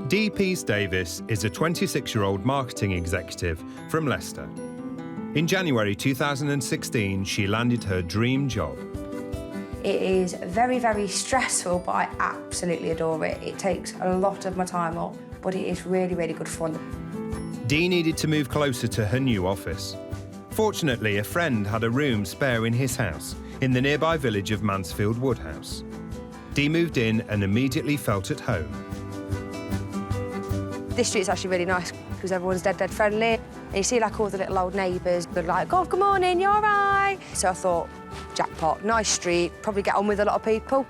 Dee Peace-Davis is a 26-year-old marketing executive from Leicester. In January 2016, she landed her dream job. It is very, very stressful, but I absolutely adore it. It takes a lot of my time up, but it is really, really good fun. Dee needed to move closer to her new office. Fortunately, a friend had a room spare in his house in the nearby village of Mansfield Woodhouse. Dee moved in and immediately felt at home. This street's actually really nice because everyone's dead friendly. And you see like all the little old neighbours, they're like, oh, good morning, you all right? So I thought, jackpot, nice street, probably get on with a lot of people.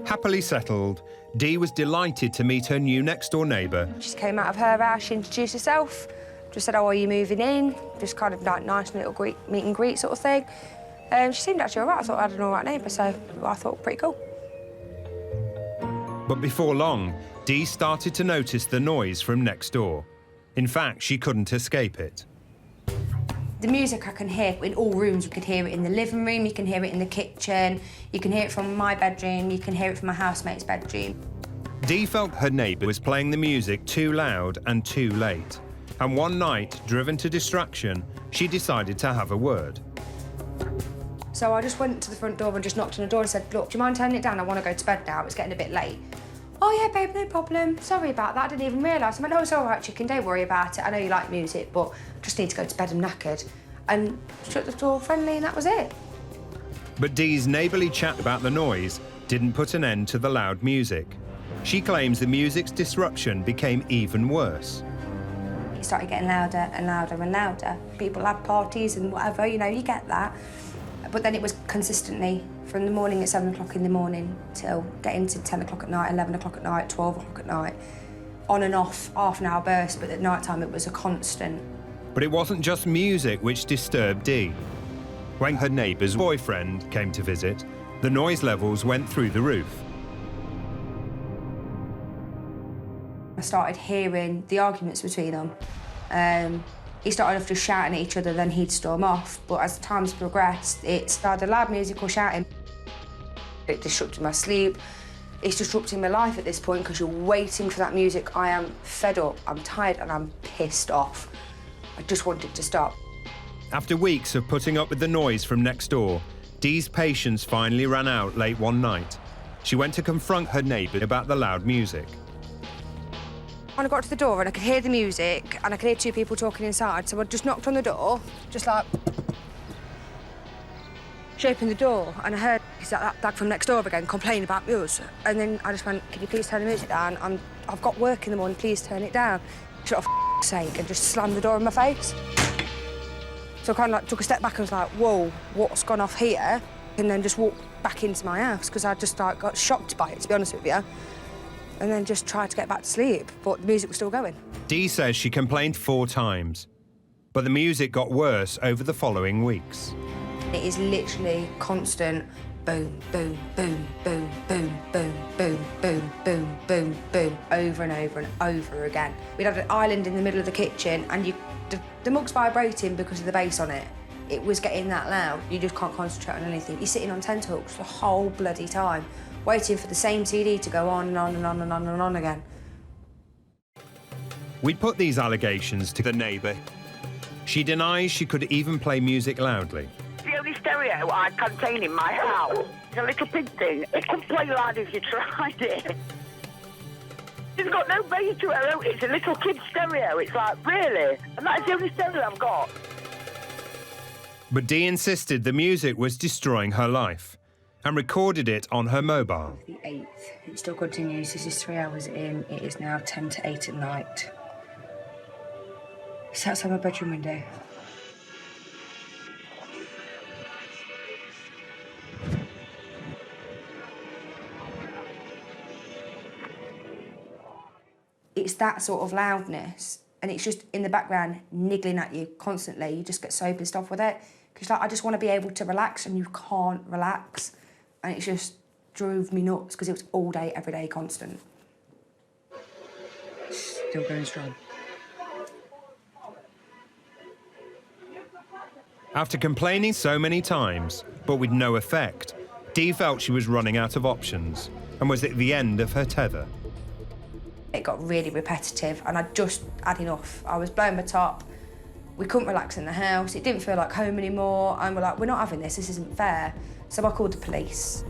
Happily settled, Dee was delighted to meet her new next-door neighbour. She came out of her house, she introduced herself, just said, oh, are you moving in? Just kind of like nice little meet and greet sort of thing. She seemed actually all right. I thought I had an all right neighbour, so I thought pretty cool. But before long, Dee started to notice the noise from next door. In fact, she couldn't escape it. The music I can hear in all rooms. You could hear it in the living room, you can hear it in the kitchen, you can hear it from my bedroom, you can hear it from my housemate's bedroom. Dee felt her neighbour was playing the music too loud and too late. And one night, driven to distraction, she decided to have a word. So I just went to the front door and just knocked on the door and said, look, do you mind turning it down? I want to go to bed now, it's getting a bit late. Oh, yeah, babe, no problem. Sorry about that, I didn't even realise. I went, oh, it's all right, chicken, don't worry about it. I know you like music, but I just need to go to bed, I'm knackered. And shut the door friendly, and that was it. But Dee's neighbourly chat about the noise didn't put an end to the loud music. She claims the music's disruption became even worse. It started getting louder and louder and louder. People had parties and whatever, you know, you get that. But then it was consistently from the morning at 7 o'clock in the morning till getting to 10 o'clock at night, 11 o'clock at night, 12 o'clock at night. On and off, half-an-hour bursts, but at night time it was a constant. But it wasn't just music which disturbed Dee. When her neighbour's boyfriend came to visit, the noise levels went through the roof. I started hearing the arguments between them. He started off just shouting at each other, then he'd storm off. But as the times progressed, it started loud music or shouting. It disrupted my sleep. It's disrupting my life at this point because you're waiting for that music. I am fed up, I'm tired, and I'm pissed off. I just wanted to stop. After weeks of putting up with the noise from next door, Dee's patience finally ran out late one night. She went to confront her neighbour about the loud music. When I got to the door and I could hear the music and I could hear two people talking inside, so I just knocked on the door, just like... She opened the door and I heard that dad from next door again complaining about music. And then I just went, can you please turn the music down? I've got work in the morning, please turn it down. Shut off, for sake, and just slammed the door in my face. So I kind of like took a step back and was like, whoa, what's gone off here? And then just walked back into my house because I just like, got shocked by it, to be honest with you. And then just tried to get back to sleep, but the music was still going. Dee says she complained 4 times, but the music got worse over the following weeks. It is literally constant boom, boom, boom, boom, boom, boom, boom, boom, boom, boom, boom, over and over and over again. We'd had an island in the middle of the kitchen and the mug's vibrating because of the bass on it. It was getting that loud, you just can't concentrate on anything. You're sitting on tenterhooks the whole bloody time, waiting for the same CD to go on and on and on and on and on again. We put these allegations to the neighbour. She denies she could even play music loudly. The only stereo I contain in my house is a little pig thing. It can play loud if you tried it. It's got no bass to it. It's a little kid stereo. It's like, really? And that's the only stereo I've got. But Dee insisted the music was destroying her life and recorded it on her mobile. The 8th, it still continues. This is 3 hours in. It is now 10 to 8 at night. It's outside my bedroom window. It's that sort of loudness, and it's just in the background niggling at you constantly. You just get so pissed off with it. Because like, I just want to be able to relax, and you can't relax. And it just drove me nuts, because it was all day, every day, constant. Still going strong. After complaining so many times, but with no effect, Dee felt she was running out of options and was at the end of her tether. It got really repetitive and I just had enough. I was blowing my top. We couldn't relax in the house. It didn't feel like home anymore. And we're like, we're not having this. This isn't fair. So I called the police.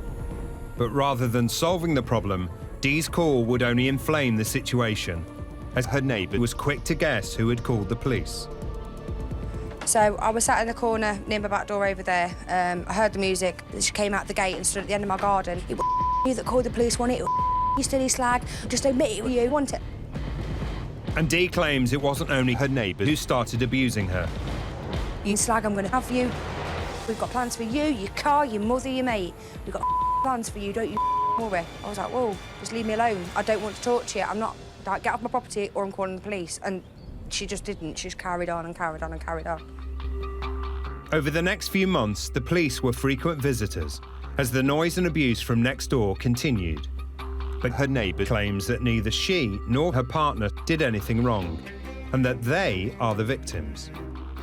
But rather than solving the problem, Dee's call would only inflame the situation, as her neighbour was quick to guess who had called the police. So I was sat in the corner near my back door over there. I heard the music. She came out the gate and stood at the end of my garden. It was you that called the police, wasn't it? You silly slag. Just admit it, you want it. And Dee claims it wasn't only her neighbour who started abusing her. You slag, I'm going to have you. We've got plans for you, your car, your mother, your mate. We've got plans for you, don't you worry. I was like, whoa, just leave me alone. I don't want to talk to you. I'm not, like, get off my property or I'm calling the police. And she just didn't. She just carried on and carried on and carried on. Over the next few months, the police were frequent visitors as the noise and abuse from next door continued. But her neighbour claims that neither she nor her partner did anything wrong and that they are the victims.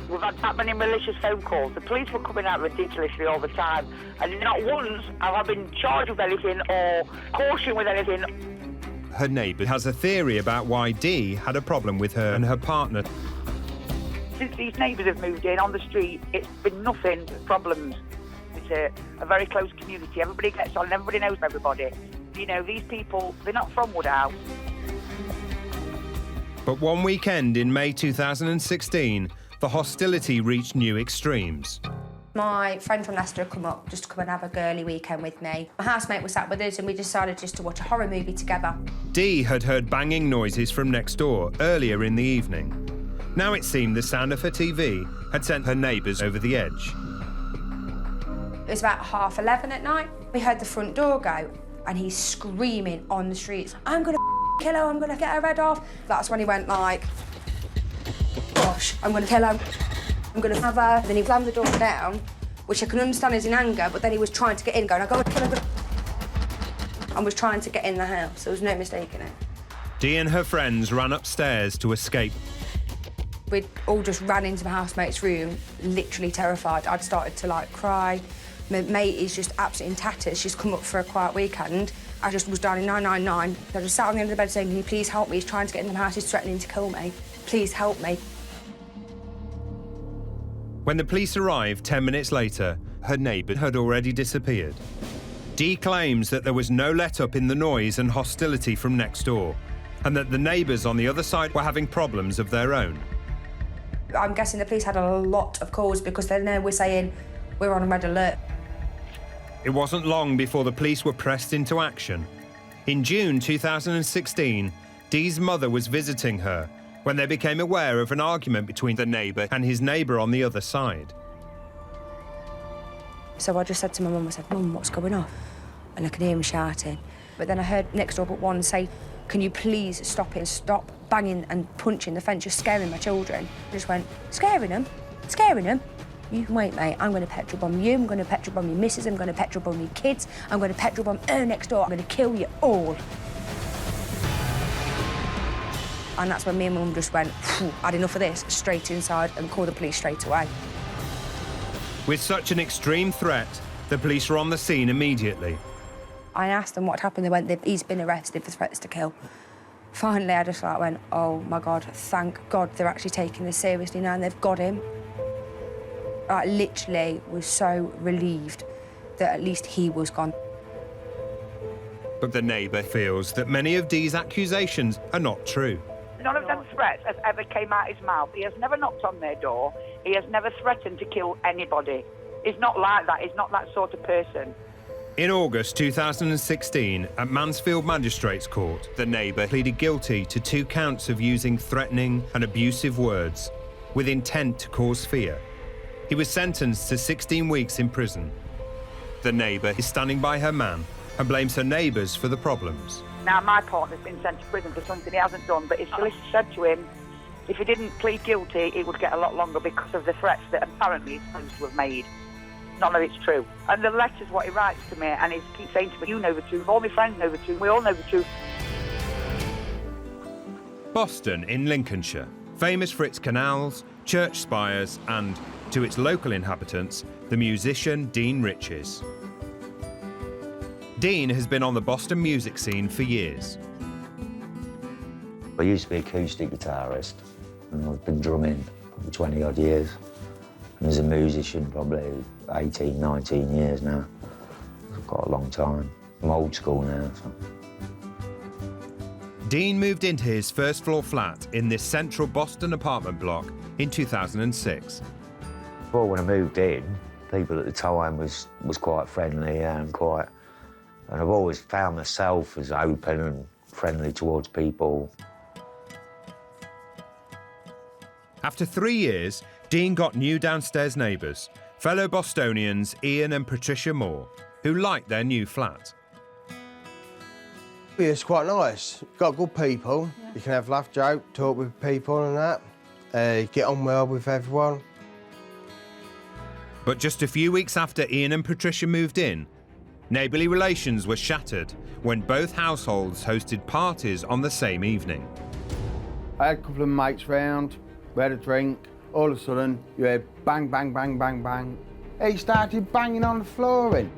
We've had that many malicious phone calls. The police were coming out ridiculously all the time. And not once have I been charged with anything or cautioned with anything. Her neighbour has a theory about why Dee had a problem with her and her partner. Since these neighbours have moved in on the street, it's been nothing but problems. It's a very close community. Everybody gets on and everybody knows everybody. You know, these people, they're not from Woodhouse. But one weekend in May 2016, the hostility reached new extremes. My friend from Leicester had come up just to come and have a girly weekend with me. My housemate was sat with us and we decided just to watch a horror movie together. Dee had heard banging noises from next door earlier in the evening. Now it seemed the sound of her TV had sent her neighbours over the edge. It was about 11:30 at night. We heard the front door go and he's screaming on the streets, I'm gonna kill her, I'm gonna get her head off. That's when he went like, gosh, I'm gonna kill her, I'm gonna have her. Then he slammed the door down, which I can understand is in anger, but then he was trying to get in, going, I'm gonna kill her, and was trying to get in the house. There was no mistake in it. Dee and her friends ran upstairs to escape. We all just ran into my housemate's room, literally terrified. I'd started to like cry. My mate is just absolutely in tatters. She's come up for a quiet weekend. I just was dialing 999. I just sat on the end of the bed saying, can you please help me? He's trying to get in the house, he's threatening to kill me. Please help me. When the police arrived 10 minutes later, her neighbour had already disappeared. Dee claims that there was no let-up in the noise and hostility from next door, and that the neighbours on the other side were having problems of their own. I'm guessing the police had a lot of calls because they know we're saying we're on a red alert. It wasn't long before the police were pressed into action. In June 2016, Dee's mother was visiting her when they became aware of an argument between the neighbour and his neighbour on the other side. So I just said to my mum, I said, Mum, what's going on? And I could hear him shouting. But then I heard next door but one say, can you please stop it and stop banging and punching the fence, you're scaring my children. I just went, scaring them? Scaring them? You can wait, mate. I'm going to petrol bomb you, I'm going to petrol bomb your missus, I'm going to petrol bomb your kids, I'm going to petrol bomb her next door, I'm going to kill you all. And that's when me and Mum just went, had enough of this, straight inside and called the police straight away. With such an extreme threat, the police were on the scene immediately. I asked them what happened, they went, he's been arrested for threats to kill. Finally, I just like went, oh my God, thank God they're actually taking this seriously now and they've got him. I literally was so relieved that at least he was gone. But the neighbour feels that many of Dee's accusations are not true. None of them threats has ever came out his mouth. He has never knocked on their door. He has never threatened to kill anybody. He's not like that. He's not that sort of person. In August 2016, at Mansfield Magistrates Court, the neighbour pleaded guilty to 2 counts of using threatening and abusive words with intent to cause fear. He was sentenced to 16 weeks in prison. The neighbour is standing by her man and blames her neighbours for the problems. Now, my partner's been sent to prison for something he hasn't done, but his solicitor said to him, if he didn't plead guilty, it would get a lot longer because of the threats that apparently he's supposed to have made. None of it's true. And the letter's what he writes to me, and he keeps saying to me, you know the truth, all my friends know the truth, we all know the truth. Boston in Lincolnshire, famous for its canals, church spires and, to its local inhabitants, the musician Dean Riches. Dean has been on the Boston music scene for years. I used to be acoustic guitarist, and I've been drumming for 20-odd years. And as a musician, probably 18, 19 years now. I've got a long time. I'm old school now, so. Dean moved into his first-floor flat in this central Boston apartment block in 2006. Well, when I moved in, people at the time was quite friendly and I've always found myself as open and friendly towards people. After 3 years, Dean got new downstairs neighbours, fellow Bostonians Ian and Patricia Moore, who liked their new flat. Yeah, it's quite nice. Got good people. Yeah. You can have laugh, joke, talk with people and that. Get on well with everyone. But just a few weeks after Ian and Patricia moved in, neighbourly relations were shattered when both households hosted parties on the same evening. I had a couple of mates round, we had a drink. All of a sudden, you heard bang, bang, bang, bang, bang. He started banging on the flooring.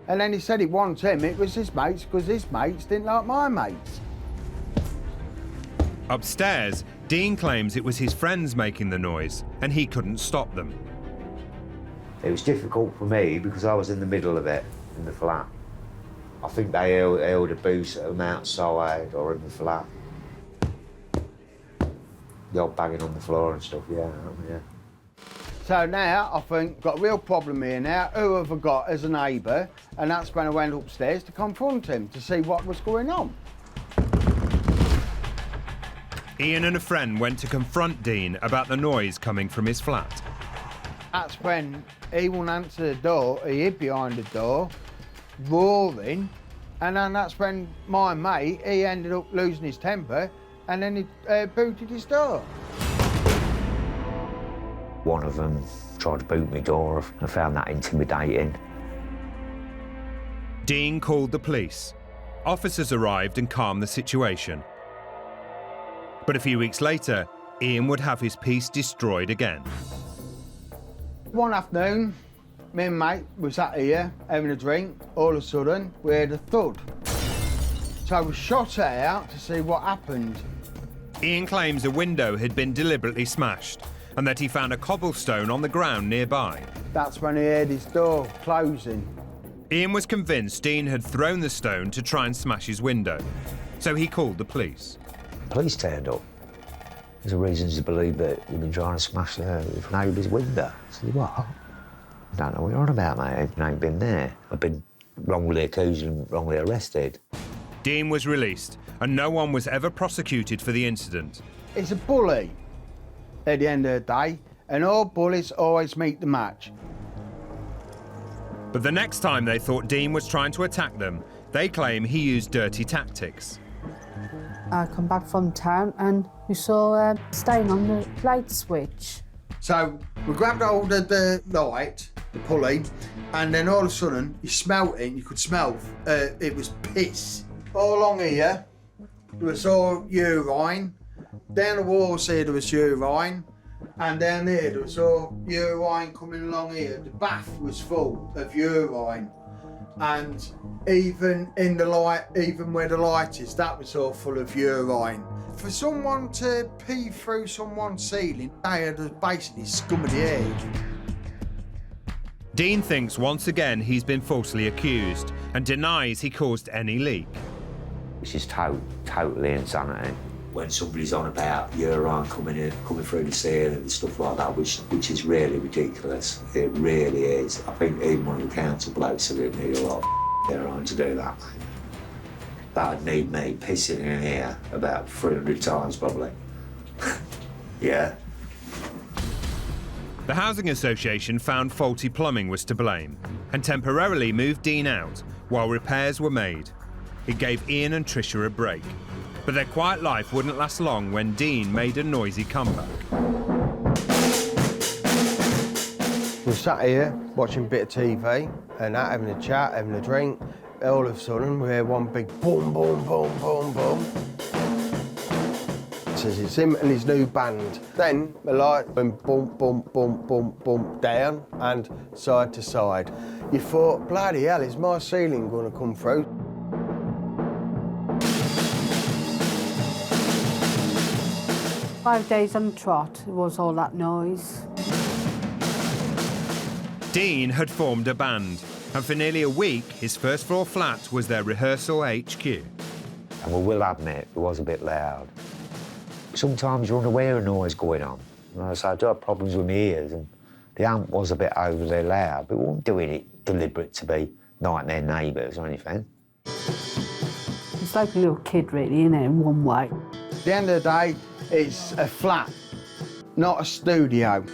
And then he said it wasn't him, it was his mates, because his mates didn't like my mates. Upstairs, Dean claims it was his friends making the noise and he couldn't stop them. It was difficult for me because I was in the middle of it, in the flat. I think they held a boost at them outside or in the flat. The old banging on the floor and stuff, yeah. So now, I think, got a real problem here now. Who have I got as a neighbour? And that's when I went upstairs to confront him, to see what was going on. Ian and a friend went to confront Dean about the noise coming from his flat. That's when he wouldn't answer the door, he hid behind the door, roaring, and then that's when my mate, he ended up losing his temper, and then he booted his door. One of them tried to boot my door off. I found that intimidating. Dean called the police. Officers arrived and calmed the situation. But a few weeks later, Ian would have his peace destroyed again. One afternoon, me and mate was sat here having a drink. All of a sudden, we heard a thud. So we shot out to see what happened. Ian claims a window had been deliberately smashed and that he found a cobblestone on the ground nearby. That's when he heard his door closing. Ian was convinced Dean had thrown the stone to try and smash his window, so he called the police. Police turned up. There's a reason to believe that he'd been trying to smash the neighbour's window. I said, what? I don't know what you're on about, mate. I ain't been there. I've been wrongly accused and wrongly arrested. Dean was released, and no one was ever prosecuted for the incident. It's a bully at the end of the day, and all bullies always meet the match. But the next time they thought Dean was trying to attack them, they claim he used dirty tactics. I come back from town and we saw a stain on the light switch. So we grabbed hold of the light, the pulley, and then all of a sudden you smelt it, you could smell it was piss. All along here, there was all urine. Down the walls here, there was urine. And down here, there was all urine coming along here. The bath was full of urine. And even in the light, even where the light is, that was all full of urine. For someone to pee through someone's ceiling, they had basically scum of the earth. Dean thinks once again he's been falsely accused and denies he caused any leak. Which is totally insanity. When somebody's on about urine coming through the ceiling and stuff like that, which is really ridiculous. It really is. I think even one of the council blokes said it'd need a lot of urine to do that. That'd need me pissing in here about 300 times probably. Yeah. The Housing Association found faulty plumbing was to blame and temporarily moved Dean out while repairs were made. It gave Ian and Tricia a break. But their quiet life wouldn't last long when Dean made a noisy comeback. We sat here watching a bit of TV and that, having a chat, having a drink. All of a sudden, we hear one big boom, boom, boom, boom, boom. It says it's him and his new band. Then the light went boom, boom, boom, boom, boom, down and side to side. You thought, bloody hell, is my ceiling going to come through? 5 days on the trot, it was all that noise. Dean had formed a band, and for nearly a week, his first floor flat was their rehearsal HQ. And we will admit, it was a bit loud. Sometimes you're unaware of noise going on. So I do have problems with my ears, and the amp was a bit overly loud, but we weren't doing it deliberate to be Nightmare Neighbours or anything. It's like a little kid, really, isn't it, in one way. At the end of the day, it's a flat, not a studio.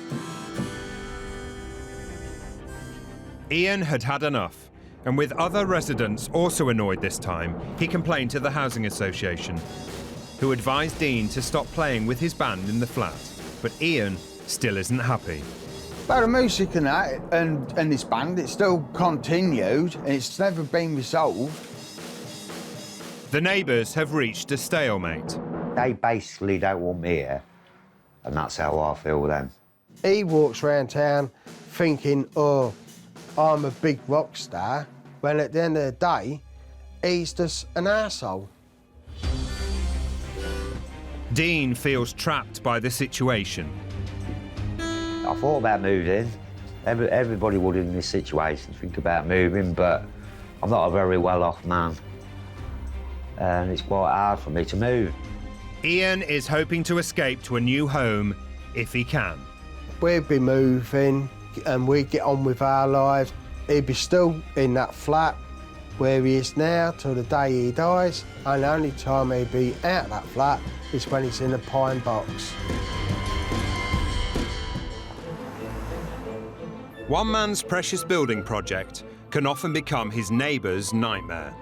Ian had had enough, and with other residents also annoyed this time, he complained to the Housing Association, who advised Dean to stop playing with his band in the flat. But Ian still isn't happy. But the music and that, and this band, it's still continued, and it's never been resolved. The neighbours have reached a stalemate. They basically don't want me here, and that's how I feel with them. He walks around town thinking, oh, I'm a big rock star, when at the end of the day, he's just an arsehole. Dean feels trapped by the situation. I thought about moving. Everybody would in this situation think about moving, but I'm not a very well-off man, and it's quite hard for me to move. Ian is hoping to escape to a new home if he can. We'd be moving and we'd get on with our lives. He'd be still in that flat where he is now till the day he dies, and the only time he'd be out of that flat is when he's in a pine box. One man's precious building project can often become his neighbour's nightmare.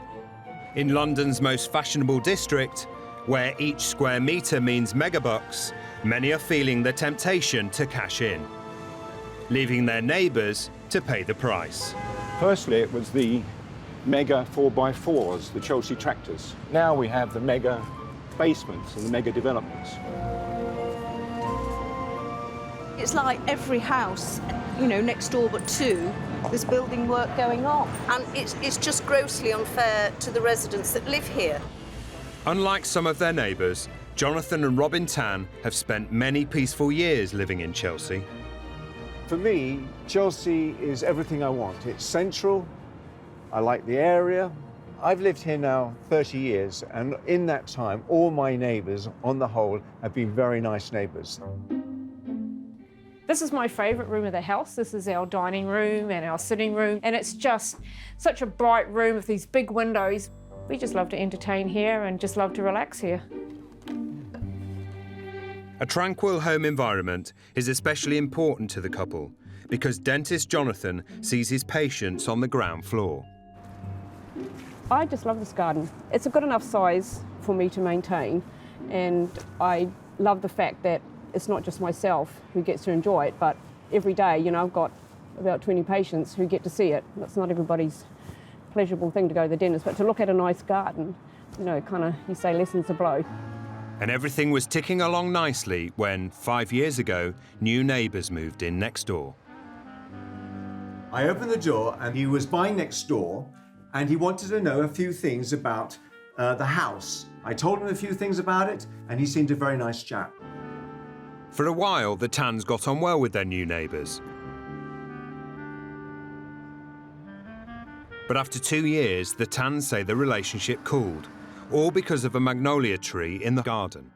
In London's most fashionable district, where each square metre means megabucks, many are feeling the temptation to cash in, leaving their neighbours to pay the price. Firstly, it was the mega 4x4s, the Chelsea tractors. Now we have the mega basements and the mega developments. It's like every house, you know, next door but two, there's building work going on. And it's just grossly unfair to the residents that live here. Unlike some of their neighbours, Jonathan and Robin Tan have spent many peaceful years living in Chelsea. For me, Chelsea is everything I want. It's central, I like the area. I've lived here now 30 years, and in that time, all my neighbours, on the whole, have been very nice neighbours. This is my favourite room of the house. This is our dining room and our sitting room, and it's just such a bright room with these big windows. We just love to entertain here and just love to relax here. A tranquil home environment is especially important to the couple because dentist Jonathan sees his patients on the ground floor. I just love this garden. It's a good enough size for me to maintain, and I love the fact that it's not just myself who gets to enjoy it, but every day, you know, I've got about 20 patients who get to see it. That's not everybody's pleasurable thing to go to the dentist, but to look at a nice garden, you know, kind of, you say, lessens the blow. And everything was ticking along nicely when, 5 years ago, new neighbours moved in next door. I opened the door and he was buying next door, and he wanted to know a few things about the house. I told him a few things about it, and he seemed a very nice chap. For a while, the Tans got on well with their new neighbours. But after 2 years, the Tans say the relationship cooled, all because of a magnolia tree in the garden.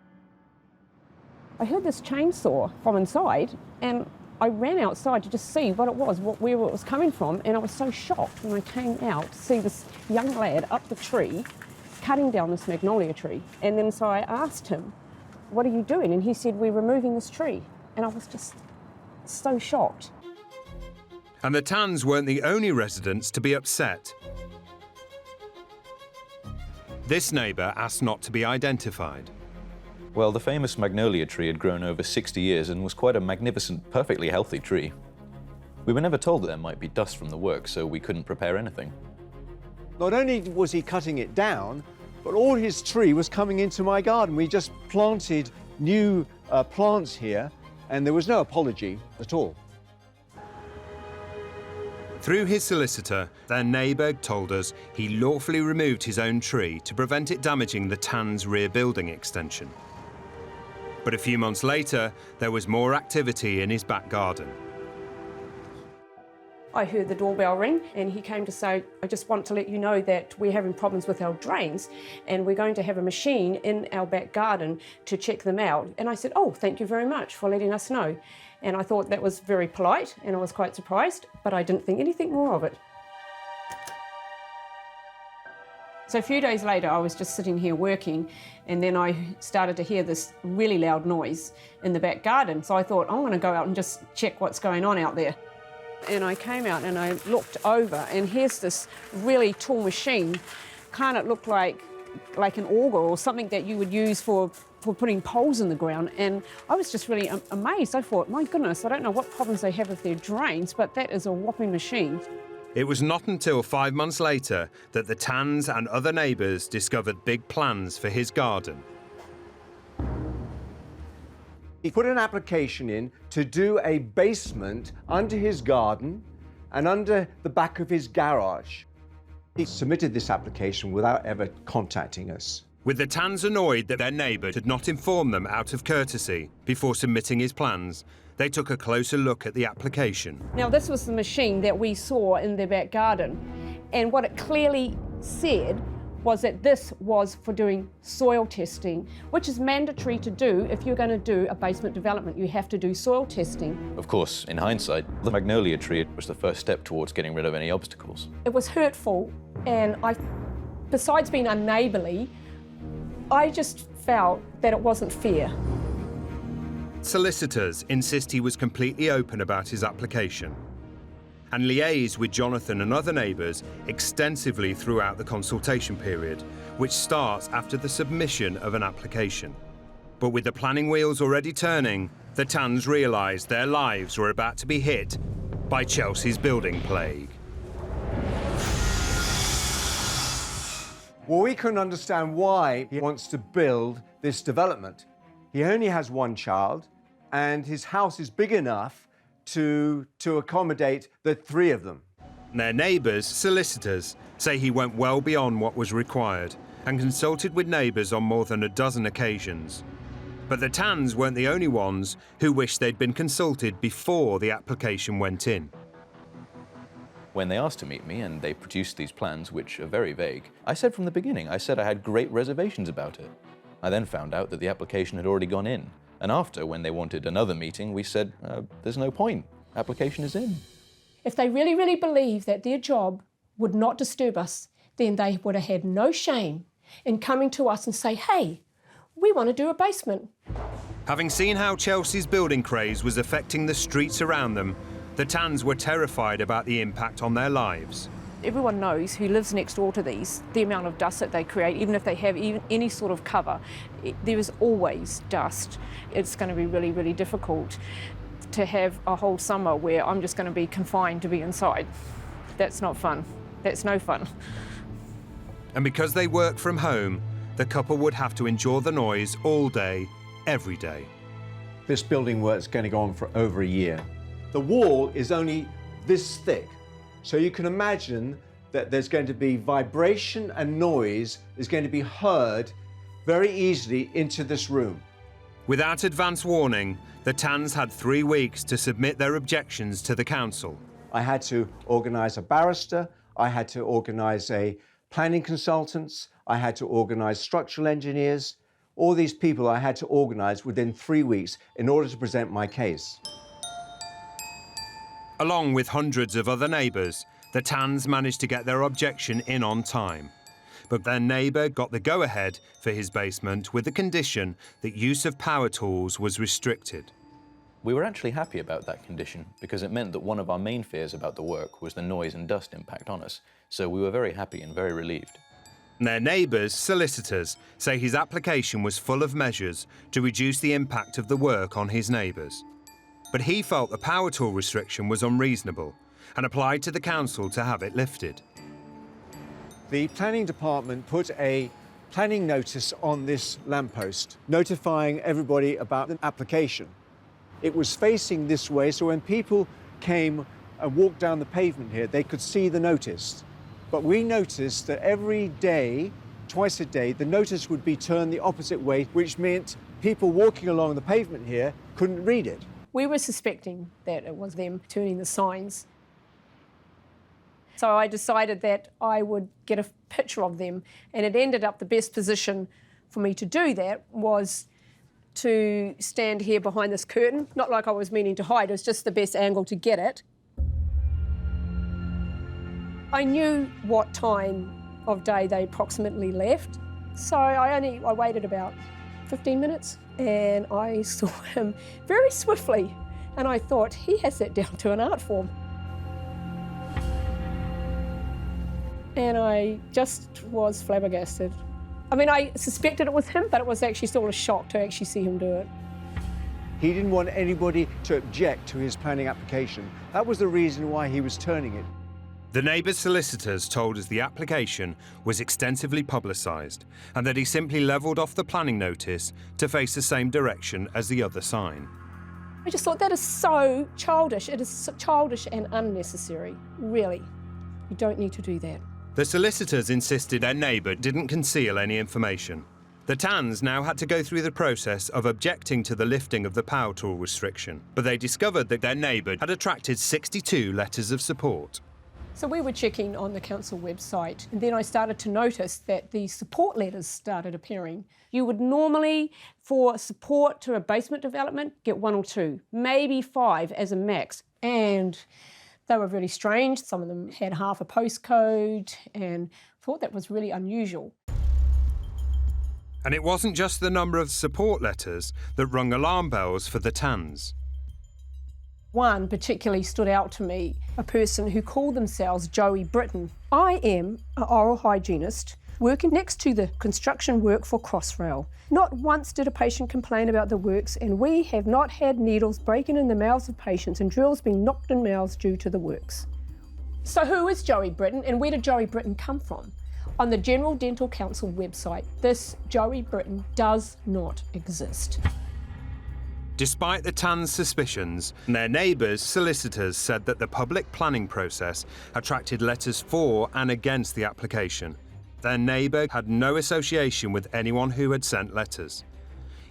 I heard this chainsaw from inside, and I ran outside to just see what it was, where it was coming from, and I was so shocked when I came out to see this young lad up the tree cutting down this magnolia tree. And then so I asked him, "What are you doing?" And he said, "We're removing this tree." And I was just so shocked. And the Tans weren't the only residents to be upset. This neighbour asked not to be identified. Well, the famous magnolia tree had grown over 60 years and was quite a magnificent, perfectly healthy tree. We were never told that there might be dust from the work, so we couldn't prepare anything. Not only was he cutting it down, but all his tree was coming into my garden. We just planted new plants here, and there was no apology at all. Through his solicitor, their neighbour told us he lawfully removed his own tree to prevent it damaging the Tans' rear building extension. But a few months later, there was more activity in his back garden. I heard the doorbell ring and he came to say, I just want to let you know that we're having problems with our drains and we're going to have a machine in our back garden to check them out. And I said, oh, thank you very much for letting us know. And I thought that was very polite and I was quite surprised, but I didn't think anything more of it. So a few days later, I was just sitting here working and then I started to hear this really loud noise in the back garden. So I thought, I'm going to go out and just check what's going on out there. And I came out and I looked over and here's this really tall machine, kind of looked like an auger or something that you would use for putting poles in the ground. And I was just really amazed. I thought, my goodness, I don't know what problems they have with their drains, but that is a whopping machine. It was not until 5 months later that the Tans and other neighbours discovered big plans for his garden. He put an application in to do a basement under his garden and under the back of his garage. He submitted this application without ever contacting us. With the Tans annoyed that their neighbour had not informed them out of courtesy before submitting his plans, they took a closer look at the application. Now, this was the machine that we saw in their back garden, and what it clearly said was that this was for doing soil testing, which is mandatory to do if you're going to do a basement development. You have to do soil testing. Of course, in hindsight, the magnolia tree was the first step towards getting rid of any obstacles. It was hurtful, and besides being unneighbourly, I just felt that it wasn't fair. Solicitors insist he was completely open about his application and liaised with Jonathan and other neighbours extensively throughout the consultation period, which starts after the submission of an application. But with the planning wheels already turning, the Tans realised their lives were about to be hit by Chelsea's building plague. Well, we couldn't understand why he wants to build this development. He only has one child, and his house is big enough to accommodate the three of them. Their neighbours, solicitors, say he went well beyond what was required and consulted with neighbours on more than a dozen occasions. But the Tans weren't the only ones who wished they'd been consulted before the application went in. When they asked to meet me and they produced these plans, which are very vague, I said from the beginning, I had great reservations about it. I then found out that the application had already gone in. And after, when they wanted another meeting, we said, there's no point, application is in. If they really, really believed that their job would not disturb us, then they would have had no shame in coming to us and say, hey, we want to do a basement. Having seen how Chelsea's building craze was affecting the streets around them, the Tans were terrified about the impact on their lives. Everyone knows who lives next door to these, the amount of dust that they create, even if they have any sort of cover, there is always dust. It's going to be really, really difficult to have a whole summer where I'm just going to be confined to be inside. That's not fun. That's no fun. And because they work from home, the couple would have to endure the noise all day, every day. This building work's going to go on for over a year. The wall is only this thick. So you can imagine that there's going to be vibration and noise is going to be heard very easily into this room. Without advance warning, the Tans had 3 weeks to submit their objections to the council. I had to organise a barrister, I had to organise a planning consultants, I had to organise structural engineers. All these people I had to organise within 3 weeks in order to present my case. Along with hundreds of other neighbours, the Tans managed to get their objection in on time. But their neighbour got the go-ahead for his basement with the condition that use of power tools was restricted. We were actually happy about that condition because it meant that one of our main fears about the work was the noise and dust impact on us. So we were very happy and very relieved. Their neighbours, solicitors, say his application was full of measures to reduce the impact of the work on his neighbours. But he felt the power tool restriction was unreasonable and applied to the council to have it lifted. The planning department put a planning notice on this lamppost, notifying everybody about the application. It was facing this way, so when people came and walked down the pavement here, they could see the notice. But we noticed that every day, twice a day, the notice would be turned the opposite way, which meant people walking along the pavement here couldn't read it. We were suspecting that it was them turning the signs. So I decided that I would get a picture of them, and it ended up the best position for me to do that was to stand here behind this curtain. Not like I was meaning to hide, it was just the best angle to get it. I knew what time of day they approximately left, so I waited about 15 minutes and I saw him very swiftly, and I thought, he has that down to an art form. And I just was flabbergasted. I mean, I suspected it was him, but it was actually still a shock to actually see him do it. He didn't want anybody to object to his planning application. That was the reason why he was turning it. The neighbour's solicitors told us the application was extensively publicised and that he simply levelled off the planning notice to face the same direction as the other sign. I just thought, that is so childish. It is so childish and unnecessary, really. You don't need to do that. The solicitors insisted their neighbour didn't conceal any information. The Tans now had to go through the process of objecting to the lifting of the power tool restriction, but they discovered that their neighbour had attracted 62 letters of support. So we were checking on the council website, and then I started to notice that the support letters started appearing. You would normally, for support to a basement development, get 1 or 2, maybe 5 as a max, and they were really strange. Some of them had half a postcode, and I thought that was really unusual. And it wasn't just the number of support letters that rung alarm bells for the Tans. One particularly stood out to me, a person who called themselves Joey Britton. I am an oral hygienist working next to the construction work for Crossrail. Not once did a patient complain about the works, and we have not had needles breaking in the mouths of patients and drills being knocked in mouths due to the works. So who is Joey Britton, and where did Joey Britton come from? On the General Dental Council website, this Joey Britton does not exist. Despite the Tans' suspicions, their neighbours' solicitors said that the public planning process attracted letters for and against the application. Their neighbour had no association with anyone who had sent letters.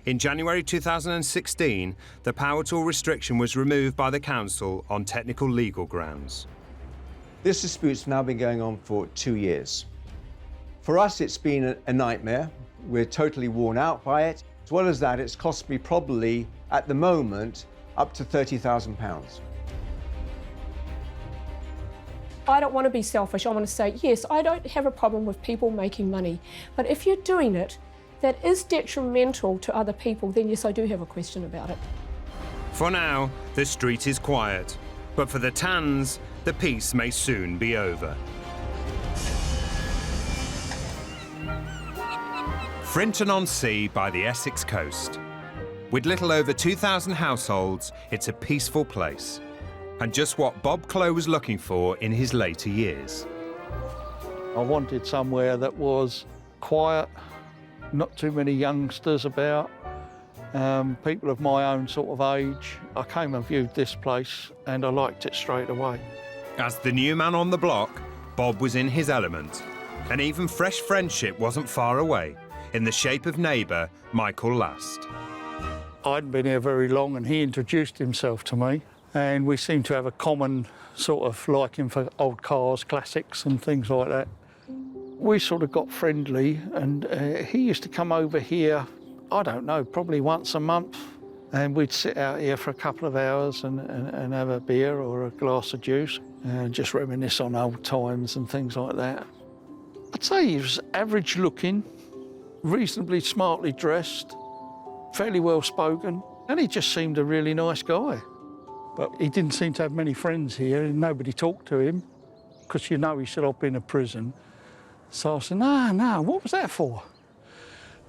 In January 2016, the power tool restriction was removed by the council on technical legal grounds. This dispute's now been going on for 2 years. For us, it's been a nightmare. We're totally worn out by it. As well as that, it's cost me probably, at the moment, up to £30,000. I don't want to be selfish. I want to say, yes, I don't have a problem with people making money, but if you're doing it that is detrimental to other people, then yes, I do have a question about it. For now, the street is quiet, but for the Tans, the peace may soon be over. Finton-on-Sea by the Essex coast. With little over 2,000 households, it's a peaceful place. And just what Bob Clough was looking for in his later years. I wanted somewhere that was quiet, not too many youngsters about, people of my own sort of age. I came and viewed this place and I liked it straight away. As the new man on the block, Bob was in his element. And even fresh friendship wasn't far away, in the shape of neighbour Michael Last. I hadn't been here very long and he introduced himself to me, and we seemed to have a common sort of liking for old cars, classics and things like that. We sort of got friendly, and he used to come over here, I don't know, probably once a month, and we'd sit out here for a couple of hours and have a beer or a glass of juice and just reminisce on old times and things like that. I'd say he was average looking, reasonably smartly dressed, fairly well spoken, and he just seemed a really nice guy. But he didn't seem to have many friends here, and nobody talked to him, because you know he said, I've been to prison. So I said, no, what was that for?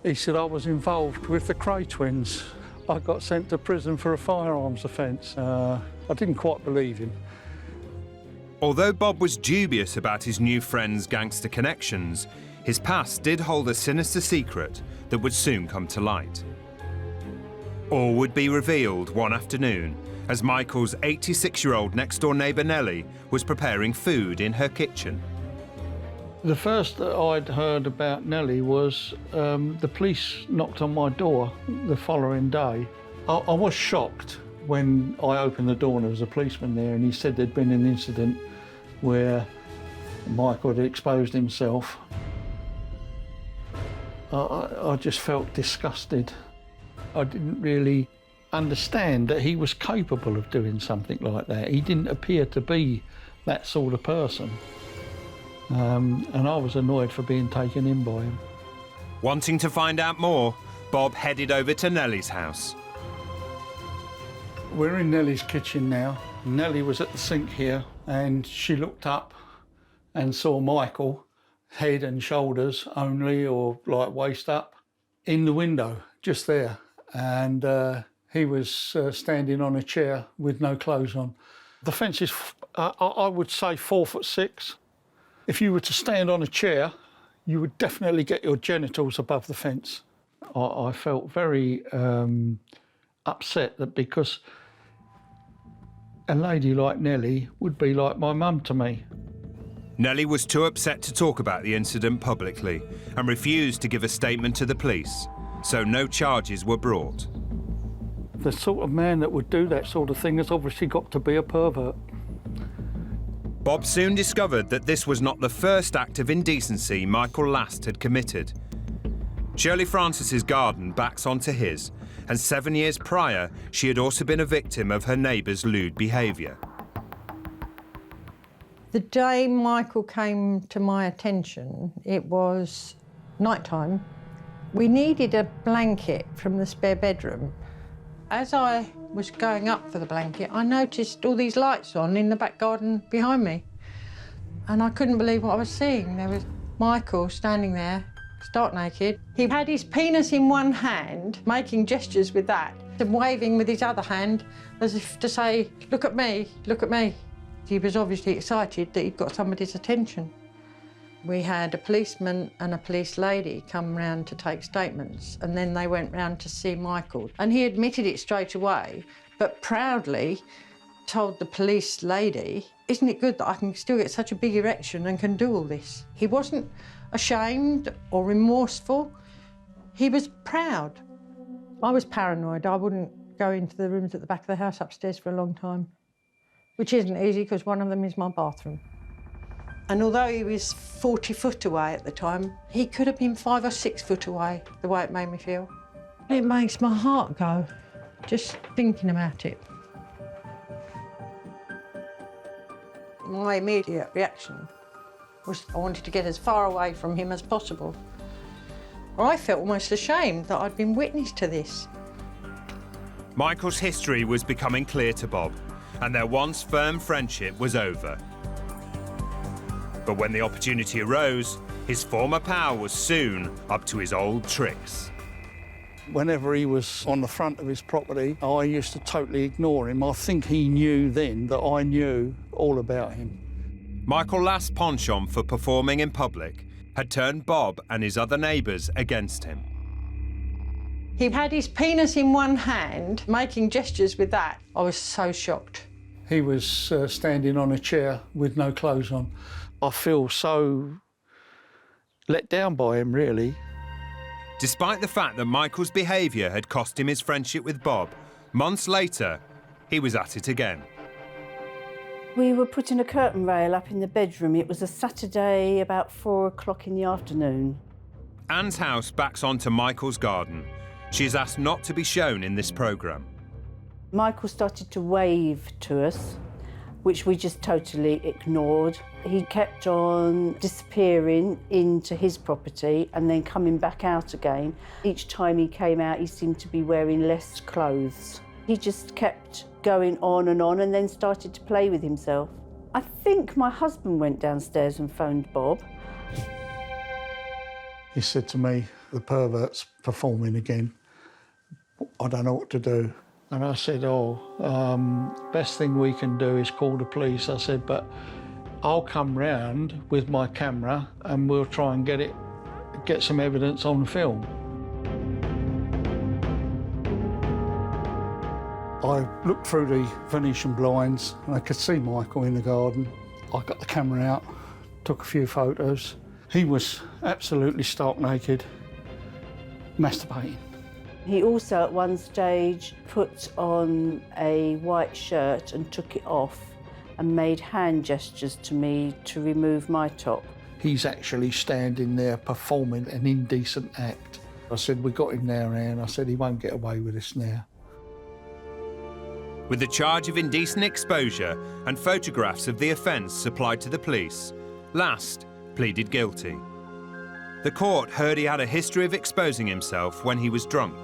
He said, I was involved with the Cray twins. I got sent to prison for a firearms offence. I didn't quite believe him. Although Bob was dubious about his new friend's gangster connections, his past did hold a sinister secret that would soon come to light. All would be revealed one afternoon as Michael's 86-year-old next-door neighbour Nellie was preparing food in her kitchen. The first that I'd heard about Nellie was the police knocked on my door the following day. I was shocked when I opened the door and there was a policeman there, and he said there'd been an incident where Michael had exposed himself. I just felt disgusted. I didn't really understand that he was capable of doing something like that. He didn't appear to be that sort of person. And I was annoyed for being taken in by him. Wanting to find out more, Bob headed over to Nellie's house. We're in Nellie's kitchen now. Nellie was at the sink here, and she looked up and saw Michael, head and shoulders only, or like waist up, in the window, just there. And he was standing on a chair with no clothes on. The fence is, I would say, 4'6". If you were to stand on a chair, you would definitely get your genitals above the fence. I felt very upset that because a lady like Nellie would be like my mum to me. Nellie was too upset to talk about the incident publicly and refused to give a statement to the police, so no charges were brought. The sort of man that would do that sort of thing has obviously got to be a pervert. Bob soon discovered that this was not the first act of indecency Michael Last had committed. Shirley Francis's garden backs onto his, and 7 years prior, she had also been a victim of her neighbour's lewd behaviour. The day Michael came to my attention, it was night time. We needed a blanket from the spare bedroom. As I was going up for the blanket, I noticed all these lights on in the back garden behind me. And I couldn't believe what I was seeing. There was Michael standing there, stark naked. He had his penis in one hand, making gestures with that, and waving with his other hand as if to say, "Look at me, look at me." He was obviously excited that he'd got somebody's attention. We had a policeman and a police lady come round to take statements, and then they went round to see Michael. And he admitted it straight away, but proudly told the police lady, "Isn't it good that I can still get such a big erection and can do all this?" He wasn't ashamed or remorseful. He was proud. I was paranoid. I wouldn't go into the rooms at the back of the house upstairs for a long time, which isn't easy because one of them is my bathroom. And although he was 40 foot away at the time, he could have been 5 or 6 foot away, the way it made me feel. It makes my heart go, just thinking about it. My immediate reaction was I wanted to get as far away from him as possible. I felt almost ashamed that I'd been witness to this. Michael's history was becoming clear to Bob, and their once firm friendship was over. But when the opportunity arose, his former pal was soon up to his old tricks. Whenever he was on the front of his property, I used to totally ignore him. I think he knew then that I knew all about him. Michael Last's penchant for performing in public had turned Bob and his other neighbours against him. He had his penis in one hand, making gestures with that. I was so shocked. He was standing on a chair with no clothes on. I feel so let down by him, really. Despite the fact that Michael's behaviour had cost him his friendship with Bob, months later, he was at it again. We were putting a curtain rail up in the bedroom. It was a Saturday about 4 o'clock in the afternoon. Anne's house backs onto Michael's garden. She is asked not to be shown in this programme. Michael started to wave to us, which we just totally ignored. He kept on disappearing into his property and then coming back out again. Each time he came out, he seemed to be wearing less clothes. He just kept going on and then started to play with himself. I think my husband went downstairs and phoned Bob. He said to me, "The pervert's performing again. I don't know what to do." And I said, best thing we can do is call the police. I said, but I'll come round with my camera and we'll try and get some evidence on film. I looked through the Venetian blinds and I could see Michael in the garden. I got the camera out, took a few photos, He was absolutely stark naked, masturbating. He also at one stage put on a white shirt and took it off and made hand gestures to me to remove my top. He's actually standing there performing an indecent act. I said, we got him now, Anne. I said, he won't get away with this now. With the charge of indecent exposure and photographs of the offence supplied to the police, Last pleaded guilty. The court heard he had a history of exposing himself when he was drunk.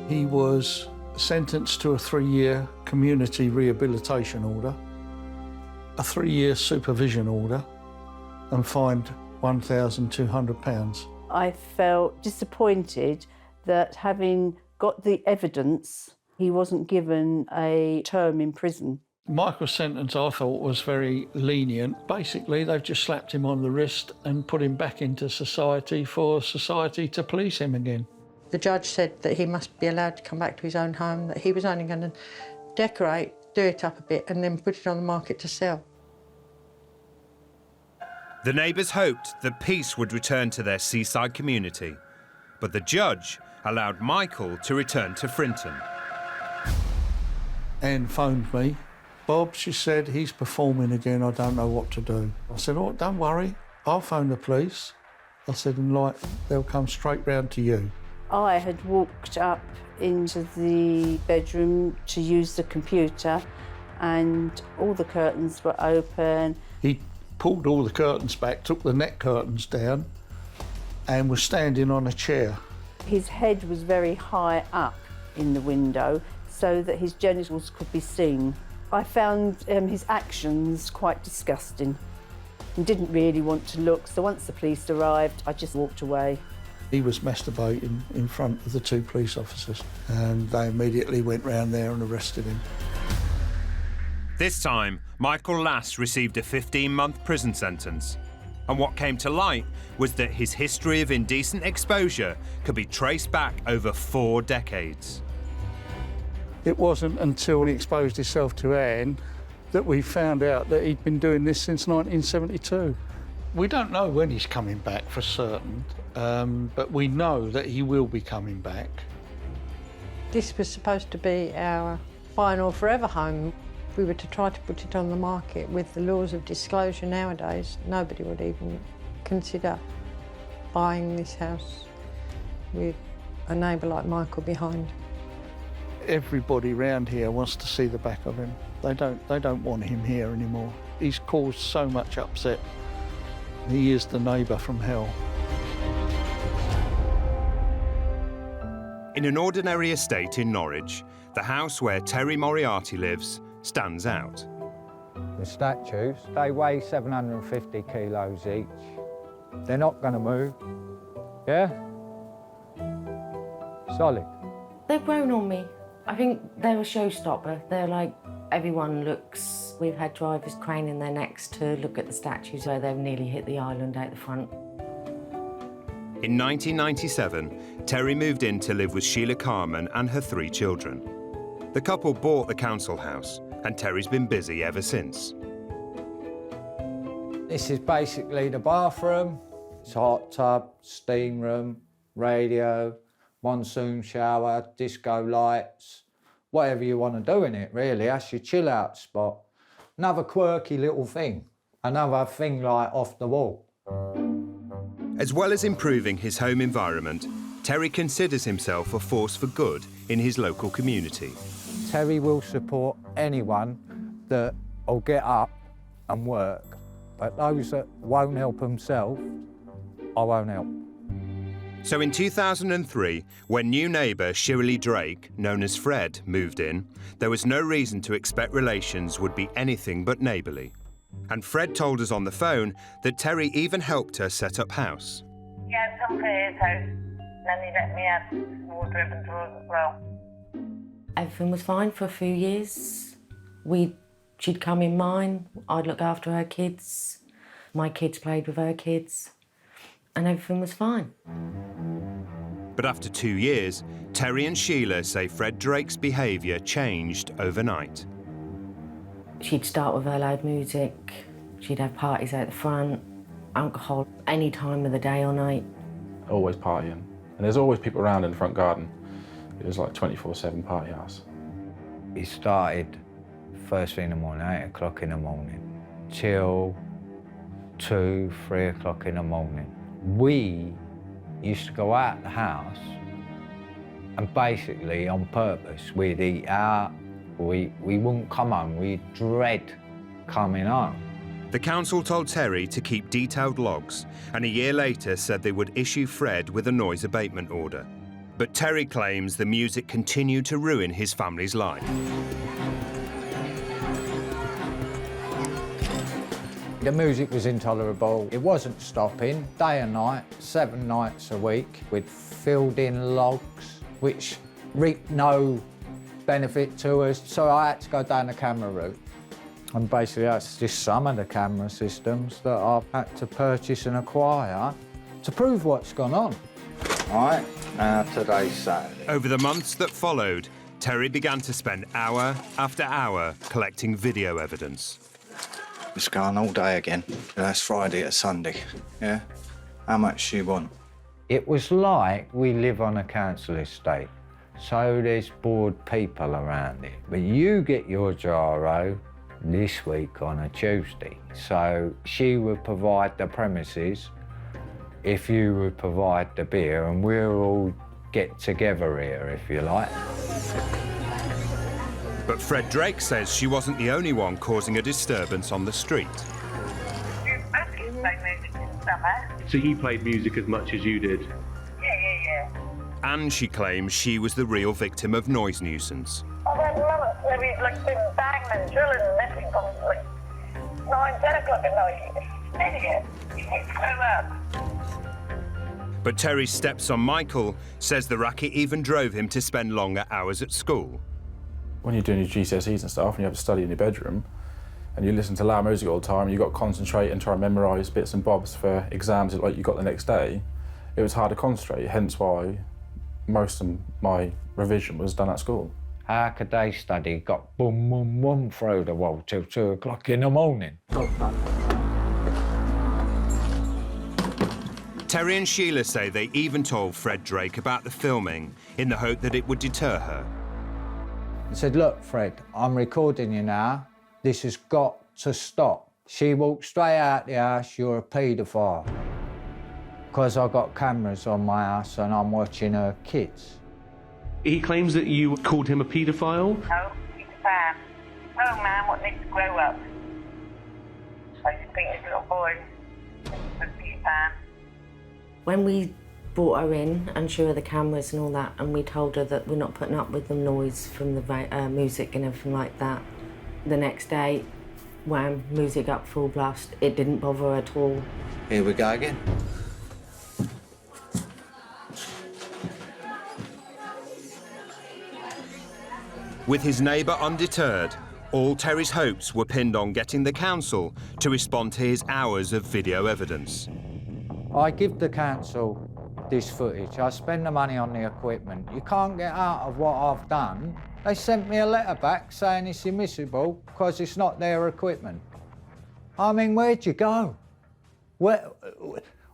He was sentenced to a 3-year community rehabilitation order, a 3-year supervision order, and fined £1,200. I felt disappointed that having got the evidence, he wasn't given a term in prison. Michael's sentence, I thought, was very lenient. Basically, they've just slapped him on the wrist and put him back into society for society to police him again. The judge said that he must be allowed to come back to his own home, that he was only going to decorate, do it up a bit and then put it on the market to sell. The neighbours hoped that peace would return to their seaside community, but the judge allowed Michael to return to Finton. Anne phoned me. Bob, she said, he's performing again, I don't know what to do. I said, oh, don't worry, I'll phone the police. I said, and like, they'll come straight round to you. I had walked up into the bedroom to use the computer and all the curtains were open. He pulled all the curtains back, took the net curtains down and was standing on a chair. His head was very high up in the window so that his genitals could be seen. I found his actions quite disgusting and didn't really want to look, so once the police arrived, I just walked away. He was masturbating in front of the 2 police officers and they immediately went round there and arrested him. This time, Michael Last received a 15-month prison sentence. And what came to light was that his history of indecent exposure could be traced back over 4 decades. It wasn't until he exposed himself to Anne that we found out that he'd been doing this since 1972. We don't know when he's coming back for certain, but we know that he will be coming back. This was supposed to be our final forever home. If we were to try to put it on the market with the laws of disclosure nowadays, nobody would even consider buying this house with a neighbour like Michael behind. Everybody round here wants to see the back of him. They don't want him here anymore. He's caused so much upset. He is the neighbour from hell. In an ordinary estate in Norwich, the house where Terry Moriarty lives stands out. The statues, they weigh 750 kilos each. They're not going to move. Yeah? Solid. They've grown on me. I think they're a showstopper. They're like, everyone looks. We've had drivers craning their necks to look at the statues where they've nearly hit the island out the front. In 1997, Terry moved in to live with Sheila Carman and her 3 children. The couple bought the council house, and Terry's been busy ever since. This is basically the bathroom. It's a hot tub, steam room, radio, monsoon shower, disco lights, whatever you want to do in it, really. That's your chill-out spot. Another quirky little thing. Another thing like off the wall. As well as improving his home environment, Terry considers himself a force for good in his local community. Terry will support anyone that will get up and work, but those that won't help themselves, I won't help. So in 2003, when new neighbour Shirley Drake, known as Fred, moved in, there was no reason to expect relations would be anything but neighbourly. And Fred told us on the phone that Terry even helped her set up house. Yeah, come to his house, then he let me have wardrobe and drawers as well. Everything was fine for a few years. She'd come in mine, I'd look after her kids, my kids played with her kids, and everything was fine. But after 2 years, Terry and Sheila say Fred Drake's behaviour changed overnight. She'd start with her loud music, she'd have parties out the front, alcohol any time of the day or night. Always partying. And there's always people around in the front garden. It was like 24/7 party house. It started first thing in the morning, 8 o'clock in the morning, till 2, 3 o'clock in the morning. We used to go out the house and basically on purpose, we'd eat out, we wouldn't come home, we'd dread coming home. The council told Terry to keep detailed logs, and a year later said they would issue Fred with a noise abatement order. But Terry claims the music continued to ruin his family's life. The music was intolerable. It wasn't stopping, day and night, 7 nights a week. We'd filled in logs, which reaped no benefit to us, so I had to go down the camera route. And basically that's just some of the camera systems that I've had to purchase and acquire to prove what's gone on. All right, now today's Saturday. Over the months that followed, Terry began to spend hour after hour collecting video evidence. It's gone all day again. That's Friday to Sunday, yeah? How much do you want? It was like we live on a council estate, so there's bored people around it. But you get your gyro this week on a Tuesday, so she would provide the premises if you would provide the beer, and we'll all get together here, if you like. But Fred Drake says she wasn't the only one causing a disturbance on the street. So he played music as much as you did? Yeah. And she claims she was the real victim of noise nuisance. I've had moments where we've like been banging and drilling and messing from like 9, 10 o'clock at night. It's an idiot. You can't grow up. But Terry's stepson Michael says the racket even drove him to spend longer hours at school. When you're doing your GCSEs and stuff and you have to study in your bedroom and you listen to loud music all the time, you've got to concentrate and try and memorise bits and bobs for exams like you got the next day, it was hard to concentrate, hence why most of my revision was done at school. How could they study? Got boom, boom, boom through the wall till 2 o'clock in the morning. Terry and Sheila say they even told Fred Drake about the filming in the hope that it would deter her. I said, look, Fred, I'm recording you now. This has got to stop. She walked straight out the house, you're a paedophile. Because I've got cameras on my house and I'm watching her kids. He claims that you called him a paedophile? No, he's a fan. Oh, man, what needs to grow up? I just think this little boy would be a fan. When we brought her in and showed her the cameras and all that, and we told her that we're not putting up with the noise from the music and everything like that, the next day, wham, music up full blast, it didn't bother her at all. Here we go again. With his neighbour undeterred, all Terry's hopes were pinned on getting the council to respond to his hours of video evidence. I give the council this footage. I spend the money on the equipment. You can't get out of what I've done. They sent me a letter back saying it's immiscible because it's not their equipment. I mean, where'd you go?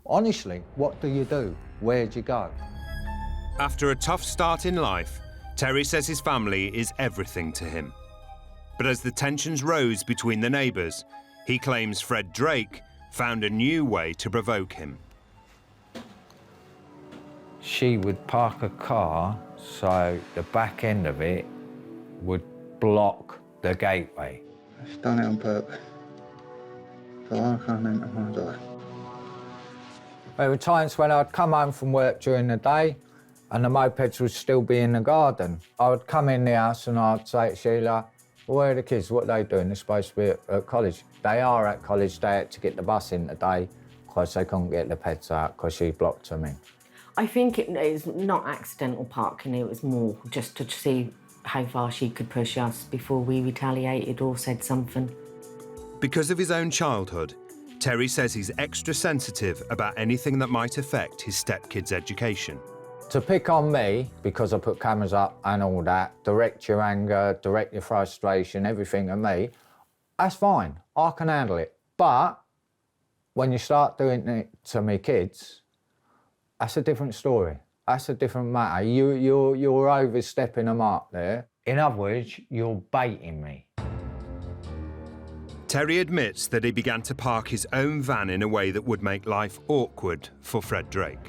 Honestly, what do you do? Where'd you go? After a tough start in life, Terry says his family is everything to him. But as the tensions rose between the neighbours, he claims Fred Drake found a new way to provoke him. She would park a car so the back end of it would block the gateway. I've done it on purpose. So I can't enter my door. There were times when I'd come home from work during the day and the mopeds would still be in the garden. I would come in the house and I'd say to Sheila, where are the kids? What are they doing? They're supposed to be at college. They are at college. They had to get the bus in today because they couldn't get the pets out because she blocked them in. I think it is not accidental parking, it was more just to see how far she could push us before we retaliated or said something. Because of his own childhood, Terry says he's extra sensitive about anything that might affect his stepkid's education. To pick on me, because I put cameras up and all that, direct your anger, direct your frustration, everything at me, that's fine, I can handle it. But When you start doing it to me kids, that's a different story. That's a different matter. You're overstepping the mark there. In other words, you're baiting me. Terry admits that he began to park his own van in a way that would make life awkward for Fred Drake.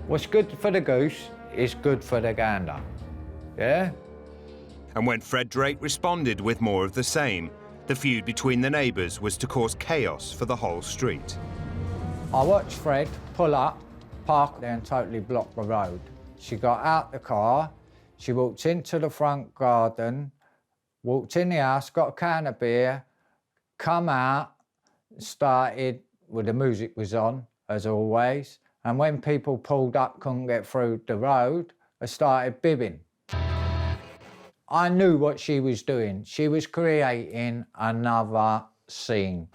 What's good for the goose is good for the gander, yeah? And when Fred Drake responded with more of the same, the feud between the neighbours was to cause chaos for the whole street. I watched Fred pull up, park there and totally block the road. She got out the car, she walked into the front garden, walked in the house, got a can of beer, come out, started, well, the music was on, as always, and when people pulled up, couldn't get through the road, I started bibbing. I knew what she was doing. She was creating another scene.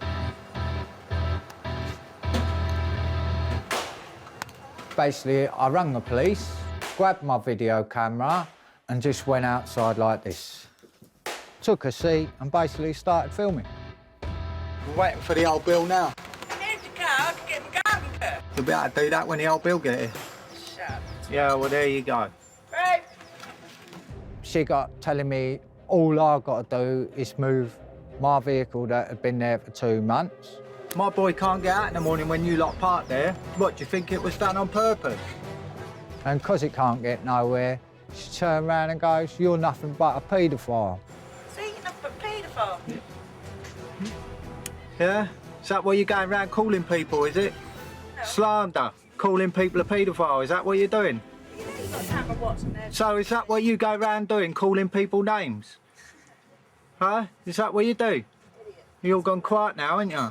Basically, I rang the police, grabbed my video camera, and just went outside like this. Took a seat and basically started filming. We're waiting for the old Bill now. Here's the car to get my garden cut. You'll be able to do that when the old Bill get here. Shut. Yeah, well, there you go. Right. She got telling me all I got to do is move my vehicle that had been there for 2 months. My boy can't get out in the morning when you lot park there. What, do you think it was done on purpose? And because it can't get nowhere, she turned around and goes, "You're nothing but a paedophile." So you're not a paedophile? Yeah? Is that what you're going around calling people, is it? No. Slander, calling people a paedophile, is that what you're doing? You know you've got to have a watch on there. So is that what you go around doing, calling people names? Huh? Is that what you do? You're all gone quiet now, ain't you?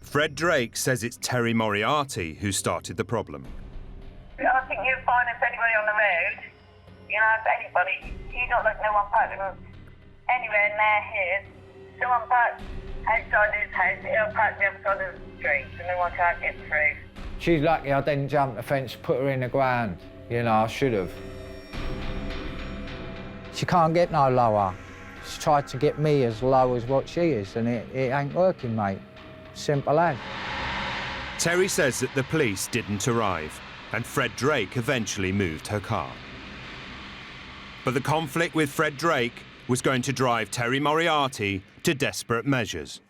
Fred Drake says it's Terry Moriarty who started the problem. I think you'll find if anybody on the road, you know, if anybody, you don't look no one parking anywhere near here. Someone parks outside his house, he'll park the other side of the street, so no one can't get through. She's lucky I didn't jump the fence, put her in the ground. You know, I should have. She can't get no lower. She tried to get me as low as what she is, and it ain't working, mate. Simple as. Terry says that the police didn't arrive, and Fred Drake eventually moved her car. But the conflict with Fred Drake was going to drive Terry Moriarty to desperate measures.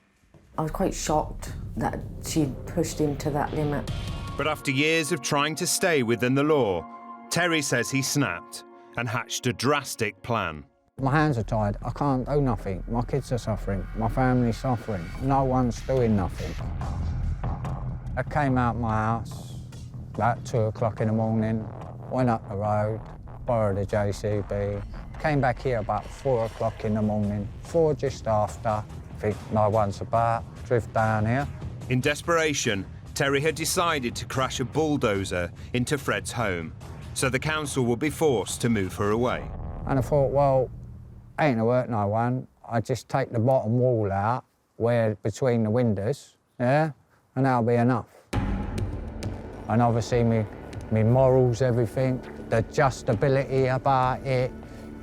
I was quite shocked that she'd pushed him to that limit. But after years of trying to stay within the law, Terry says he snapped and hatched a drastic plan. My hands are tied, I can't do nothing. My kids are suffering, my family's suffering. No one's doing nothing. I came out my house about 2 o'clock in the morning, went up the road, borrowed a JCB, came back here about 4 o'clock in the morning, 4 just after. Think no one's about, drift down here. In desperation, Terry had decided to crash a bulldozer into Fred's home, so the council would be forced to move her away. And I thought, well, ain't gonna hurt no one. I just take the bottom wall out, where between the windows, yeah, and that'll be enough. And obviously me morals, everything, the adjustability about it,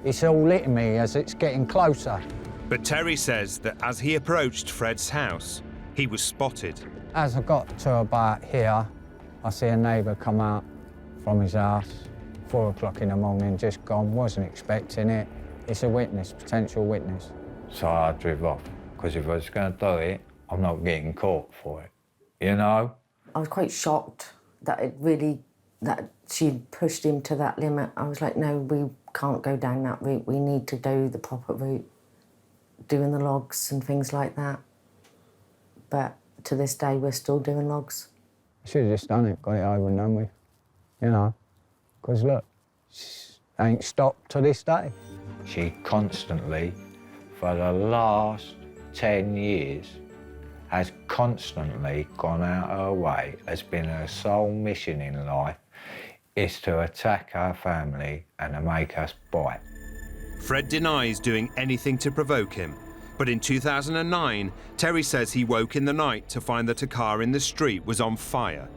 it's all hitting me as it's getting closer. But Terry says that as he approached Fred's house, he was spotted. As I got to about here, I see a neighbour come out from his house, 4 o'clock in the morning, just gone, wasn't expecting it. It's a witness, potential witness. So I drove off, because if I was going to do it, I'm not getting caught for it, you know? I was quite shocked that she'd pushed him to that limit. I was like, no, we can't go down that route. We need to do the proper route, doing the logs and things like that. But to this day, we're still doing logs. I should have just done it, got it over and done with, you know? Because look, she ain't stopped to this day. She constantly, for the last 10 years, has constantly gone out her way, has been her sole mission in life, is to attack our family and to make us bite. Fred denies doing anything to provoke him, but in 2009, Terry says he woke in the night to find that a car in the street was on fire.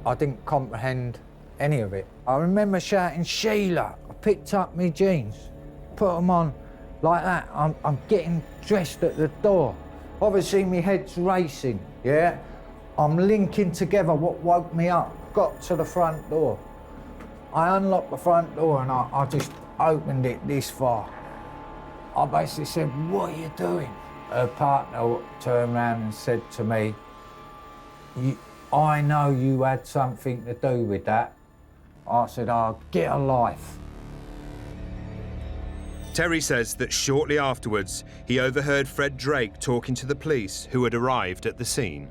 I didn't comprehend any of it. I remember shouting, "Sheila!" I picked up my jeans, put them on like that. I'm getting dressed at the door. Obviously, my head's racing, yeah? I'm linking together what woke me up. Got to the front door. I unlocked the front door and I just opened it this far. I basically said, "What are you doing?" Her partner turned around and said to me, "I know you had something to do with that." I said, "Oh, get a life." Terry says that shortly afterwards, he overheard Fred Drake talking to the police who had arrived at the scene.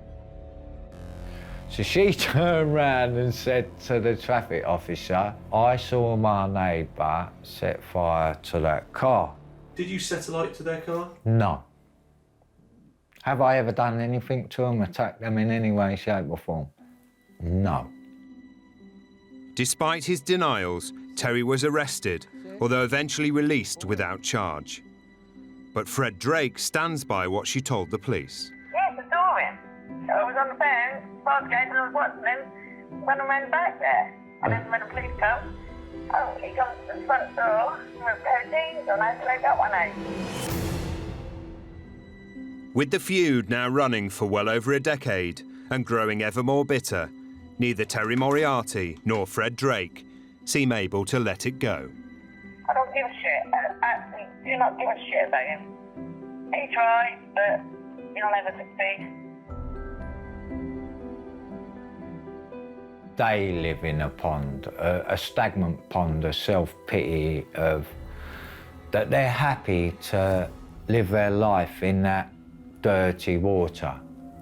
So she turned round and said to the traffic officer, "I saw my neighbour set fire to that car." Did you set alight to their car? No. Have I ever done anything to them, attacked them in any way, shape or form? No. Despite his denials, Terry was arrested, although eventually released without charge. But Fred Drake stands by what she told the police. Yes, I saw him. I was on the phone, fast gate, and I was watching him when I went back there. And then when the police come, he comes to the front door with codeines on. I said, "I got one out." With the feud now running for well over a decade and growing ever more bitter, neither Terry Moriarty nor Fred Drake seem able to let it go. I don't give a shit. I actually do not give a shit about him. He tried, but he'll never succeed. They live in a pond, a stagnant pond of self-pity, of that they're happy to live their life in that dirty water,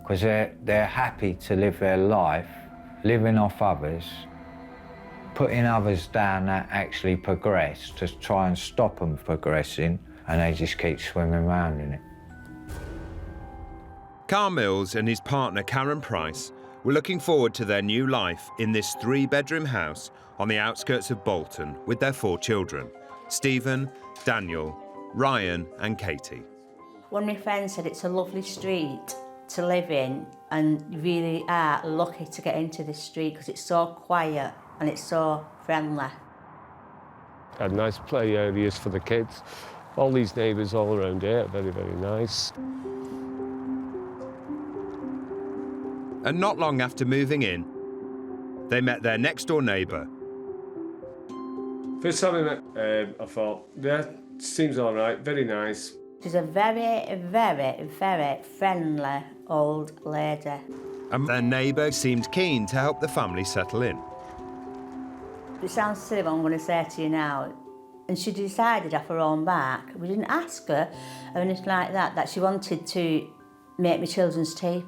because they're happy to live their life living off others, putting others down that actually progress, to try and stop them progressing, and they just keep swimming around in it. Carl Mills and his partner Karen Price were looking forward to their new life in this 3-bedroom house on the outskirts of Bolton with their 4 children, Stephen, Daniel, Ryan and Katie. One of my friends said it's a lovely street to live in, and you really are lucky to get into this street because it's so quiet and it's so friendly. Had nice play areas for the kids. All these neighbours all around here are very, very nice. And not long after moving in, they met their next-door neighbour. First time I met, I thought, yeah, seems all right, very nice. She's a very, very, very friendly old lady. And their neighbour seemed keen to help the family settle in. It sounds silly what I'm going to say to you now. And she decided off her own back, we didn't ask her or anything like that, that she wanted to make me children's tea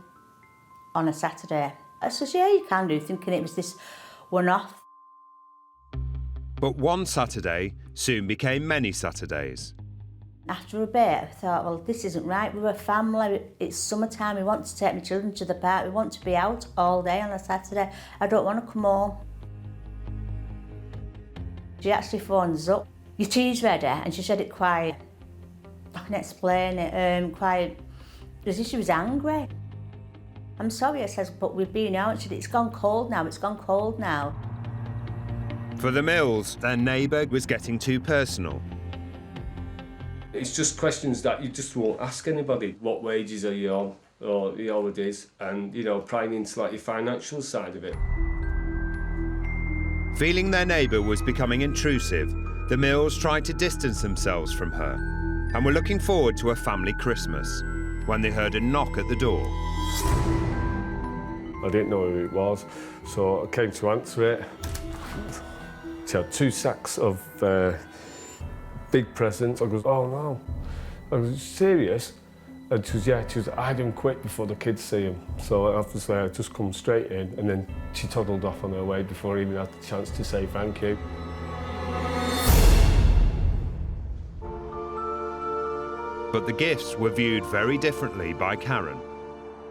on a Saturday. I said, yeah, you can do, thinking it was this one-off. But one Saturday soon became many Saturdays. After a bit, I thought, well, this isn't right. We're a family. It's summertime. We want to take my children to the park. We want to be out all day on a Saturday. I don't want to come home. She actually phones up. Your tea's ready? And she said it quiet. I can explain it quiet. As if she was angry. I'm sorry, I says, but we've been out. She said, it's gone cold now. It's gone cold now. For the Mills, their neighbour was getting too personal. It's just questions that you just won't ask anybody. What wages are you on, or the holidays, and, you know, prying into like your financial side of it. Feeling their neighbour was becoming intrusive, the Mills tried to distance themselves from her and were looking forward to a family Christmas when they heard a knock at the door. I didn't know who it was, so I came to answer it. She had 2 sacks of big presents. I goes, oh no. I was serious? And she was, yeah, she was, hide them quick before the kids see them. So obviously I just come straight in, and then she toddled off on her way before I even had the chance to say thank you. But the gifts were viewed very differently by Karen.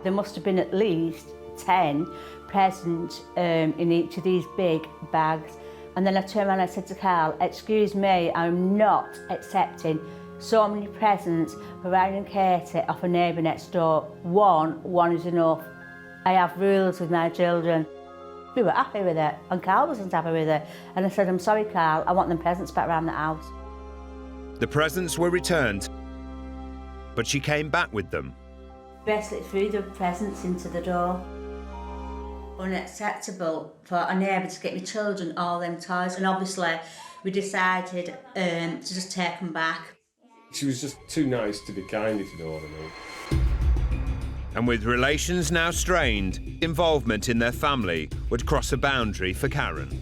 There must have been at least 10 presents in each of these big bags. And then I turned around and I said to Carl, excuse me, I'm not accepting so many presents for Ryan and Katie off a neighbour next door. One is enough. I have rules with my children. We were happy with it, and Carl wasn't happy with it. And I said, I'm sorry, Carl, I want them presents back around the house. The presents were returned, but she came back with them. Basically threw the presents into the door. unacceptable for a neighbour to get my children all them toys, and obviously we decided to just take them back. She was just too nice to be kind, if you know what I mean. And with relations now strained, involvement in their family would cross a boundary for Karen.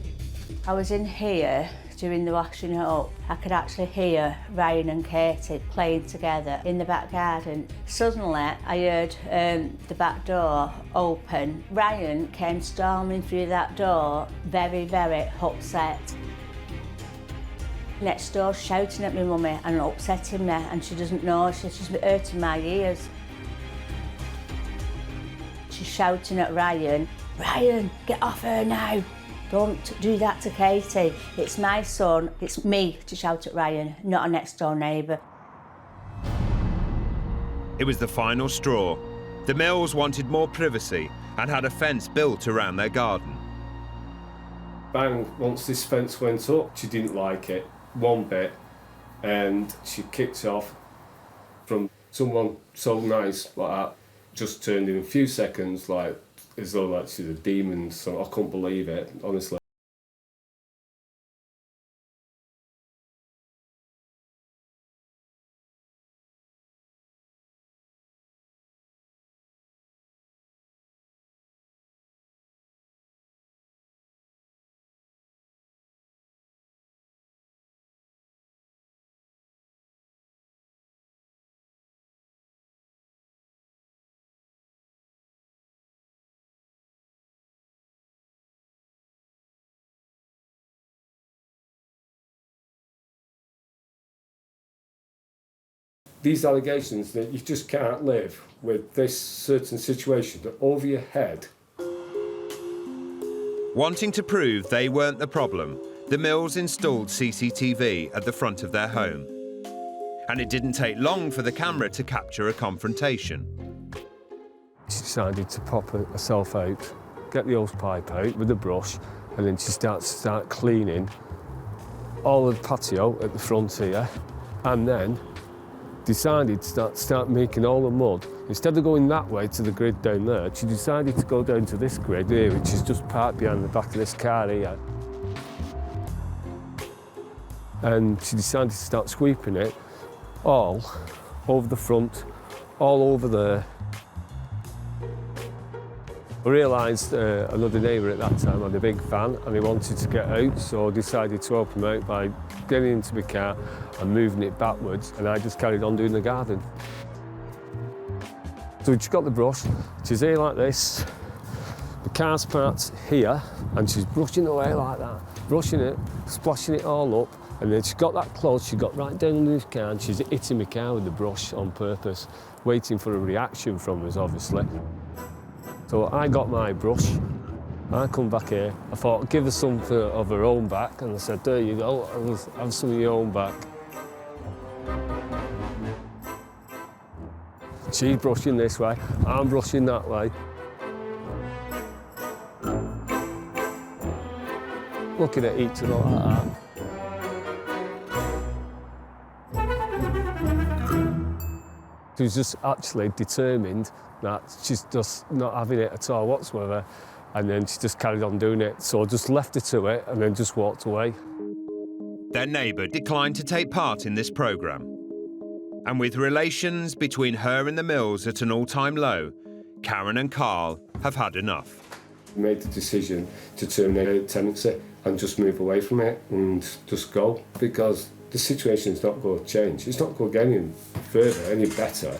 I was in here doing the washing up. I could actually hear Ryan and Katie playing together in the back garden. Suddenly, I heard the back door open. Ryan came storming through that door, very, very upset. Next door shouting at me mummy and upsetting me, and she doesn't know, she's hurting my ears. She's shouting at Ryan, "Ryan, get off her now. Don't do that to Katie. It's my son, it's me to shout at Ryan, not a next door neighbour." It was the final straw. The Mills wanted more privacy and had a fence built around their garden. Bang, once this fence went up, she didn't like it one bit, and she kicked off from someone so nice like that, just turned in a few seconds like as though like she's a demon. So I couldn't believe it, honestly. These allegations that you just can't live with this certain situation over your head. Wanting to prove they weren't the problem, the Mills installed CCTV at the front of their home. And it didn't take long for the camera to capture a confrontation. She decided to pop herself out, get the hose pipe out with a brush, and then she start cleaning all of the patio at the front here, and then decided to start making all the mud. Instead of going that way to the grid down there, she decided to go down to this grid here, which is just parked behind the back of this car here. And she decided to start sweeping it all over the front, all over there. I realised another neighbour at that time had a big van and he wanted to get out, so I decided to help him out by getting into my car and moving it backwards, and I just carried on doing the garden. So she's got the brush, she's here like this, the car's parked here, and she's brushing away like that, brushing it, splashing it all up, and then she got that close, she got right down under the car and she's hitting my car with the brush on purpose, waiting for a reaction from us, obviously. So I got my brush, I come back here, I thought, give her some of her own back, and I said, there you go, have some of your own back. She's brushing this way, I'm brushing that way. Looking at each other like that. She was just actually determined that she's just not having it at all whatsoever, and then she just carried on doing it. So I just left her to it and then just walked away. Their neighbour declined to take part in this programme. And with relations between her and the Mills at an all-time low, Karen and Carl have had enough. We made the decision to terminate the tenancy and just move away from it and just go, because the situation's not going to change. It's not going to get any further, any better.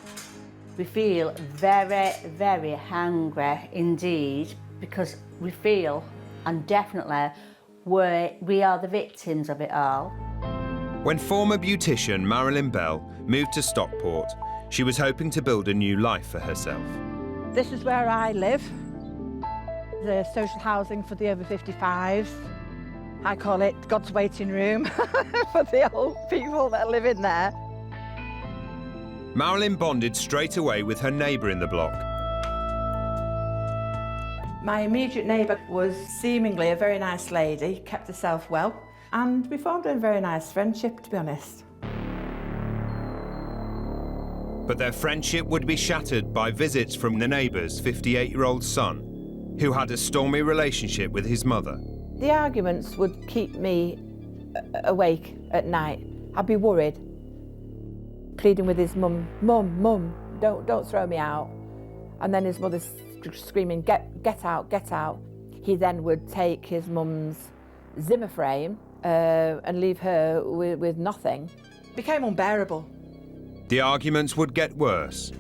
We feel very, very hungry indeed, because we feel, and definitely, we are the victims of it all. When former beautician Marilyn Bell moved to Stockport, she was hoping to build a new life for herself. This is where I live, the social housing for the over 55s. I call it God's waiting room for the old people that live in there. Marilyn bonded straight away with her neighbour in the block. My immediate neighbour was seemingly a very nice lady, kept herself well, and we formed a very nice friendship, to be honest. But their friendship would be shattered by visits from the neighbour's 58-year-old son, who had a stormy relationship with his mother. The arguments would keep me awake at night. I'd be worried, pleading with his mum, Mum, don't throw me out. And then his mother screaming, get out, get out. He then would take his mum's Zimmer frame and leave her with nothing. It became unbearable. The arguments would get worse,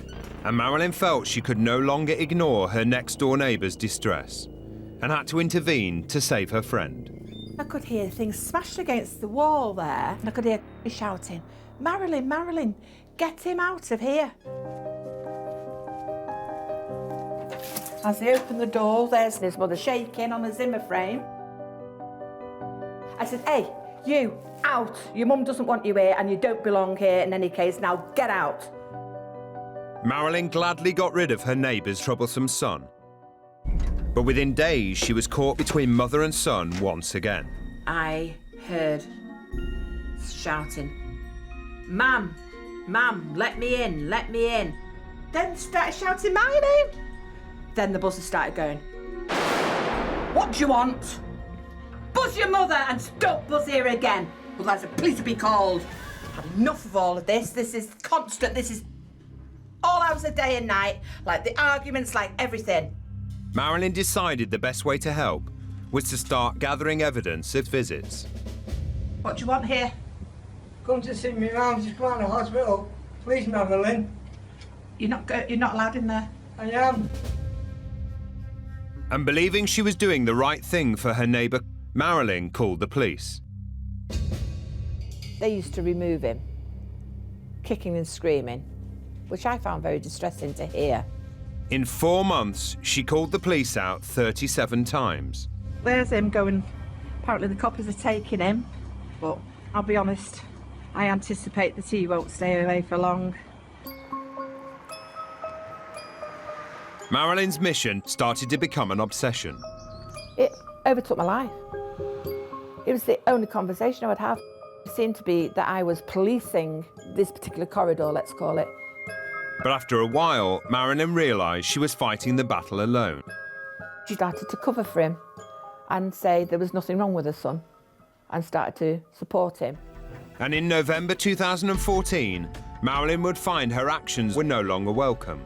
and Marilyn felt she could no longer ignore her next-door neighbour's distress and had to intervene to save her friend. I could hear things smashed against the wall there, and I could hear shouting, Marilyn, get him out of here. As they opened the door, there's his mother shaking on a Zimmer frame. I said, hey, you, out. Your mum doesn't want you here and you don't belong here in any case. Now get out. Marilyn gladly got rid of her neighbour's troublesome son. But within days, she was caught between mother and son once again. I heard shouting, Ma'am, let me in. Then started shouting my name. Then the buzzers started going, what do you want? Buzz your mother and don't buzz here again. Otherwise the police will be called. I've had enough of all of this. This is constant. This is all hours of day and night. Like the arguments, like everything. Marilyn decided the best way to help was to start gathering evidence of visits. What do you want here? Come to see me mum, she's come out of the hospital. Please, Marilyn. You're not allowed in there. I am. And believing she was doing the right thing for her neighbour, Marilyn called the police. They used to remove him, kicking and screaming, which I found very distressing to hear. In 4 months, she called the police out 37 times. There's him going. Apparently the coppers are taking him, but I'll be honest, I anticipate that he won't stay away for long. Marilyn's mission started to become an obsession. It overtook my life. It was the only conversation I would have. It seemed to be that I was policing this particular corridor, let's call it. But after a while, Marilyn realised she was fighting the battle alone. She started to cover for him and say there was nothing wrong with her son and started to support him. And in November 2014, Marilyn would find her actions were no longer welcome.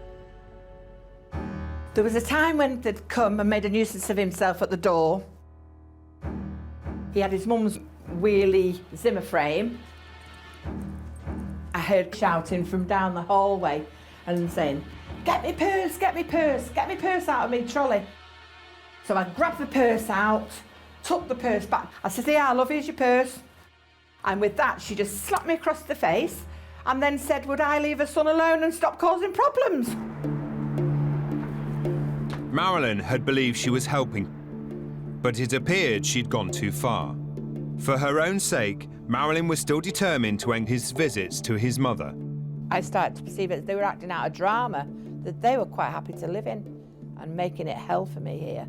There was a time when they'd come and made a nuisance of himself at the door. He had his mum's wheelie Zimmer frame. I heard shouting from down the hallway and saying, get me purse, get me purse out of me trolley. So I grabbed the purse out, took the purse back. I said, yeah, love, here's your purse. And with that, she just slapped me across the face and then said, would I leave her son alone and stop causing problems? Marilyn had believed she was helping, but it appeared she'd gone too far. For her own sake, Marilyn was still determined to end his visits to his mother. I started to perceive that they were acting out a drama that they were quite happy to live in and making it hell for me here.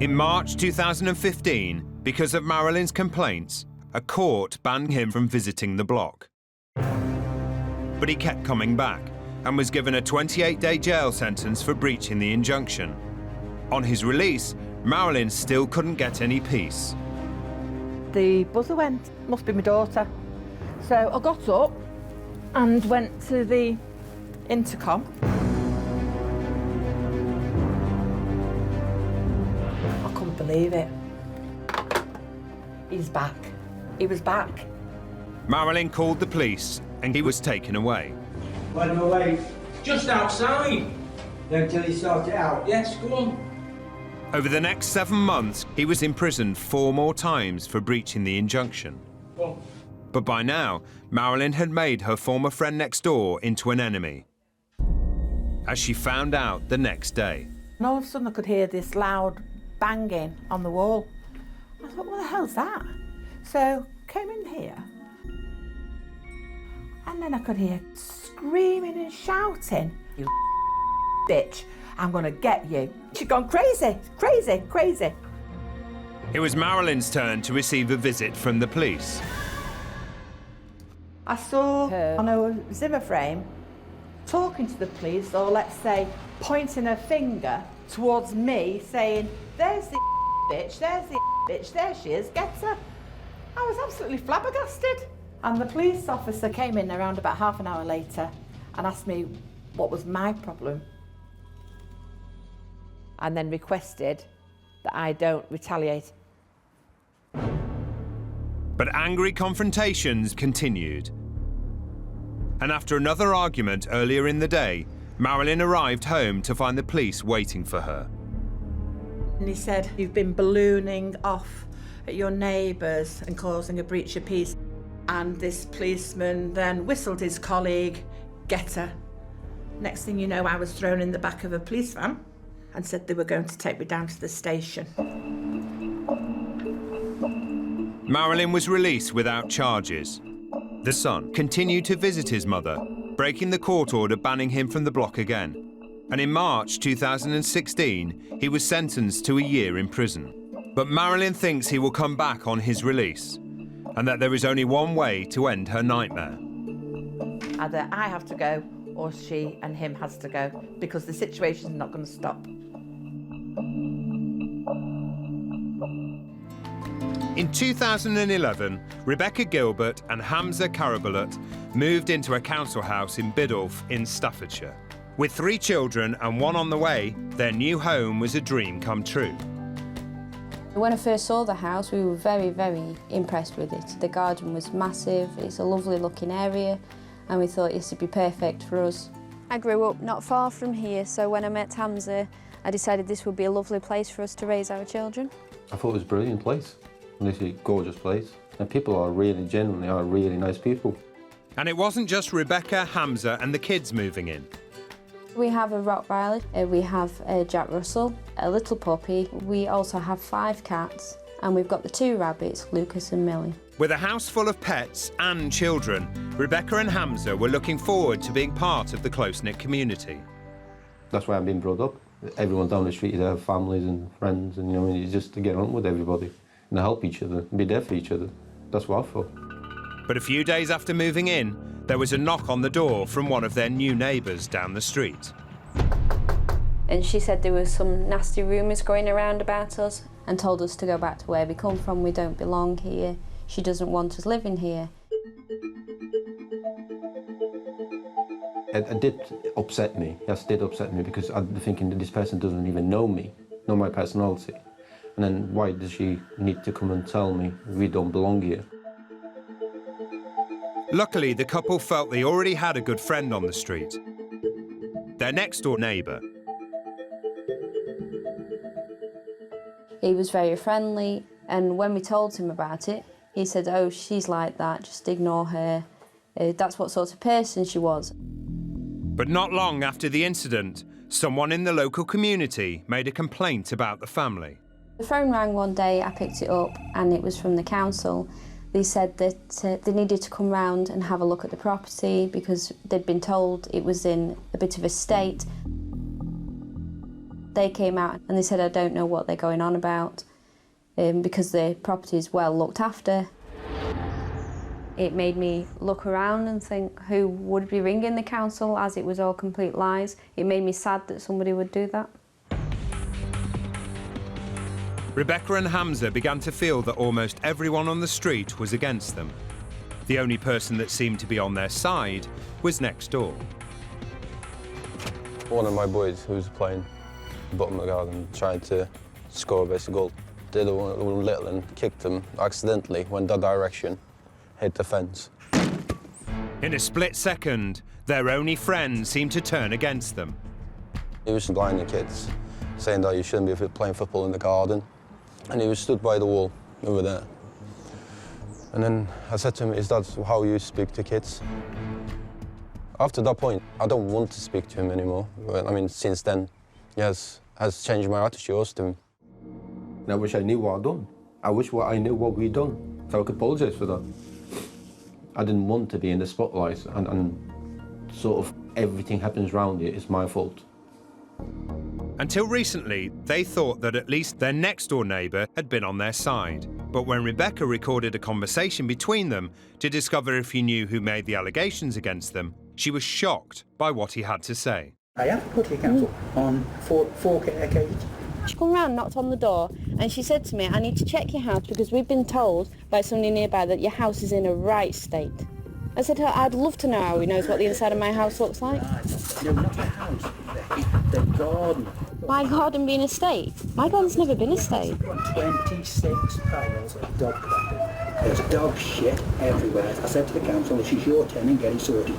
In March 2015, because of Marilyn's complaints, a court banned him from visiting the block. But he kept coming back and was given a 28-day jail sentence for breaching the injunction. On his release, Marilyn still couldn't get any peace. The buzzer went, must be my daughter. So I got up and went to the intercom. I couldn't believe it. He's back. He was back. Marilyn called the police and he was taken away. Where am I away? Just outside. Until you sort it out? Yes, go on. Over the next 7 months, he was imprisoned 4 more times for breaching the injunction. Go. But by now, Marilyn had made her former friend next door into an enemy, as she found out the next day. And all of a sudden I could hear this loud banging on the wall. I thought, what the hell's that? So came in here, and then I could hear screaming and shouting, you bitch, I'm gonna get you. She'd gone crazy. It was Marilyn's turn to receive a visit from the police. I saw her on a Zimmer frame talking to the police, or let's say pointing her finger towards me saying, there's the bitch, there's the bitch, there she is, get her. I was absolutely flabbergasted. And the police officer came in around about half an hour later and asked me what was my problem. And then requested that I don't retaliate. But angry confrontations continued. And after another argument earlier in the day, Marilyn arrived home to find the police waiting for her. And he said, you've been ballooning off at your neighbours and causing a breach of peace. And this policeman then whistled his colleague, get her. Next thing you know, I was thrown in the back of a police van and said they were going to take me down to the station. Marilyn was released without charges. The son continued to visit his mother, breaking the court order banning him from the block again. And in March 2016, he was sentenced to a year in prison. But Marilyn thinks he will come back on his release, and that there is only one way to end her nightmare. Either I have to go or she and him has to go, because the situation's not going to stop. In 2011, Rebecca Gilbert and Hamza Karabulut moved into a council house in Biddulph in Staffordshire. With 3 children and 1 on the way, their new home was a dream come true. When I first saw the house, we were very, very impressed with it. The garden was massive, it's a lovely looking area, and we thought this would be perfect for us. I grew up not far from here, so when I met Hamza, I decided this would be a lovely place for us to raise our children. I thought it was a brilliant place. Literally gorgeous place. And people are really, genuinely are really nice people. And it wasn't just Rebecca, Hamza and the kids moving in. We have a Rottweiler, we have a Jack Russell, a little puppy. We also have 5 cats, and we've got the 2 rabbits, Lucas and Millie. With a house full of pets and children, Rebecca and Hamza were looking forward to being part of the close-knit community. That's why I've been brought up. Everyone down the street, they have families and friends, and you know, it's just to get on with everybody and help each other, be there for each other. That's what I thought. But a few days after moving in, there was a knock on the door from one of their new neighbours down the street. And she said there was some nasty rumours going around about us and told us to go back to where we come from. We don't belong here. She doesn't want us living here. It did upset me. Yes, it did upset me, because I'd be thinking that this person doesn't even know me, know my personality. And then why does she need to come and tell me we don't belong here? Luckily, the couple felt they already had a good friend on the street. Their next-door neighbour. He was very friendly, and when we told him about it, he said, oh, she's like that, just ignore her. That's what sort of person she was. But not long after the incident, someone in the local community made a complaint about the family. The phone rang one day, I picked it up, and it was from the council. They said that they needed to come round and have a look at the property because they'd been told it was in a bit of a state. They came out and they said, I don't know what they're going on about, because the property is well looked after. It made me look around and think who would be ringing the council, as it was all complete lies. It made me sad that somebody would do that. Rebecca and Hamza began to feel that almost everyone on the street was against them. The only person that seemed to be on their side was next door. One of my boys who was playing bottom of the garden tried to score a basic goal. The other one little and kicked him accidentally, went that direction, hit the fence. In a split second, their only friend seemed to turn against them. He was blinding kids, saying that you shouldn't be playing football in the garden. And he was stood by the wall over there. And then I said to him, is that how you speak to kids? After that point, I don't want to speak to him anymore. I mean, since then, he has changed my attitude to him. And I wish I knew what I'd done. I wish I knew what we'd done, so I could apologise for that. I didn't want to be in the spotlight, and sort of everything happens around you is my fault. Until recently, they thought that at least their next-door neighbour had been on their side. But when Rebecca recorded a conversation between them to discover if he knew who made the allegations against them, she was shocked by what he had to say. I have put your council on four occasions. She come round, knocked on the door, and she said to me, I need to check your house because we've been told by somebody nearby that your house is in a right state. I said to her, I'd love to know how he knows what the inside of my house looks like. No, not the house, the garden. My garden being a state? My garden's never been a state. 26 piles of dog crap. There's dog shit everywhere. I said to the council, this is your turn and get it sorted.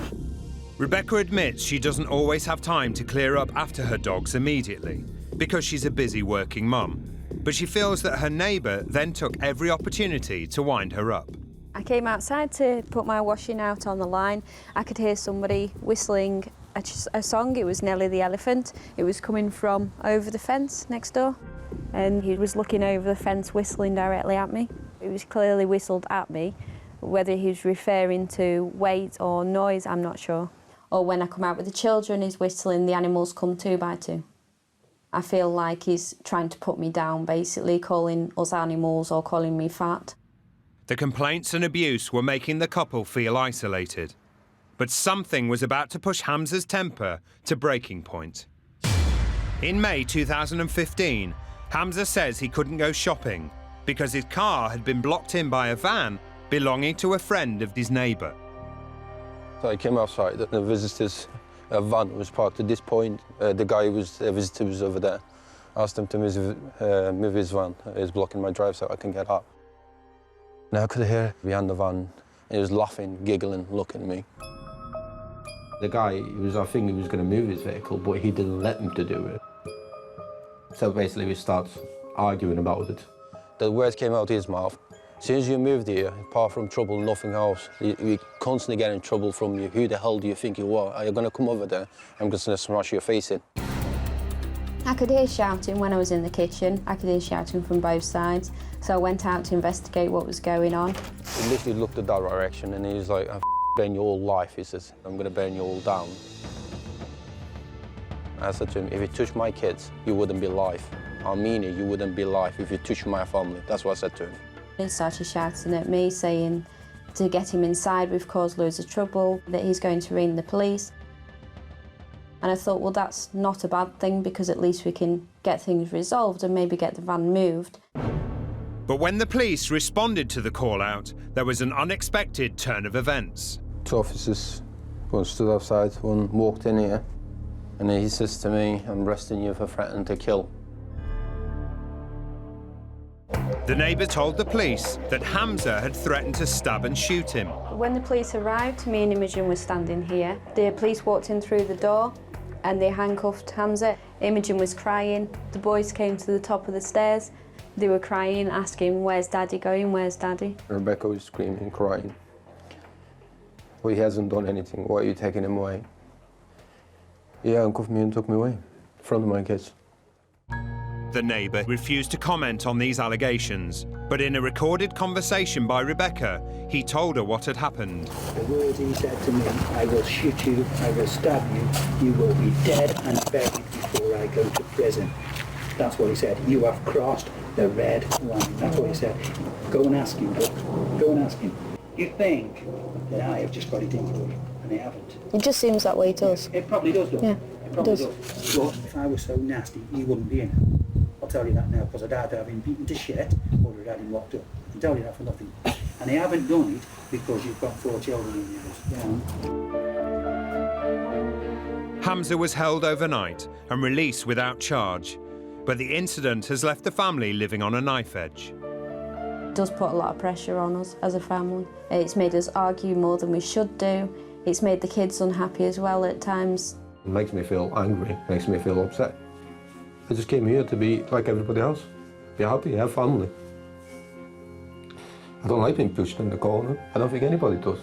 Rebecca admits she doesn't always have time to clear up after her dogs immediately, because she's a busy working mum. But she feels that her neighbour then took every opportunity to wind her up. I came outside to put my washing out on the line. I could hear somebody whistling a song. It was Nelly the Elephant. It was coming from over the fence next door. And he was looking over the fence, whistling directly at me. It was clearly whistled at me. Whether he was referring to weight or noise, I'm not sure. Or when I come out with the children, he's whistling, the animals come 2 by 2. I feel like he's trying to put me down, basically, calling us animals or calling me fat. The complaints and abuse were making the couple feel isolated. But something was about to push Hamza's temper to breaking point. In May 2015, Hamza says he couldn't go shopping because his car had been blocked in by a van belonging to a friend of his neighbour. So I came outside and the visitor's van was parked at this point. The guy the visitor was over there. I asked him to move his van. He's blocking my drive so I can get up. And I could hear behind the van, he was laughing, giggling, looking at me. The guy, I think he was going to move his vehicle, but he didn't let him to do it. So basically we start arguing about it. The words came out of his mouth. As soon as you moved here, apart from trouble, nothing else, we constantly get in trouble from you. Who the hell do you think you are? Are you going to come over there? I'm just going to smash your face in. I could hear shouting when I was in the kitchen. I could hear shouting from both sides. So I went out to investigate what was going on. He literally looked at that direction and he was like, I'll burn your whole life. He says, I'm going to burn you all down. I said to him, if you touch my kids, you wouldn't be alive. I mean it, you wouldn't be alive if you touch my family. That's what I said to him. He started shouting at me, saying to get him inside, we've caused loads of trouble, that he's going to ring the police. And I thought, well, that's not a bad thing because at least we can get things resolved and maybe get the van moved. But when the police responded to the call-out, there was an unexpected turn of events. 2 officers, one stood outside, one walked in here, and he says to me, I'm arresting you for threatening to kill. The neighbour told the police that Hamza had threatened to stab and shoot him. When the police arrived, me and Imogen were standing here. The police walked in through the door and they handcuffed Hamza. Imogen was crying. The boys came to the top of the stairs. They were crying, asking, where's Daddy going, where's Daddy? Rebecca was screaming, crying. Well, he hasn't done anything. Why are you taking him away? He handcuffed me and took me away in front of my kids. The neighbour refused to comment on these allegations, but in a recorded conversation by Rebecca, he told her what had happened. The words he said to me, I will shoot you, I will stab you, you will be dead and buried before I go to prison. That's what he said. You have crossed the red line. That's what he said. Go and ask him, Brooks. Go and ask him. You think that I have just got it in for you, and I haven't. It just seems that way, it does. It probably does, though. Yeah, it probably does. But if I was so nasty, he wouldn't be in it. I'll tell you that now, because I'd either have him beaten to shit or I'd have him locked up. I can tell you that for nothing. And I haven't done it because you've got 4 children in your house. Hamza was held overnight and released without charge, but the incident has left the family living on a knife edge. It does put a lot of pressure on us as a family. It's made us argue more than we should do. It's made the kids unhappy as well at times. It makes me feel angry, makes me feel upset. I just came here to be like everybody else, be happy, have family. I don't like being pushed in the corner. I don't think anybody does.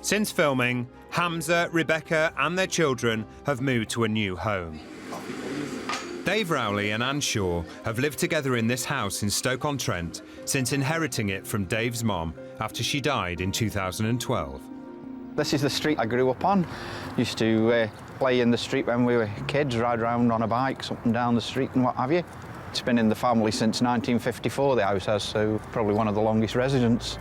Since filming, Hamza, Rebecca and their children have moved to a new home. Dave Rowley and Anne Shaw have lived together in this house in Stoke-on-Trent since inheriting it from Dave's mom after she died in 2012. This is the street I grew up on. Used to play in the street when we were kids, ride around on a bike, up and down the street and what have you. It's been in the family since 1954, the house has, so probably one of the longest residents.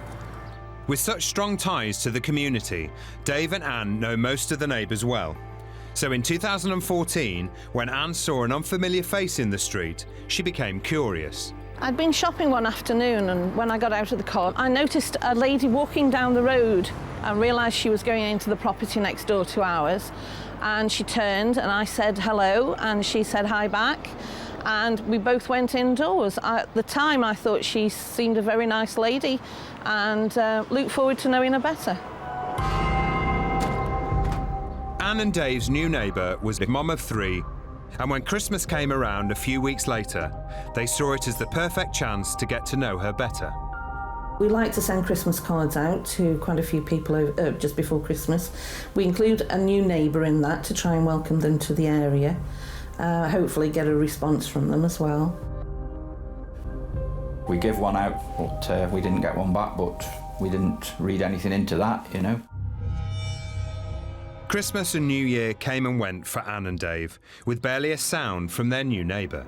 With such strong ties to the community, Dave and Anne know most of the neighbours well. So in 2014, when Anne saw an unfamiliar face in the street, she became curious. I'd been shopping one afternoon, and when I got out of the car, I noticed a lady walking down the road and realised she was going into the property next door to ours. And she turned and I said hello, and she said hi back, and we both went indoors. At the time I thought she seemed a very nice lady, and looked forward to knowing her better. Anne and Dave's new neighbour was a mum of 3, and when Christmas came around a few weeks later, they saw it as the perfect chance to get to know her better. We like to send Christmas cards out to quite a few people just before Christmas. We include a new neighbour in that to try and welcome them to the area. Hopefully get a response from them as well. We give one out, but we didn't get one back, but we didn't read anything into that, you know. Christmas and New Year came and went for Anne and Dave, with barely a sound from their new neighbour.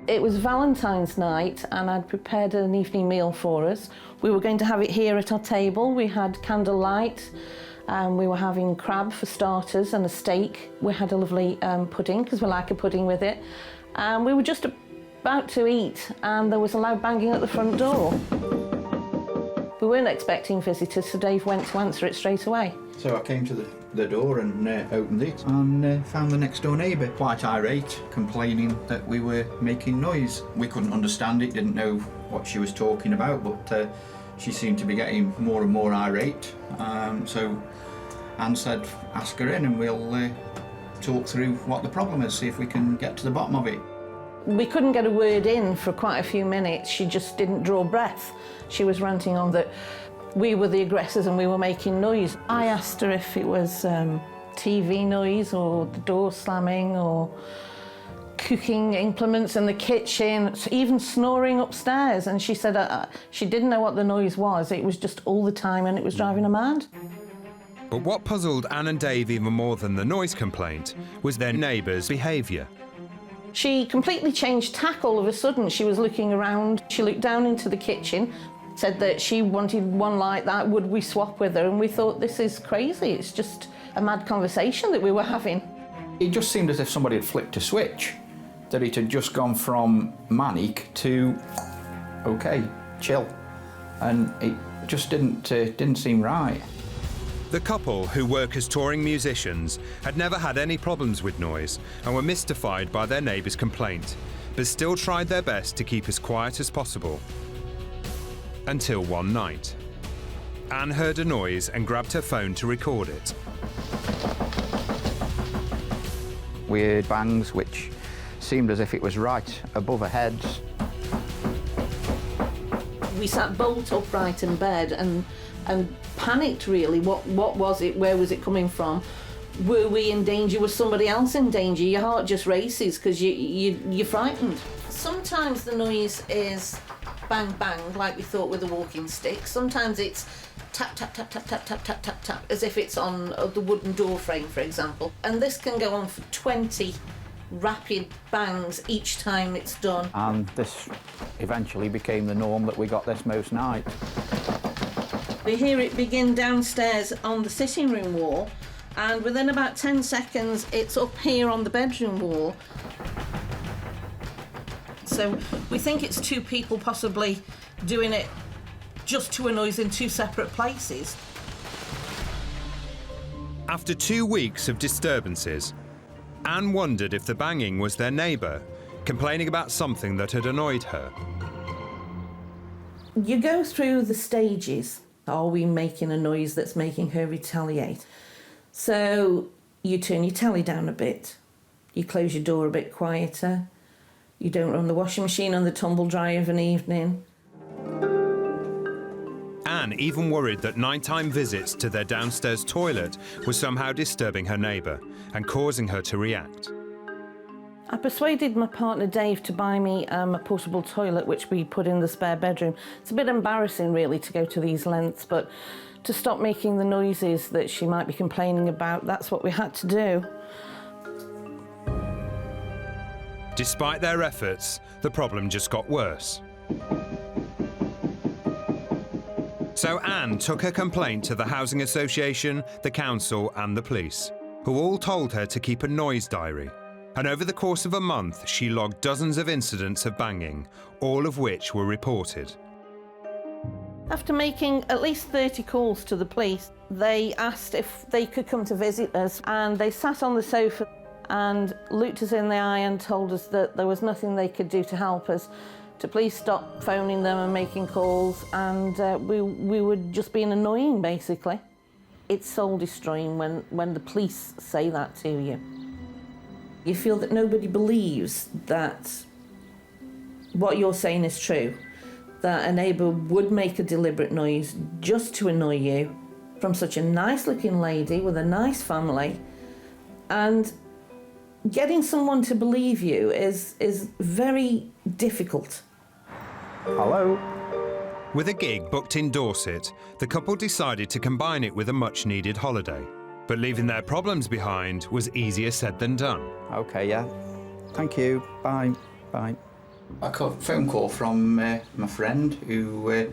It was Valentine's night, and I'd prepared an evening meal for us. We were going to have it here at our table. We had candlelight, we were having crab for starters and a steak. We had a lovely pudding, because we like a pudding with it. And we were just about to eat, and there was a loud banging at the front door. We weren't expecting visitors, so Dave went to answer it straight away. So I came to the door and opened it, and found the next door neighbour quite irate, complaining that we were making noise. We couldn't understand it, didn't know what she was talking about, but she seemed to be getting more and more irate. So Anne said, ask her in and we'll talk through what the problem is, see if we can get to the bottom of it. We couldn't get a word in for quite a few minutes. She just didn't draw breath. She was ranting on that we were the aggressors and we were making noise. I asked her if it was TV noise or the door slamming or cooking implements in the kitchen, even snoring upstairs. And she said she didn't know what the noise was. It was just all the time and it was driving her mad. But what puzzled Anne and Dave even more than the noise complaint was their neighbour's behaviour. She completely changed tack all of a sudden. She was looking around. She looked down into the kitchen, said that she wanted one like that. Would we swap with her? And we thought, this is crazy. It's just a mad conversation that we were having. It just seemed as if somebody had flicked a switch, that it had just gone from manic to, OK, chill. And it just didn't seem right. The couple, who work as touring musicians, had never had any problems with noise and were mystified by their neighbour's complaint, but still tried their best to keep as quiet as possible. Until one night. Anne heard a noise and grabbed her phone to record it. We heard bangs which seemed as if it was right above our heads. We sat bolt upright in bed and panicked, really. What was it? Where was it coming from? Were we in danger? Was somebody else in danger? Your heart just races because you're frightened. Sometimes the noise is bang, bang, like we thought with a walking stick. Sometimes it's tap, tap, tap, tap, tap, tap, tap, tap, tap, as if it's on the wooden door frame, for example. And this can go on for 20 rapid bangs each time it's done. And this eventually became the norm that we got this most nights. We hear it begin downstairs on the sitting room wall, and within about 10 seconds it's up here on the bedroom wall. So we think it's 2 people possibly doing it just to a noise in 2 separate places. After 2 weeks of disturbances, Anne wondered if the banging was their neighbour, complaining about something that had annoyed her. You go through the stages. Are we making a noise that's making her retaliate? So you turn your telly down a bit, you close your door a bit quieter, you don't run the washing machine on the tumble dryer of an evening. Anne even worried that nighttime visits to their downstairs toilet were somehow disturbing her neighbour and causing her to react. I persuaded my partner Dave to buy me a portable toilet which we put in the spare bedroom. It's a bit embarrassing really to go to these lengths, but to stop making the noises that she might be complaining about, that's what we had to do. Despite their efforts, the problem just got worse. So Anne took her complaint to the Housing Association, the council and the police, who all told her to keep a noise diary. And over the course of a month, she logged dozens of incidents of banging, all of which were reported. After making at least 30 calls to the police, they asked if they could come to visit us, and they sat on the sofa and looked us in the eye and told us that there was nothing they could do to help us, to please stop phoning them and making calls, and we were just being annoying, basically. It's soul-destroying when the police say that to you. You feel that nobody believes that what you're saying is true, that a neighbour would make a deliberate noise just to annoy you from such a nice-looking lady with a nice family, and getting someone to believe you is very difficult. Hello? With a gig booked in Dorset, the couple decided to combine it with a much-needed holiday. But leaving their problems behind was easier said than done. OK, yeah. Thank you. Bye. Bye. I got a phone call from my friend who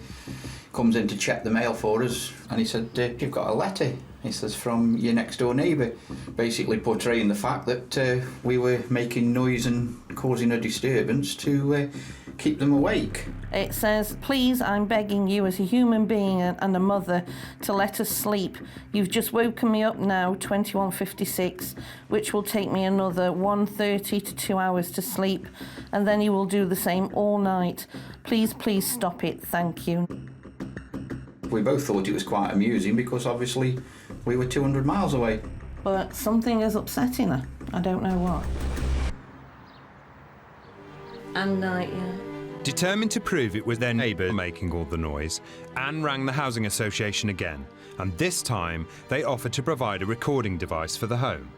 comes in to check the mail for us, and he said, you've got a letter. He says, from your next door neighbour, basically portraying the fact that we were making noise and causing a disturbance to keep them awake. It says, please, I'm begging you as a human being and a mother to let us sleep. You've just woken me up now, 21:56, which will take me another 1:30 to 2 hours to sleep, and then you will do the same all night. Please, please stop it, thank you. We both thought it was quite amusing because obviously we were 200 miles away. But something is upsetting her. I don't know what. And yeah. Determined to prove it was their neighbour making all the noise, Anne rang the Housing Association again, and this time they offered to provide a recording device for the home.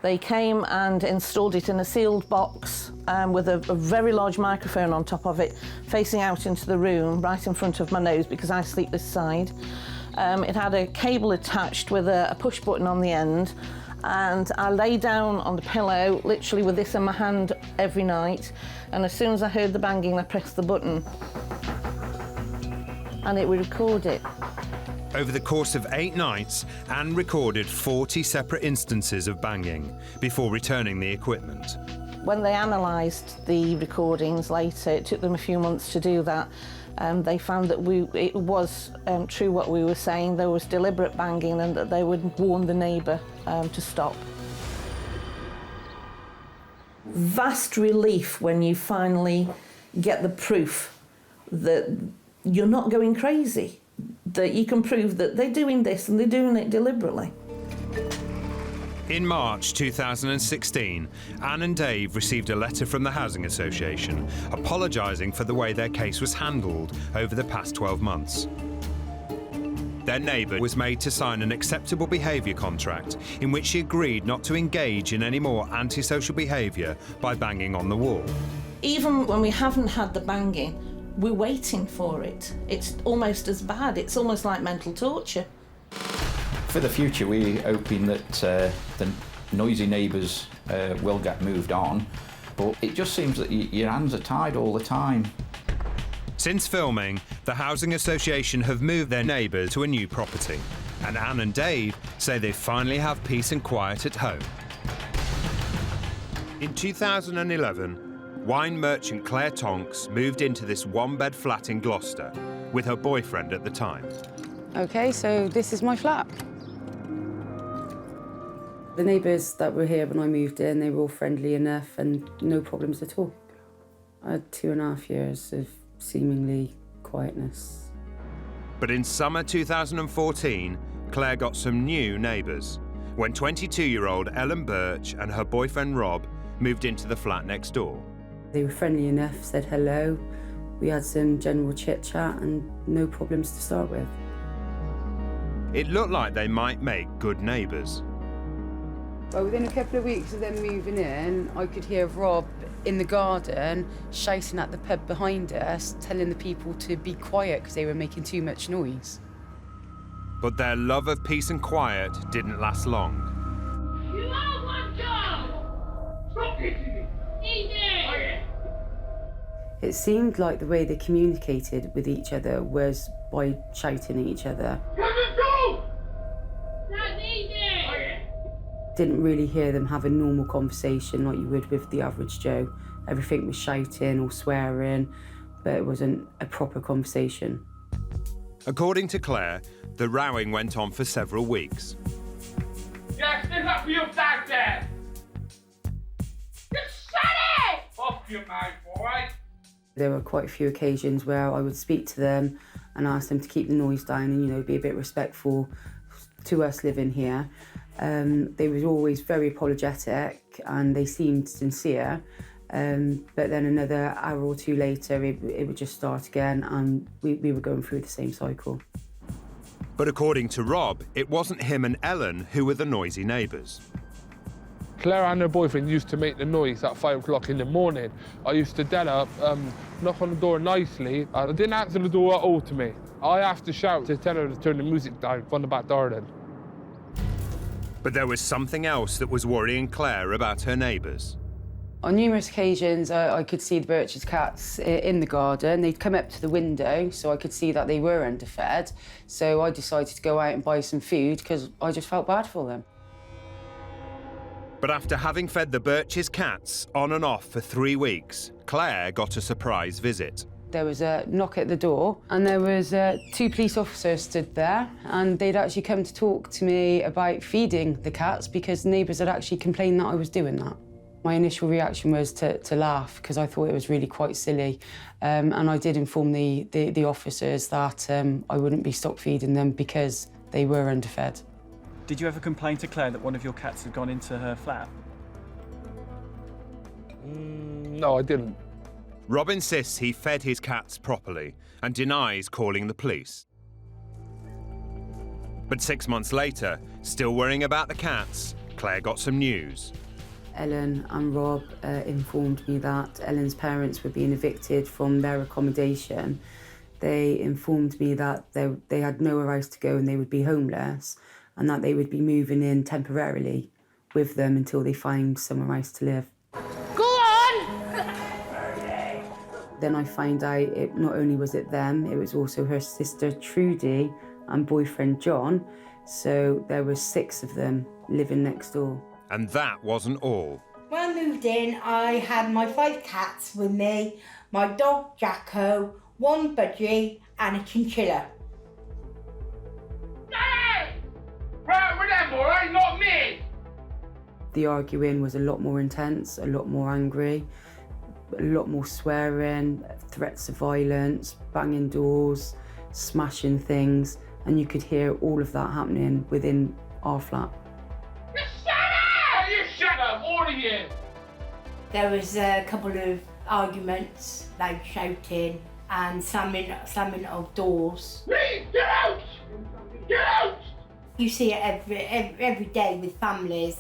They came and installed it in a sealed box with a very large microphone on top of it, facing out into the room, right in front of my nose, because I sleep this side. It had a cable attached with a push button on the end, and I lay down on the pillow, literally with this in my hand every night, and as soon as I heard the banging, I pressed the button, and it would record it. Over the course of 8 nights, Anne recorded 40 separate instances of banging before returning the equipment. When they analysed the recordings later, it took them a few months to do that, they found that it was true what we were saying. There was deliberate banging and that they would warn the neighbour to stop. Vast relief when you finally get the proof that you're not going crazy, that you can prove that they're doing this and they're doing it deliberately. In March 2016, Anne and Dave received a letter from the Housing Association apologising for the way their case was handled over the past 12 months. Their neighbour was made to sign an acceptable behaviour contract in which she agreed not to engage in any more antisocial behaviour by banging on the wall. Even when we haven't had the banging, we're waiting for it. It's almost as bad. It's almost like mental torture. For the future, we're hoping that the noisy neighbours will get moved on, but it just seems that your hands are tied all the time. Since filming, the Housing Association have moved their neighbours to a new property, and Anne and Dave say they finally have peace and quiet at home. In 2011, wine merchant Claire Tonks moved into this one-bed flat in Gloucester with her boyfriend at the time. OK, so this is my flat. The neighbours that were here when I moved in, they were all friendly enough and no problems at all. I had 2.5 years of seemingly quietness. But in summer 2014, Claire got some new neighbours when 22-year-old Ellen Birch and her boyfriend Rob moved into the flat next door. They were friendly enough, said hello. We had some general chit-chat and no problems to start with. It looked like they might make good neighbours. Well, within a couple of weeks of them moving in, I could hear Rob in the garden shouting at the pub behind us, telling the people to be quiet because they were making too much noise. But their love of peace and quiet didn't last long. You are one job! Stop hitting me! Easy! It seemed like the way they communicated with each other was by shouting at each other. Didn't really hear them have a normal conversation like you would with the average Joe. Everything was shouting or swearing, but it wasn't a proper conversation. According to Claire, the rowing went on for several weeks. Yeah, stick up for your dad there! Just shut it! Off your mouth, boy! There were quite a few occasions where I would speak to them and ask them to keep the noise down and, you know, be a bit respectful to us living here. They were always very apologetic and they seemed sincere. But then another hour or two later, it would just start again and we were going through the same cycle. But according to Rob, it wasn't him and Ellen who were the noisy neighbours. Claire and her boyfriend used to make the noise at 5 o'clock in the morning. I used to get up, knock on the door nicely. I didn't answer the door at all to me. I have to shout to tell her to turn the music down from the back garden. But there was something else that was worrying Claire about her neighbours. On numerous occasions, I could see the Birch's cats in the garden. They'd come up to the window, so I could see that they were underfed. So I decided to go out and buy some food because I just felt bad for them. But after having fed the Birch's cats on and off for 3 weeks, Claire got a surprise visit. There was a knock at the door and there was 2 police officers stood there and they'd actually come to talk to me about feeding the cats because neighbours had actually complained that I was doing that. My initial reaction was to laugh because I thought it was really quite silly. And I did inform the officers that I wouldn't be stop feeding them because they were underfed. Did you ever complain to Claire that one of your cats had gone into her flat? No, I didn't. Rob insists he fed his cats properly and denies calling the police. But 6 months later, still worrying about the cats, Claire got some news. Ellen and Rob informed me that Ellen's parents were being evicted from their accommodation. They informed me that they had nowhere else to go and they would be homeless and that they would be moving in temporarily with them until they find somewhere else to live. Go on! Then I found out it not only was it them, it was also her sister Trudy and boyfriend John. So there were 6 of them living next door. And that wasn't all. When I moved in, I had my 5 cats with me, my dog Jacko, 1 budgie and a chinchilla. Right with them, all right? Not me! The arguing was a lot more intense, a lot more angry, a lot more swearing, threats of violence, banging doors, smashing things, and you could hear all of that happening within our flat. Shut up, all of you! There was a couple of arguments, like shouting and slamming of doors. Please, get out! Get out! You see it every day with families.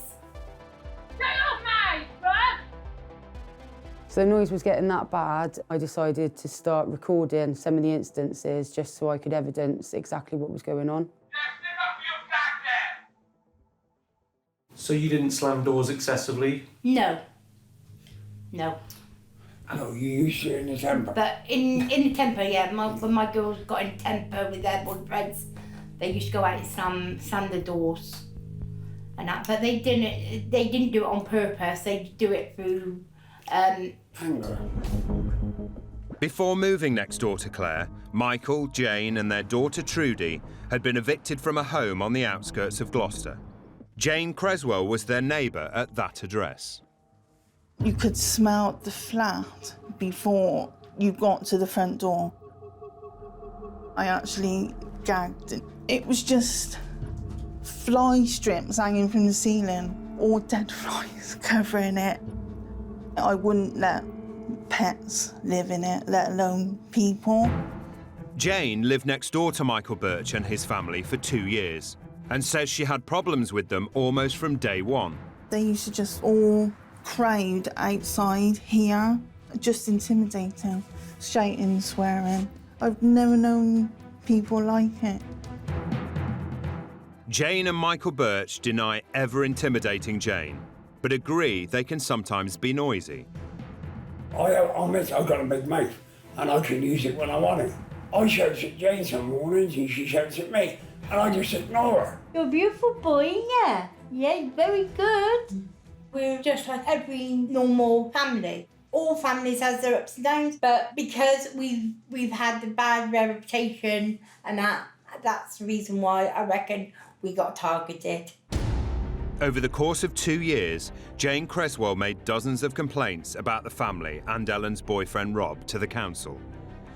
Get off me, bruh! So the noise was getting that bad, I decided to start recording some of the instances just so I could evidence exactly what was going on. So you didn't slam doors excessively? No. No. I know you used to in a temper. But in the temper, yeah, when my girls got in temper with their boyfriends, they used to go out and slam the doors and that. But they didn't do it on purpose. They do it through anger. Before moving next door to Claire, Michael, Jane and their daughter Trudy had been evicted from a home on the outskirts of Gloucester. Jane Creswell was their neighbour at that address. You could smell the flat before you got to the front door. I actually gagged. It was just fly strips hanging from the ceiling, or dead flies covering it. I wouldn't let pets live in it, let alone people. Jane lived next door to Michael Birch and his family for 2 years and says she had problems with them almost from day one. They used to just all crowd outside here, just intimidating, shouting, swearing. I've never known people like it. Jane and Michael Birch deny ever intimidating Jane, but agree they can sometimes be noisy. I admit I've got a big mouth and I can use it when I want to. I shout at Jane some mornings and she shouts at me and I just ignore her. You're a beautiful boy, yeah. Yeah, very good. We're just like every normal family. All families has their ups and downs, but because we've had the bad reputation and that's the reason why I reckon we got targeted. Over the course of 2 years, Jane Creswell made dozens of complaints about the family and Ellen's boyfriend Rob to the council,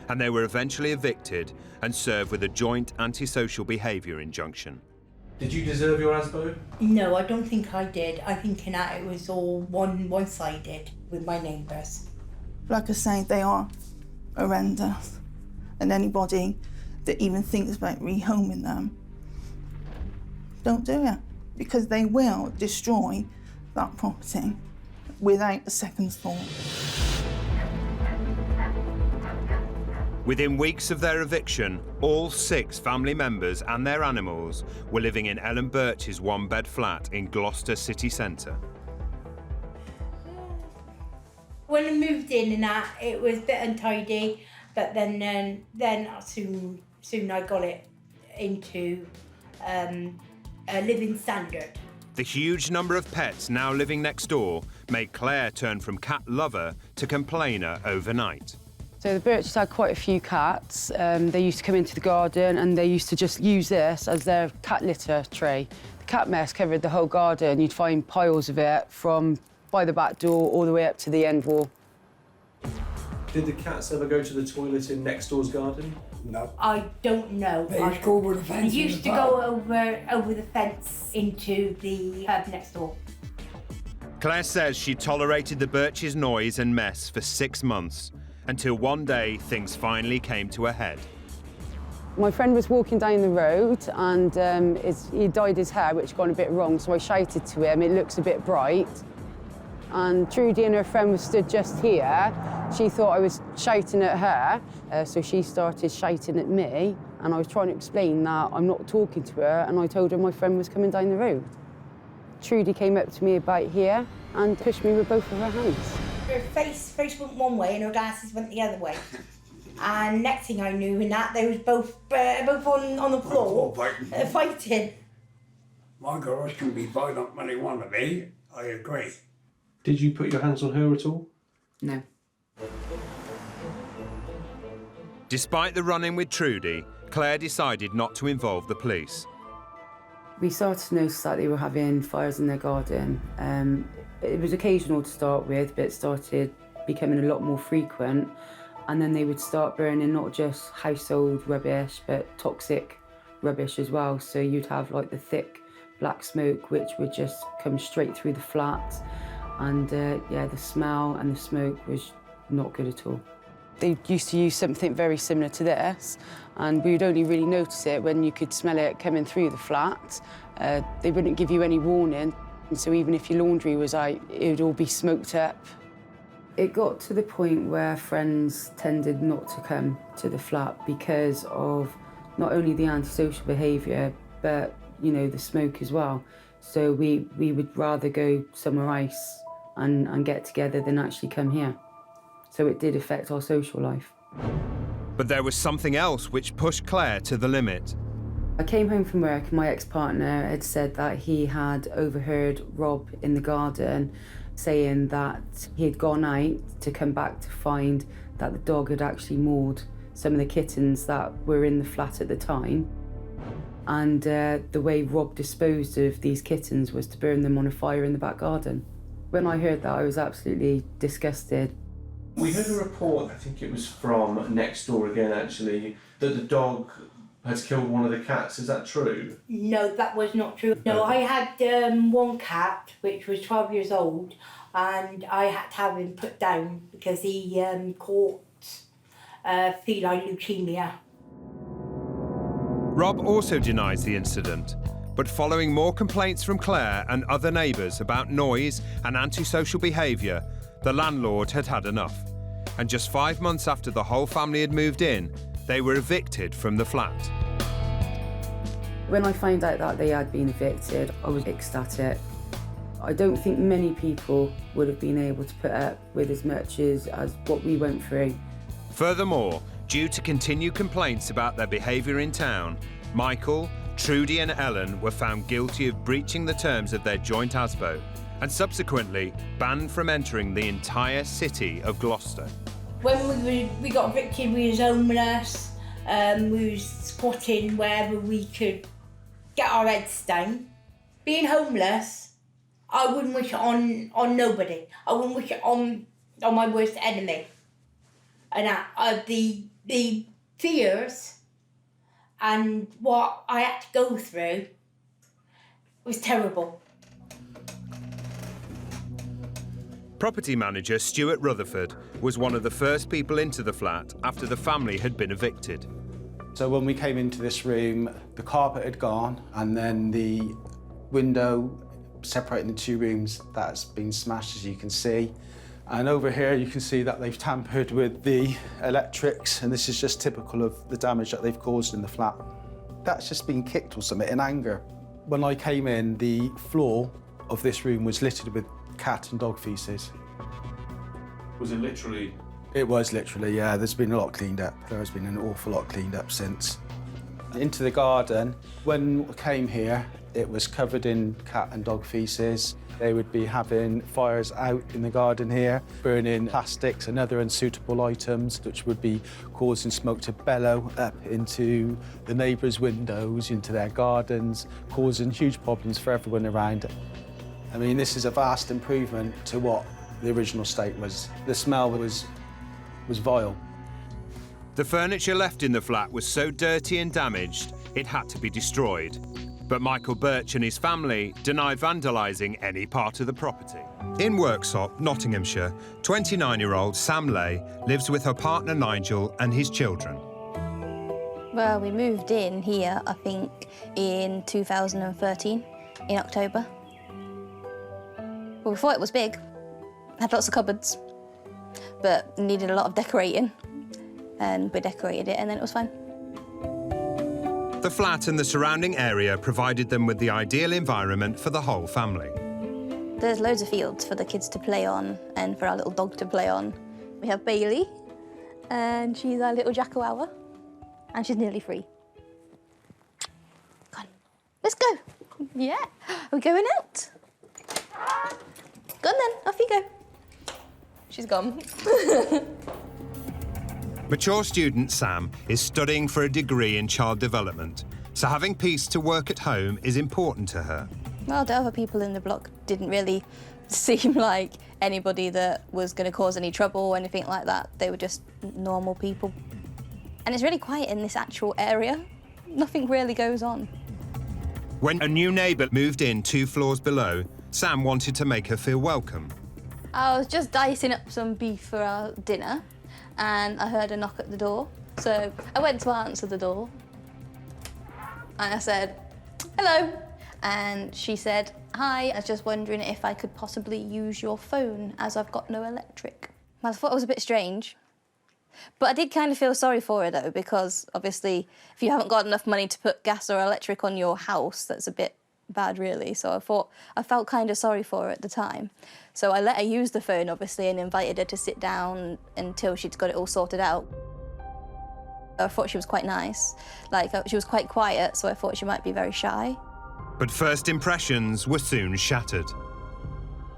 and they were eventually evicted and served with a joint antisocial behaviour injunction. Did you deserve your ASBO? No, I don't think I did. I think in that it was all one-sided with my neighbours. Like I say, they are horrendous. And anybody that even thinks about rehoming them, don't do it. Because they will destroy that property without a second thought. Within weeks of their eviction, all 6 family members and their animals were living in Ellen Birch's one-bed flat in Gloucester city centre. When I moved in and that, it was a bit untidy, but then soon I got it into a living standard. The huge number of pets now living next door made Claire turn from cat lover to complainer overnight. So the Birches had quite a few cats. They used to come into the garden and they used to just use this as their cat litter tray. The cat mess covered the whole garden. You'd find piles of it from by the back door all the way up to the end wall. Did the cats ever go to the toilet in next door's garden? No. I don't know. They used to go over the fence. They used to go over the fence into the pub next door. Claire says she tolerated the Birch's noise and mess for 6 months, until one day things finally came to a head. My friend was walking down the road and he dyed his hair, which had gone a bit wrong, so I shouted to him, "It looks a bit bright." And Trudy and her friend were stood just here. She thought I was shouting at her, so she started shouting at me, and I was trying to explain that I'm not talking to her, and I told her my friend was coming down the road. Trudy came up to me about here and pushed me with both of her hands. Her face went one way and her glasses went the other way. And next thing I knew in that, they was both on the floor fighting. My girls can be violent when they want to be, I agree. Did you put your hands on her at all? No. Despite the run-in with Trudy, Claire decided not to involve the police. We started to notice that they were having fires in their garden. It was occasional to start with, but it started becoming a lot more frequent. And then they would start burning not just household rubbish, but toxic rubbish as well. So you'd have like the thick black smoke, which would just come straight through the flat. And yeah, the smell and the smoke was not good at all. They used to use something very similar to this, and we would only really notice it when you could smell it coming through the flat. They wouldn't give you any warning, and so even if your laundry was out, it would all be smoked up. It got to the point where friends tended not to come to the flat because of not only the antisocial behaviour, but, you know, the smoke as well. So we would rather go somewhere else and get together than actually come here. So it did affect our social life. But there was something else which pushed Claire to the limit. I came home from work and my ex-partner had said that he had overheard Rob in the garden saying that he had gone out to come back to find that the dog had actually mauled some of the kittens that were in the flat at the time. And the way Rob disposed of these kittens was to burn them on a fire in the back garden. When I heard that, I was absolutely disgusted. We heard a report, I think it was from next door again actually, that the dog has killed one of the cats. Is that true? No, that was not true. No, I had one cat, which was 12 years old, and I had to have him put down because he caught feline leukemia. Rob also denies the incident, but following more complaints from Claire and other neighbours about noise and antisocial behaviour, the landlord had had enough. And just 5 months after the whole family had moved in, they were evicted from the flat. When I found out that they had been evicted, I was ecstatic. I don't think many people would have been able to put up with as much as what we went through. Furthermore, due to continued complaints about their behaviour in town, Michael, Trudy and Ellen were found guilty of breaching the terms of their joint ASBO and subsequently banned from entering the entire city of Gloucester. When we got evicted, we was homeless, we was squatting wherever we could get our heads down. Being homeless, I wouldn't wish it on nobody. I wouldn't wish it on my worst enemy. And the fears and what I had to go through was terrible. Property manager Stuart Rutherford was one of the first people into the flat after the family had been evicted. So when we came into this room, the carpet had gone, and then the window separating the two rooms, that's been smashed, as you can see. And over here you can see that they've tampered with the electrics, and this is just typical of the damage that they've caused in the flat. That's just been kicked or something in anger. When I came in, the floor of this room was littered with cat and dog feces. Was it literally? It was literally, yeah. There's been a lot cleaned up. There has been an awful lot cleaned up since. Into the garden, when I came here, it was covered in cat and dog feces. They would be having fires out in the garden here, burning plastics and other unsuitable items, which would be causing smoke to bellow up into the neighbours' windows, into their gardens, causing huge problems for everyone around. I mean, this is a vast improvement to what the original state was. The smell was vile. The furniture left in the flat was so dirty and damaged, it had to be destroyed. But Michael Birch and his family deny vandalising any part of the property. In Worksop, Nottinghamshire, 29-year-old Sam Lay lives with her partner Nigel and his children. Well, we moved in here, I think, in 2013, in October. Well, we thought it was big, had lots of cupboards, but needed a lot of decorating. And we decorated it, and then it was fine. The flat and the surrounding area provided them with the ideal environment for the whole family. There's loads of fields for the kids to play on and for our little dog to play on. We have Bailey, and she's our little Jackawawa, and she's nearly 3. Come on, let's go. Yeah, we're going out. Go on then, off you go. She's gone. Mature student Sam is studying for a degree in child development, so having peace to work at home is important to her. Well, the other people in the block didn't really seem like anybody that was going to cause any trouble or anything like that. They were just normal people. And it's really quiet in this actual area. Nothing really goes on. When a new neighbour moved in 2 floors below, Sam wanted to make her feel welcome. I was just dicing up some beef for our dinner, and I heard a knock at the door. So I went to answer the door, and I said, hello. And she said, hi, I was just wondering if I could possibly use your phone as I've got no electric. Well, I thought it was a bit strange, but I did kind of feel sorry for her though, because obviously if you haven't got enough money to put gas or electric on your house, that's a bit bad really. So I felt kind of sorry for her at the time. So I let her use the phone obviously and invited her to sit down until she'd got it all sorted out. I thought she was quite nice. Like, she was quite quiet, so I thought she might be very shy. But first impressions were soon shattered.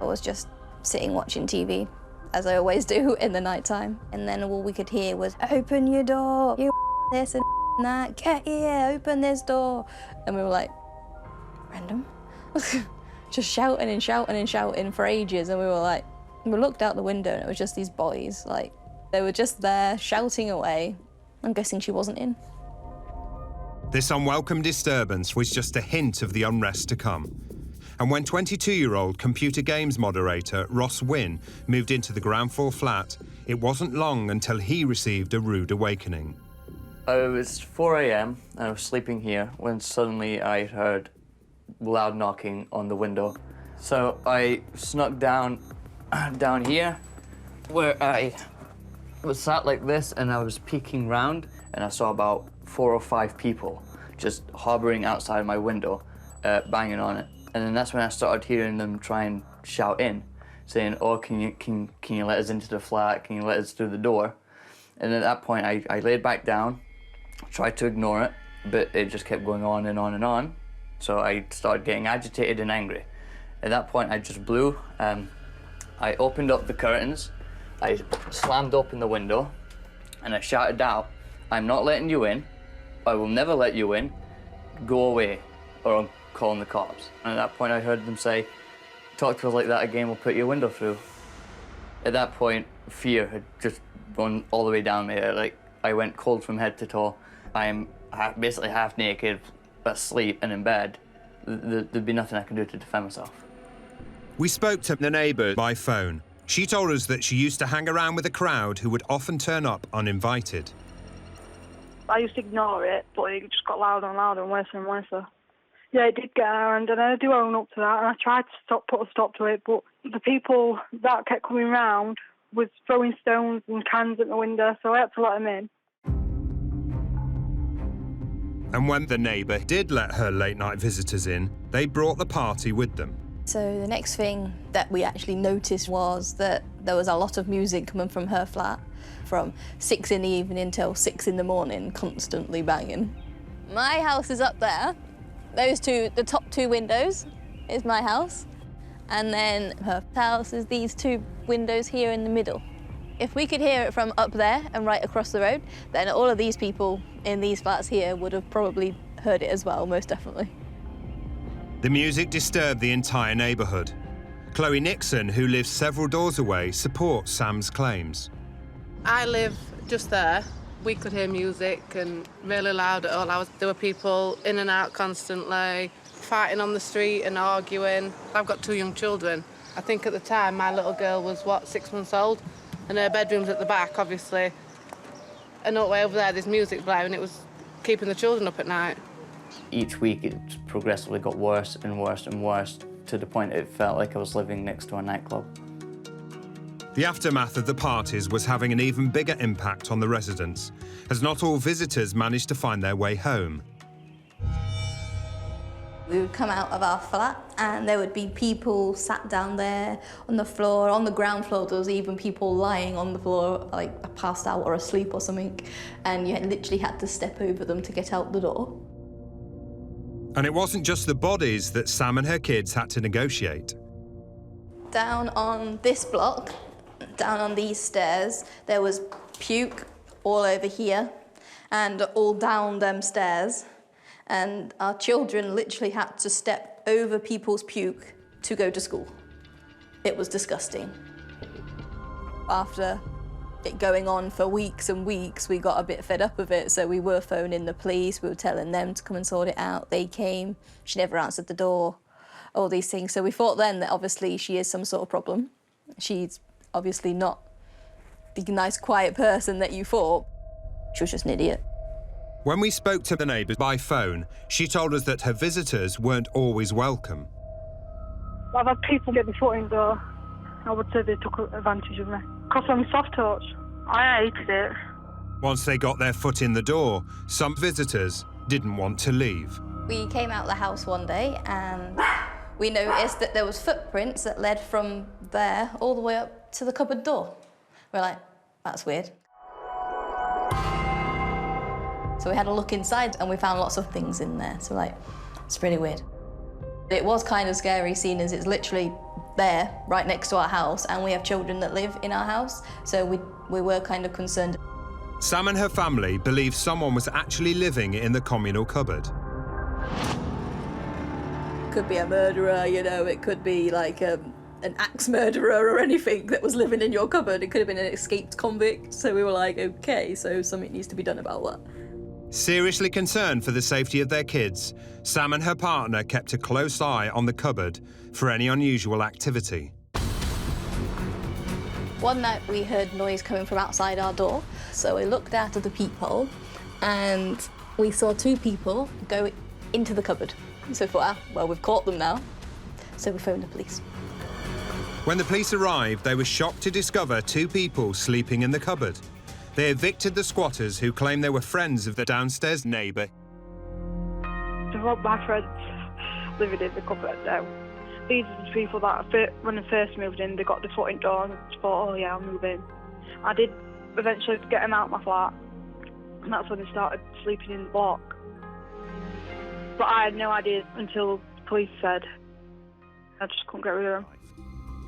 I was just sitting watching TV, as I always do in the night time. And then all we could hear was, open your door, you this and that, get here, open this door. And we were like, random? Just shouting and shouting and shouting for ages. And we looked out the window and it was just these boys, like, they were just there shouting away. I'm guessing she wasn't in. This unwelcome disturbance was just a hint of the unrest to come. And when 22-year-old computer games moderator Ross Wynne moved into the ground floor flat, it wasn't long until he received a rude awakening. It was 4 a.m. and I was sleeping here when suddenly I heard loud knocking on the window. So I snuck down here where I was sat like this, and I was peeking round and I saw about 4 or 5 people just hovering outside my window, banging on it. And then that's when I started hearing them try and shout in, saying, oh, can you let us into the flat? Can you let us through the door? And at that point, I laid back down, tried to ignore it, but it just kept going on and on and on. So I started getting agitated and angry. At that point, I just blew. I opened up the curtains, I slammed open the window, and I shouted out, I'm not letting you in, I will never let you in, go away, or I'm calling the cops. And at that point, I heard them say, talk to us like that again, we'll put your window through. At that point, fear had just gone all the way down me. I went cold from head to toe. I'm basically half naked, asleep and in bed. There'd be nothing I can do to defend myself. We spoke to the neighbour by phone. She told us that she used to hang around with a crowd who would often turn up uninvited. I used to ignore it, but it just got louder and louder and worse and worse. Yeah, it did get around, and I do own up to that, and I tried to put a stop to it, but the people that kept coming round was throwing stones and cans at the window, so I had to let them in. And when the neighbour did let her late-night visitors in, they brought the party with them. So the next thing that we actually noticed was that there was a lot of music coming from her flat, from 6 in the evening till 6 in the morning, constantly banging. My house is up there. Those two, the top 2 windows is my house. And then her house is these 2 windows here in the middle. If we could hear it from up there and right across the road, then all of these people in these flats here would have probably heard it as well, most definitely. The music disturbed the entire neighbourhood. Chloe Nixon, who lives several doors away, supports Sam's claims. I live just there. We could hear music and really loud at all hours. There were people in and out constantly, fighting on the street and arguing. I've got 2 young children. I think at the time my little girl was, 6 months old, and her bedroom's at the back, obviously. And all the way over there, there's music blaring. It was keeping the children up at night. Each week it progressively got worse and worse and worse, to the point it felt like I was living next to a nightclub. The aftermath of the parties was having an even bigger impact on the residents, as not all visitors managed to find their way home. We would come out of our flat and there would be people sat down there on the floor. On the ground floor, there was even people lying on the floor, like passed out or asleep or something, and you literally had to step over them to get out the door. And it wasn't just the bodies that Sam and her kids had to negotiate. Down on this block, down on these stairs, there was puke all over here and all down them stairs. And our children literally had to step over people's puke to go to school. It was disgusting. After it going on for weeks and weeks, we got a bit fed up of it, so we were phoning the police, we were telling them to come and sort it out. They came, she never answered the door, all these things. So we thought then that obviously she is some sort of problem. She's obviously not the nice, quiet person that you thought. She was just an idiot. When we spoke to the neighbour by phone, she told us that her visitors weren't always welcome. I've had people get their foot in the door. I would say they took advantage of me. Because I'm soft touch. I hated it. Once they got their foot in the door, some visitors didn't want to leave. We came out the house one day and we noticed that there was footprints that led from there all the way up to the cupboard door. We're like, that's weird. So we had a look inside and we found lots of things in there. So like, it's really weird. It was kind of scary, seeing as it's literally there, right next to our house, and we have children that live in our house, so we were kind of concerned. Sam and her family believe someone was actually living in the communal cupboard. Could be a murderer, you know, it could be like an axe murderer or anything that was living in your cupboard. It could have been an escaped convict, so we were like, okay, so something needs to be done about that. Seriously concerned for the safety of their kids, Sam and her partner kept a close eye on the cupboard for any unusual activity. One night we heard noise coming from outside our door, so we looked out of the peephole and we saw 2 people go into the cupboard. So we thought, well, we've caught them now. So we phoned the police. When the police arrived, they were shocked to discover 2 people sleeping in the cupboard. They evicted the squatters, who claimed they were friends of the downstairs neighbour. They're not my friends. living in the cupboard now. These are the people that, when I first moved in, they got the foot in door and just thought, oh yeah, I'll move in. I did eventually get them out of my flat, and that's when they started sleeping in the block. But I had no idea until the police said. I just couldn't get rid of them.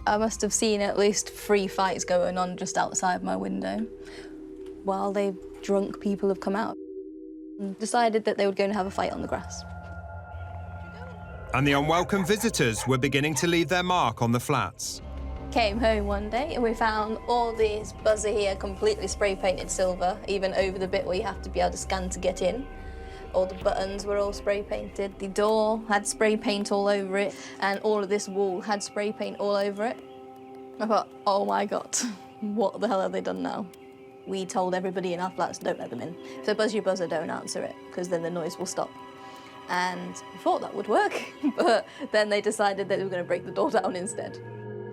I must have seen at least 3 fights going on just outside my window while they drunk people have come out and decided that they would go and have a fight on the grass. And the unwelcome visitors were beginning to leave their mark on the flats. Came home one day and we found all this buzzer here completely spray painted silver, even over the bit where you have to be able to scan to get in. All the buttons were all spray painted. The door had spray paint all over it, and all of this wall had spray paint all over it. I thought, oh my God, what the hell have they done now? We told everybody in our flats, don't let them in. So buzz your buzzer, don't answer it, because then the noise will stop. And we thought that would work, but then they decided that they were going to break the door down instead.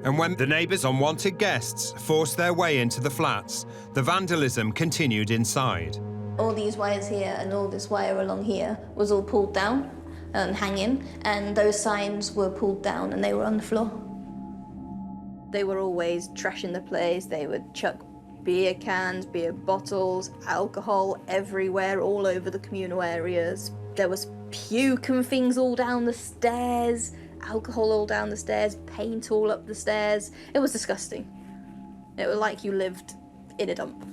And when the neighbours' unwanted guests forced their way into the flats, the vandalism continued inside. All these wires here and all this wire along here was all pulled down and hanging, and those signs were pulled down and they were on the floor. They were always trashing the place. They would chuck beer cans, beer bottles, alcohol everywhere, all over the communal areas. There was puke and things all down the stairs, alcohol all down the stairs, paint all up the stairs. It was disgusting. It was like you lived in a dump.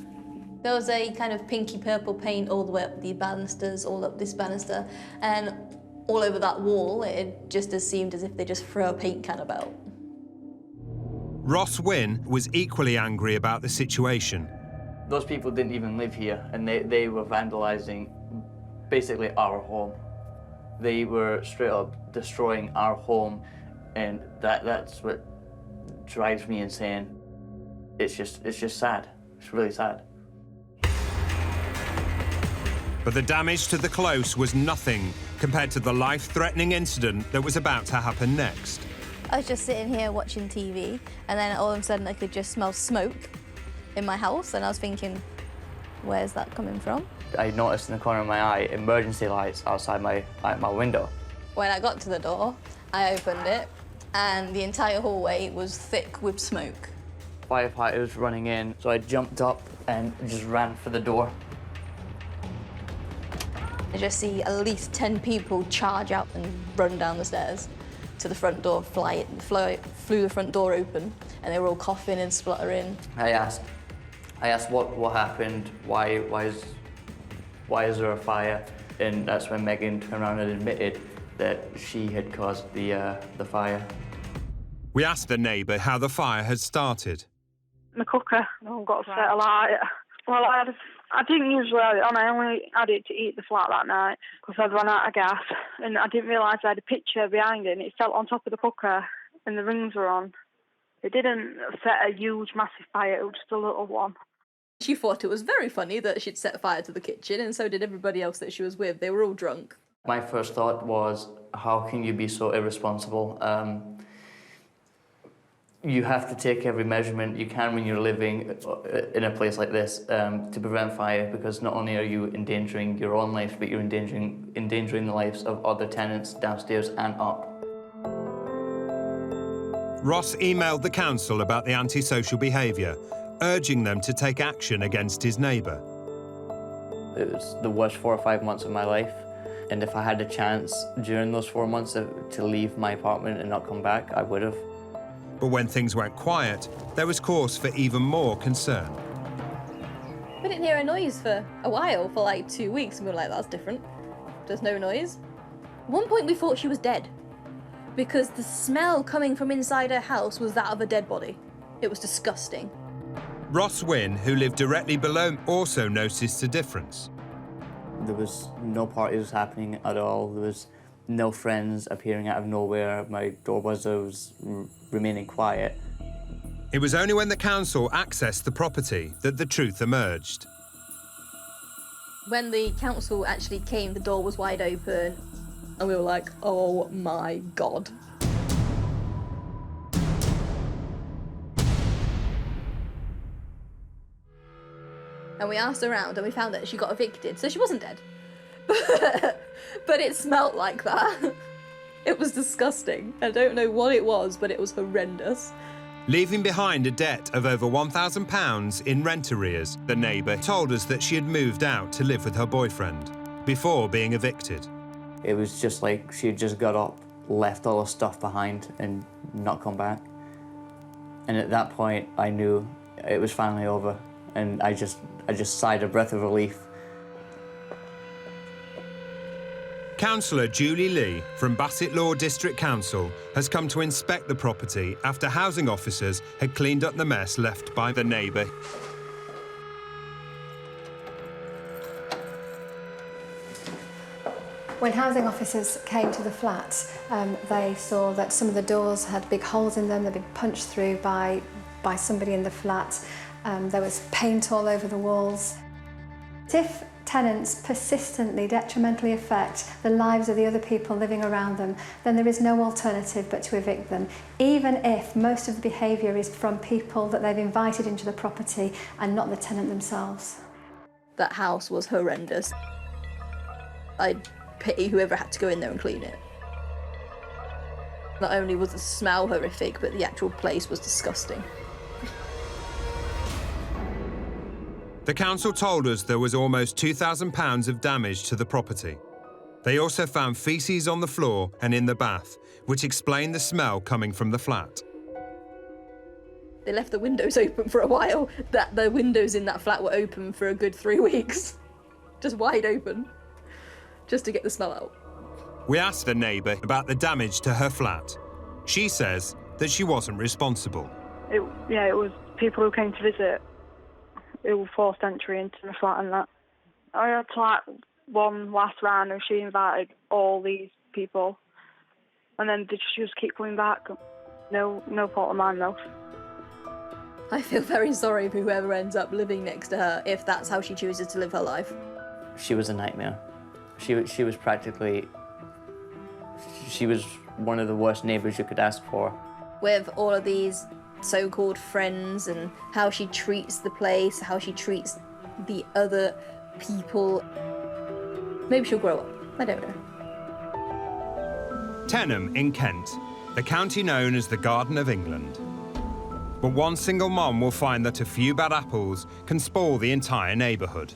There was a kind of pinky purple paint all the way up the banisters, all up this banister, and all over that wall. It just seemed as if they just threw a paint can about. Ross Wynne was equally angry about the situation. Those people didn't even live here, and they were vandalising basically our home. They were straight up destroying our home, and that's what drives me insane. It's just sad. It's really sad. But the damage to the close was nothing compared to the life-threatening incident that was about to happen next. I was just sitting here watching TV, and then all of a sudden I could just smell smoke in my house, and I was thinking, where's that coming from? I noticed in the corner of my eye emergency lights outside my window. When I got to the door, I opened it, and the entire hallway was thick with smoke. Firefighters running in, so I jumped up and just ran for the door. I just see at least 10 people charge out and run down the stairs to the front door, flew the front door open, and they were all coughing and spluttering. I asked what happened, why is there a fire? And that's when Megan turned around and admitted that she had caused the fire. We asked the neighbour how the fire had started. My cooker, I got set alight. Well, I didn't usually have it on. I only had it to eat the flat that night because I'd run out of gas, and I didn't realise I had a picture behind it, and it fell on top of the cooker and the rings were on. It didn't set a huge, massive fire, it was just a little one. She thought it was very funny that she'd set fire to the kitchen, and so did everybody else that she was with. They were all drunk. My first thought was, how can you be so irresponsible? You have to take every measurement you can when you're living in a place like this to prevent fire, because not only are you endangering your own life, but you're endangering the lives of other tenants downstairs and up. Ross emailed the council about the antisocial behaviour, urging them to take action against his neighbour. It was the worst 4 or 5 months of my life, and if I had a chance during those 4 months to leave my apartment and not come back, I would have. But when things went quiet, there was cause for even more concern. We didn't hear a noise for a while, for like 2 weeks, and we were like, that's different. There's no noise. At one point we thought she was dead, because the smell coming from inside her house was that of a dead body. It was disgusting. Ross Wynne, who lived directly below, also noticed a difference. There was no parties happening at all. There was no friends appearing out of nowhere. My door buzzer was remaining quiet. It was only when the council accessed the property that the truth emerged. When the council actually came, the door was wide open, and we were like, oh my God. And we asked around, and we found that she got evicted, so she wasn't dead. But it smelt like that. It was disgusting. I don't know what it was, but it was horrendous. Leaving behind a debt of over £1,000 in rent arrears, the neighbour told us that she had moved out to live with her boyfriend before being evicted. It was just like she had just got up, left all her stuff behind and not come back. And at that point, I knew it was finally over, and I just sighed a breath of relief. Councillor Julie Lee from Bassett Law District Council has come to inspect the property after housing officers had cleaned up the mess left by the neighbour. When housing officers came to the flat, they saw that some of the doors had big holes in them, they'd been punched through by somebody in the flat. There was paint all over the walls. If tenants persistently detrimentally affect the lives of the other people living around them, then there is no alternative but to evict them, even if most of the behaviour is from people that they've invited into the property and not the tenant themselves. That house was horrendous. I pity whoever had to go in there and clean it. Not only was the smell horrific, but the actual place was disgusting. The council told us there was almost £2,000 of damage to the property. They also found faeces on the floor and in the bath, which explained the smell coming from the flat. They left the windows open for a while. The windows in that flat were open for a good 3 weeks. Just wide open, just to get the smell out. We asked the neighbour about the damage to her flat. She says that she wasn't responsible. It was people who came to visit who forced entry into the flat and that. I had like one last round and she invited all these people, and then did she just keep coming back? No fault of mine though. I feel very sorry for whoever ends up living next to her if that's how she chooses to live her life. She was a nightmare. She was one of the worst neighbours you could ask for. With all of these so-called friends and how she treats the place, how she treats the other people. Maybe she'll grow up. I don't know. Tenham in Kent, the county known as the Garden of England. But one single mom will find that a few bad apples can spoil the entire neighbourhood.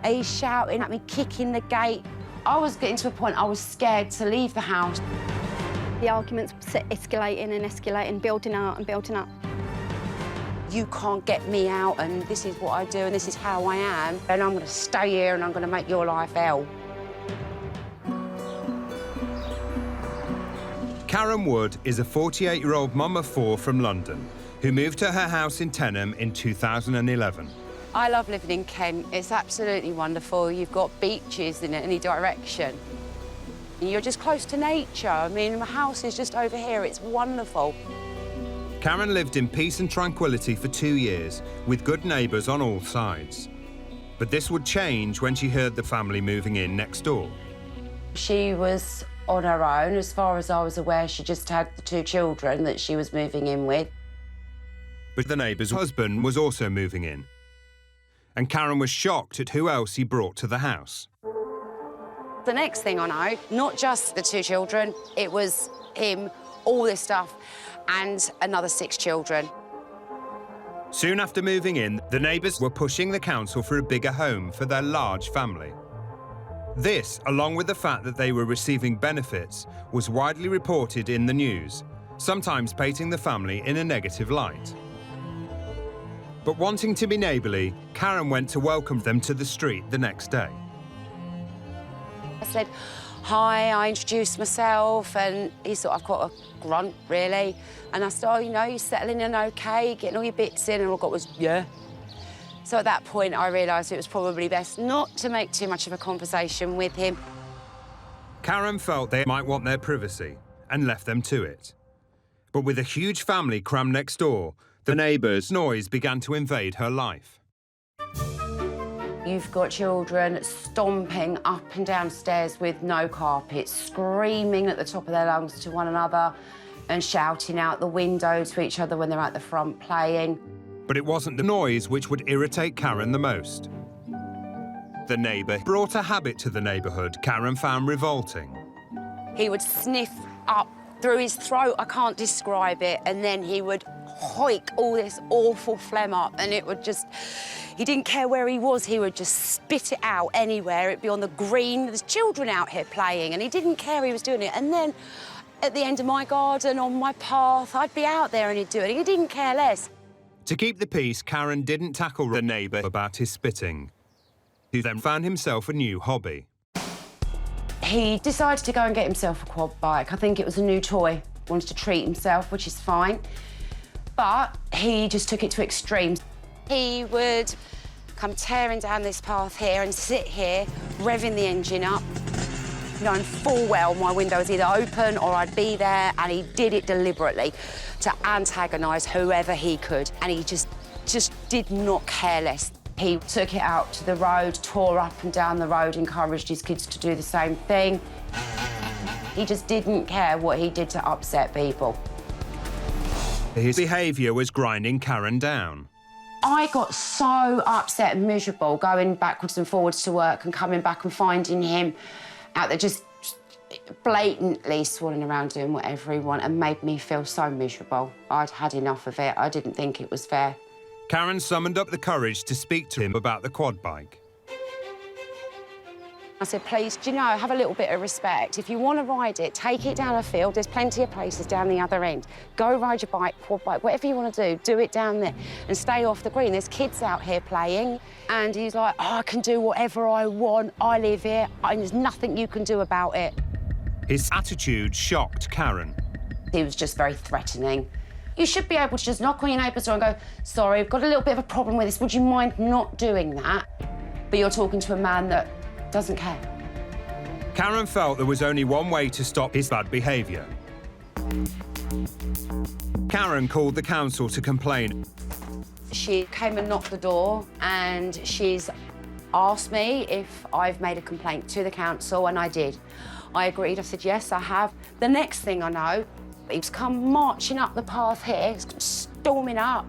He's shouting at me, kicking the gate. I was getting to a point I was scared to leave the house. The arguments escalating and escalating, building up and building up. You can't get me out, and this is what I do, and this is how I am, and I'm going to stay here and I'm going to make your life hell. Karen Wood is a 48-year-old mum of 4 from London who moved to her house in Tenham in 2011. I love living in Kent. It's absolutely wonderful. You've got beaches in any direction. You're just close to nature. I mean, my house is just over here. It's wonderful. Karen lived in peace and tranquility for 2 years, with good neighbours on all sides. But this would change when she heard the family moving in next door. She was on her own. As far as I was aware, she just had the 2 children that she was moving in with. But the neighbour's husband was also moving in. And Karen was shocked at who else he brought to the house. The next thing I know, not just the 2 children, it was him, all this stuff, and another 6 children. Soon after moving in, the neighbours were pushing the council for a bigger home for their large family. This, along with the fact that they were receiving benefits, was widely reported in the news, sometimes painting the family in a negative light. But wanting to be neighbourly, Karen went to welcome them to the street the next day. I said, hi, I introduced myself, and he sort of got a grunt, really. And I said, oh, you know, you're settling in OK, getting all your bits in, and all I got was, yeah. So at that point, I realised it was probably best not to make too much of a conversation with him. Karen felt they might want their privacy and left them to it. But with a huge family crammed next door, the neighbours' noise began to invade her life. You've got children stomping up and down stairs with no carpet, screaming at the top of their lungs to one another and shouting out the window to each other when they're at the front playing. But it wasn't the noise which would irritate Karen the most. The neighbour brought a habit to the neighbourhood Karen found revolting. He would sniff up through his throat, I can't describe it, and then he would hoik all this awful phlegm up, and it would just... He didn't care where he was, he would just spit it out anywhere. It'd be on the green, there's children out here playing, and he didn't care he was doing it. And then at the end of my garden, on my path, I'd be out there and he'd do it. He didn't care less. To keep the peace, Karen didn't tackle the neighbour about his spitting, who then found himself a new hobby. He decided to go and get himself a quad bike. I think it was a new toy. Wanted to treat himself, which is fine. But he just took it to extremes. He would come tearing down this path here and sit here, revving the engine up, knowing full well my window was either open or I'd be there, and he did it deliberately to antagonise whoever he could, and he just did not care less. He took it out to the road, tore up and down the road, encouraged his kids to do the same thing. He just didn't care what he did to upset people. His behaviour was grinding Karen down. I got so upset and miserable going backwards and forwards to work and coming back and finding him out there just blatantly swanning around doing whatever he wanted, and made me feel so miserable. I'd had enough of it. I didn't think it was fair. Karen summoned up the courage to speak to him about the quad bike. I said, please, do you know, have a little bit of respect. If you want to ride it, take it down a field. There's plenty of places down the other end. Go ride your bike, quad bike, whatever you want to do it down there and stay off the green. There's kids out here playing. And he's like, oh, I can do whatever I want. I live here, and there's nothing you can do about it. His attitude shocked Karen. He was just very threatening. You should be able to just knock on your neighbour's door and go, sorry, I've got a little bit of a problem with this. Would you mind not doing that? But you're talking to a man that doesn't care. Karen felt there was only one way to stop his bad behaviour. Karen called the council to complain. She came and knocked the door, and she's asked me if I've made a complaint to the council, and I did. I agreed. I said, yes, I have. The next thing I know, he's come marching up the path here, storming up,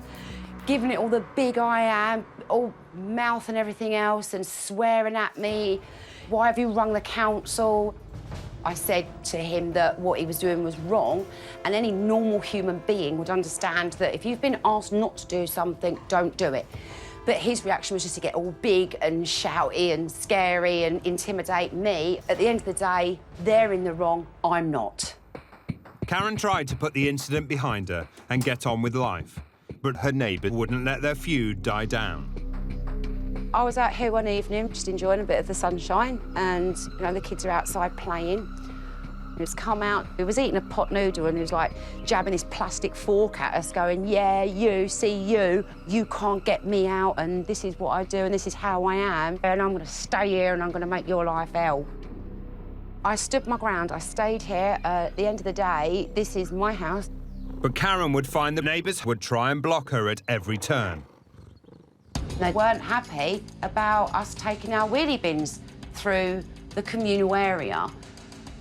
giving it all the big I am, all mouth and everything else, and swearing at me. Why have you rung the council? I said to him that what he was doing was wrong, and any normal human being would understand that if you've been asked not to do something, don't do it. But his reaction was just to get all big and shouty and scary and intimidate me. At the end of the day, they're in the wrong, I'm not. Karen tried to put the incident behind her and get on with life, but her neighbour wouldn't let their feud die down. I was out here one evening, just enjoying a bit of the sunshine, and you know, the kids are outside playing. He was come out, he was eating a pot noodle, and he was like jabbing this plastic fork at us, going, yeah, you can't get me out, and this is what I do, and this is how I am, and I'm gonna stay here and I'm gonna make your life hell. I stood my ground, I stayed here. At the end of the day, this is my house. But Karen would find the neighbours would try and block her at every turn. They weren't happy about us taking our wheelie bins through the communal area.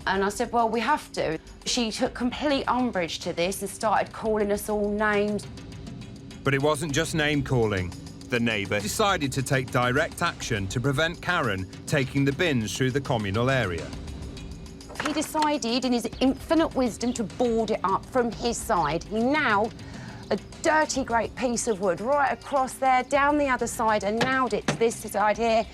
And I said, well, we have to. She took complete umbrage to this and started calling us all names. But it wasn't just name-calling. The neighbour decided to take direct action to prevent Karen taking the bins through the communal area. He decided, in his infinite wisdom, to board it up from his side. He nailed a dirty, great piece of wood right across there, down the other side, and nailed it to this side here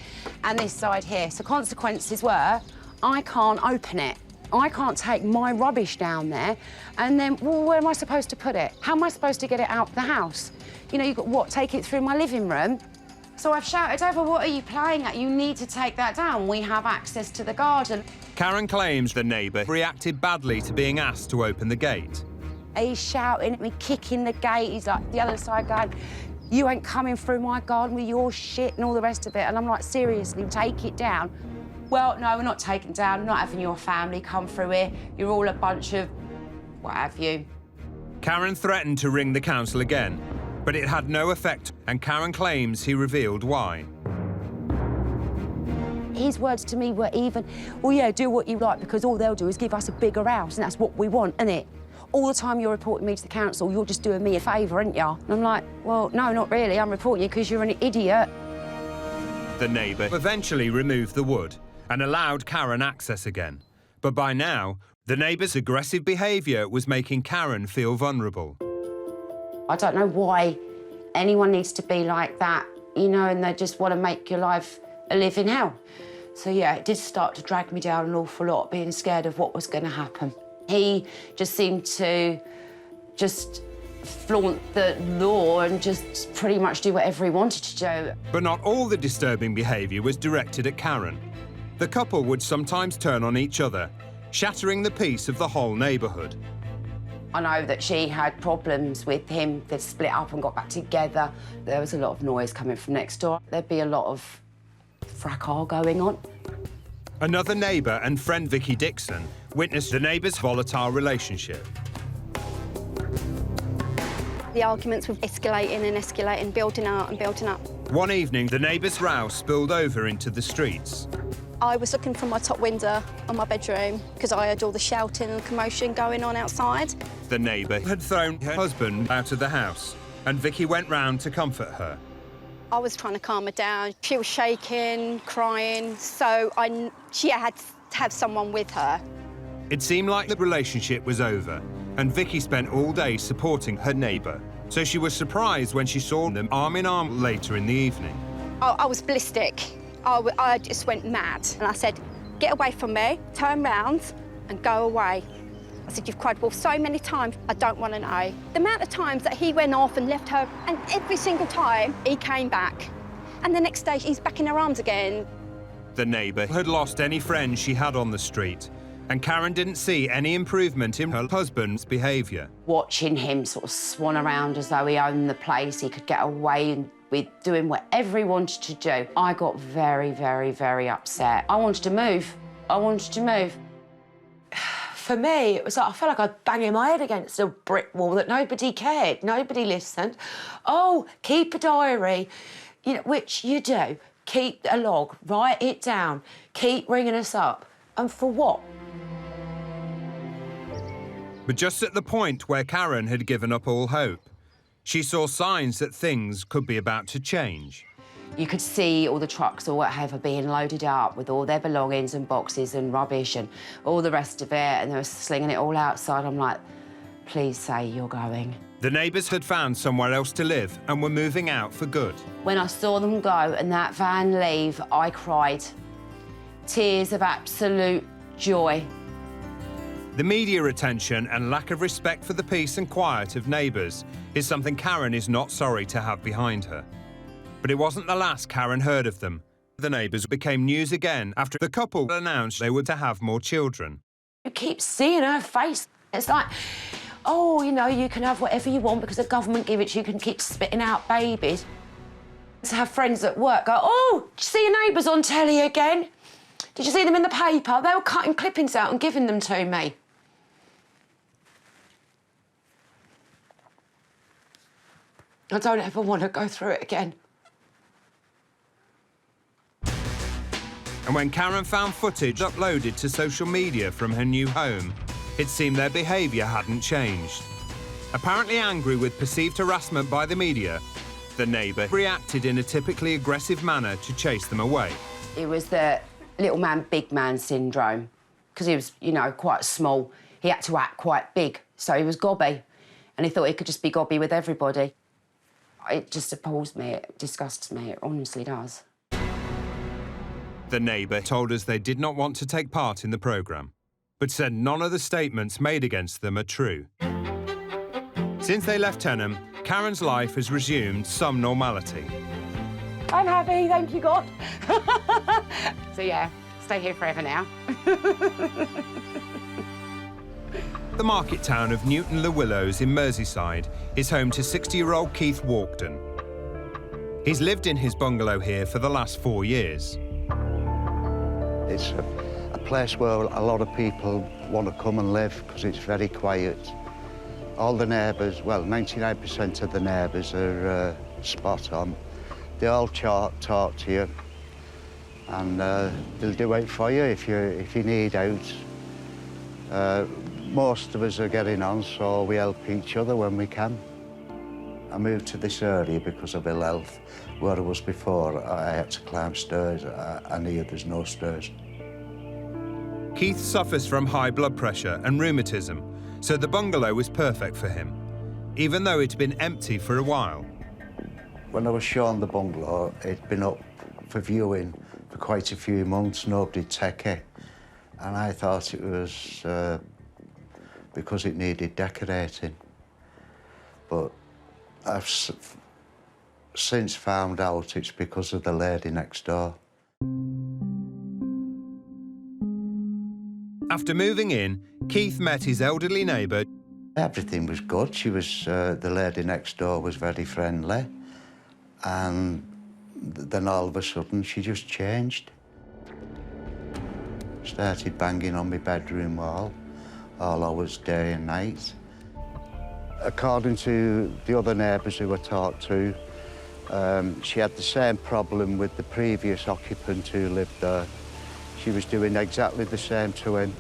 and this side here. So consequences were, I can't open it. I can't take my rubbish down there, and then, well, where am I supposed to put it? How am I supposed to get it out of the house? You know, you've got, what, take it through my living room? So I've shouted over, what are you playing at? You need to take that down. We have access to the garden. Karen claims the neighbour reacted badly to being asked to open the gate. He's shouting at me, kicking the gate. He's like, the other side going, you ain't coming through my garden with your shit and all the rest of it. And I'm like, seriously, take it down. Well, no, we're not taking it down. We're not having your family come through here. You're all a bunch of what have you. Karen threatened to ring the council again, but it had no effect, and Karen claims he revealed why. His words to me were even, well, yeah, do what you like, because all they'll do is give us a bigger house, and that's what we want, isn't it? All the time you're reporting me to the council, you're just doing me a favour, aren't you? And I'm like, well, no, not really. I'm reporting you because you're an idiot. The neighbour eventually removed the wood and allowed Karen access again. But by now, The neighbour's aggressive behaviour was making Karen feel vulnerable. I don't know why anyone needs to be like that, you know, and they just want to make your life a living hell. So, yeah, it did start to drag me down an awful lot, being scared of what was going to happen. He just seemed to just flaunt the law and just pretty much do whatever he wanted to do. But not all the disturbing behaviour was directed at Karen. The couple would sometimes turn on each other, shattering the peace of the whole neighbourhood. I know that she had problems with him. They'd split up and got back together. There was a lot of noise coming from next door. There'd be a lot of fracas going on. Another neighbour and friend, Vicky Dixon, witnessed the neighbours' volatile relationship. The arguments were escalating and escalating, building up and building up. One evening, the neighbours' row spilled over into the streets. I was looking from my top window on my bedroom because I heard all the shouting and commotion going on outside. The neighbour had thrown her husband out of the house, and Vicky went round to comfort her. I was trying to calm her down. She was shaking, crying, so she had to have someone with her. It seemed like the relationship was over, and Vicky spent all day supporting her neighbour, so she was surprised when she saw them arm in arm later in the evening. I was ballistic. I just went mad, and I said, get away from me, turn round and go away. I said, you've cried wolf so many times, I don't want to know. The amount of times that he went off and left her, and every single time he came back. And the next day he's back in her arms again. The neighbour had lost any friends she had on the street, and Karen didn't see any improvement in her husband's behaviour. Watching him sort of swan around as though he owned the place, he could get away with doing whatever he wanted to do. I got very, very, very upset. I wanted to move. I wanted to move. For me, it was like I felt like I'd banging my head against a brick wall, that nobody cared, nobody listened. Oh, keep a diary, you know, which you do. Keep a log, write it down, keep ringing us up. And for what? But just at the point where Karen had given up all hope, she saw signs that things could be about to change. You could see all the trucks or whatever being loaded up with all their belongings and boxes and rubbish and all the rest of it, and they were slinging it all outside. I'm like, please say you're going. The neighbours had found somewhere else to live and were moving out for good. When I saw them go and that van leave, I cried. Tears of absolute joy. The media attention and lack of respect for the peace and quiet of neighbours is something Karen is not sorry to have behind her. But it wasn't the last Karen heard of them. The neighbours became news again after the couple announced they were to have more children. You keep seeing her face. It's like, oh, you know, you can have whatever you want because the government give it to you. You can keep spitting out babies. To have friends at work go, oh, did you see your neighbours on telly again? Did you see them in the paper? They were cutting clippings out and giving them to me. I don't ever want to go through it again. And when Karen found footage uploaded to social media from her new home, it seemed their behaviour hadn't changed. Apparently angry with perceived harassment by the media, the neighbour reacted in a typically aggressive manner to chase them away. It was the little man, big man syndrome. Because he was, you know, quite small. He had to act quite big, so he was gobby. And he thought he could just be gobby with everybody. It just appalls me, it disgusts me, it honestly does. The neighbour told us they did not want to take part in the programme, but said none of the statements made against them are true. Since they left Tenham, Karen's life has resumed some normality. I'm happy, thank you, God. So, yeah, stay here forever now. The market town of Newton-le-Willows in Merseyside is home to 60-year-old Keith Walkden. He's lived in his bungalow here for the last 4 years. It's a place where a lot of people want to come and live because it's very quiet. All the neighbours, well, 99% of the neighbours are spot on. They all talk to you, and they'll do it for you if you need out. Most of us are getting on, so we help each other when we can. I moved to this area because of ill health. Where I was before, I had to climb stairs, and here there's no stairs. Keith suffers from high blood pressure and rheumatism, so the bungalow was perfect for him, even though it'd been empty for a while. When I was shown the bungalow, it'd been up for viewing for quite a few months. Nobody'd take it. And I thought it was because it needed decorating. But I've since found out it's because of the lady next door. After moving in, Keith met his elderly neighbour. Everything was good. She was, the lady next door was very friendly. And then all of a sudden, she just changed. Started banging on my bedroom wall, all hours, day and night. According to the other neighbours who I talked to, she had the same problem with the previous occupant who lived there. She was doing exactly the same to him.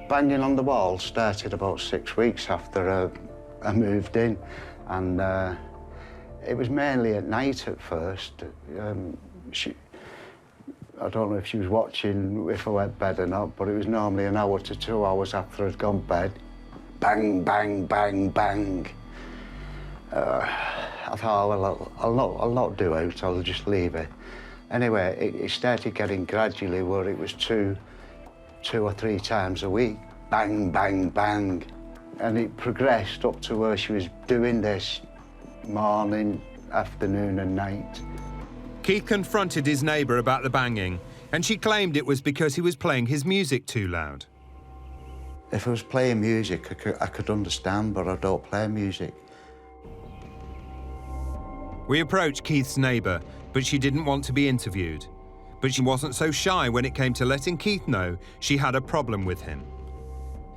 Banging on the wall started about 6 weeks after I moved in, and it was mainly at night at first. I don't know if she was watching if I went to bed or not, but it was normally an hour to 2 hours after I'd gone to bed. Bang, bang, bang, bang. I thought, well, I'll not do it, I'll just leave it. Anyway, it started getting gradually where it was two or three times a week. Bang, bang, bang. And it progressed up to where she was doing this morning, afternoon and night. Keith confronted his neighbour about the banging, and she claimed it was because he was playing his music too loud. If I was playing music, I could understand, but I don't play music. We approached Keith's neighbour, but she didn't want to be interviewed. But she wasn't so shy when it came to letting Keith know she had a problem with him.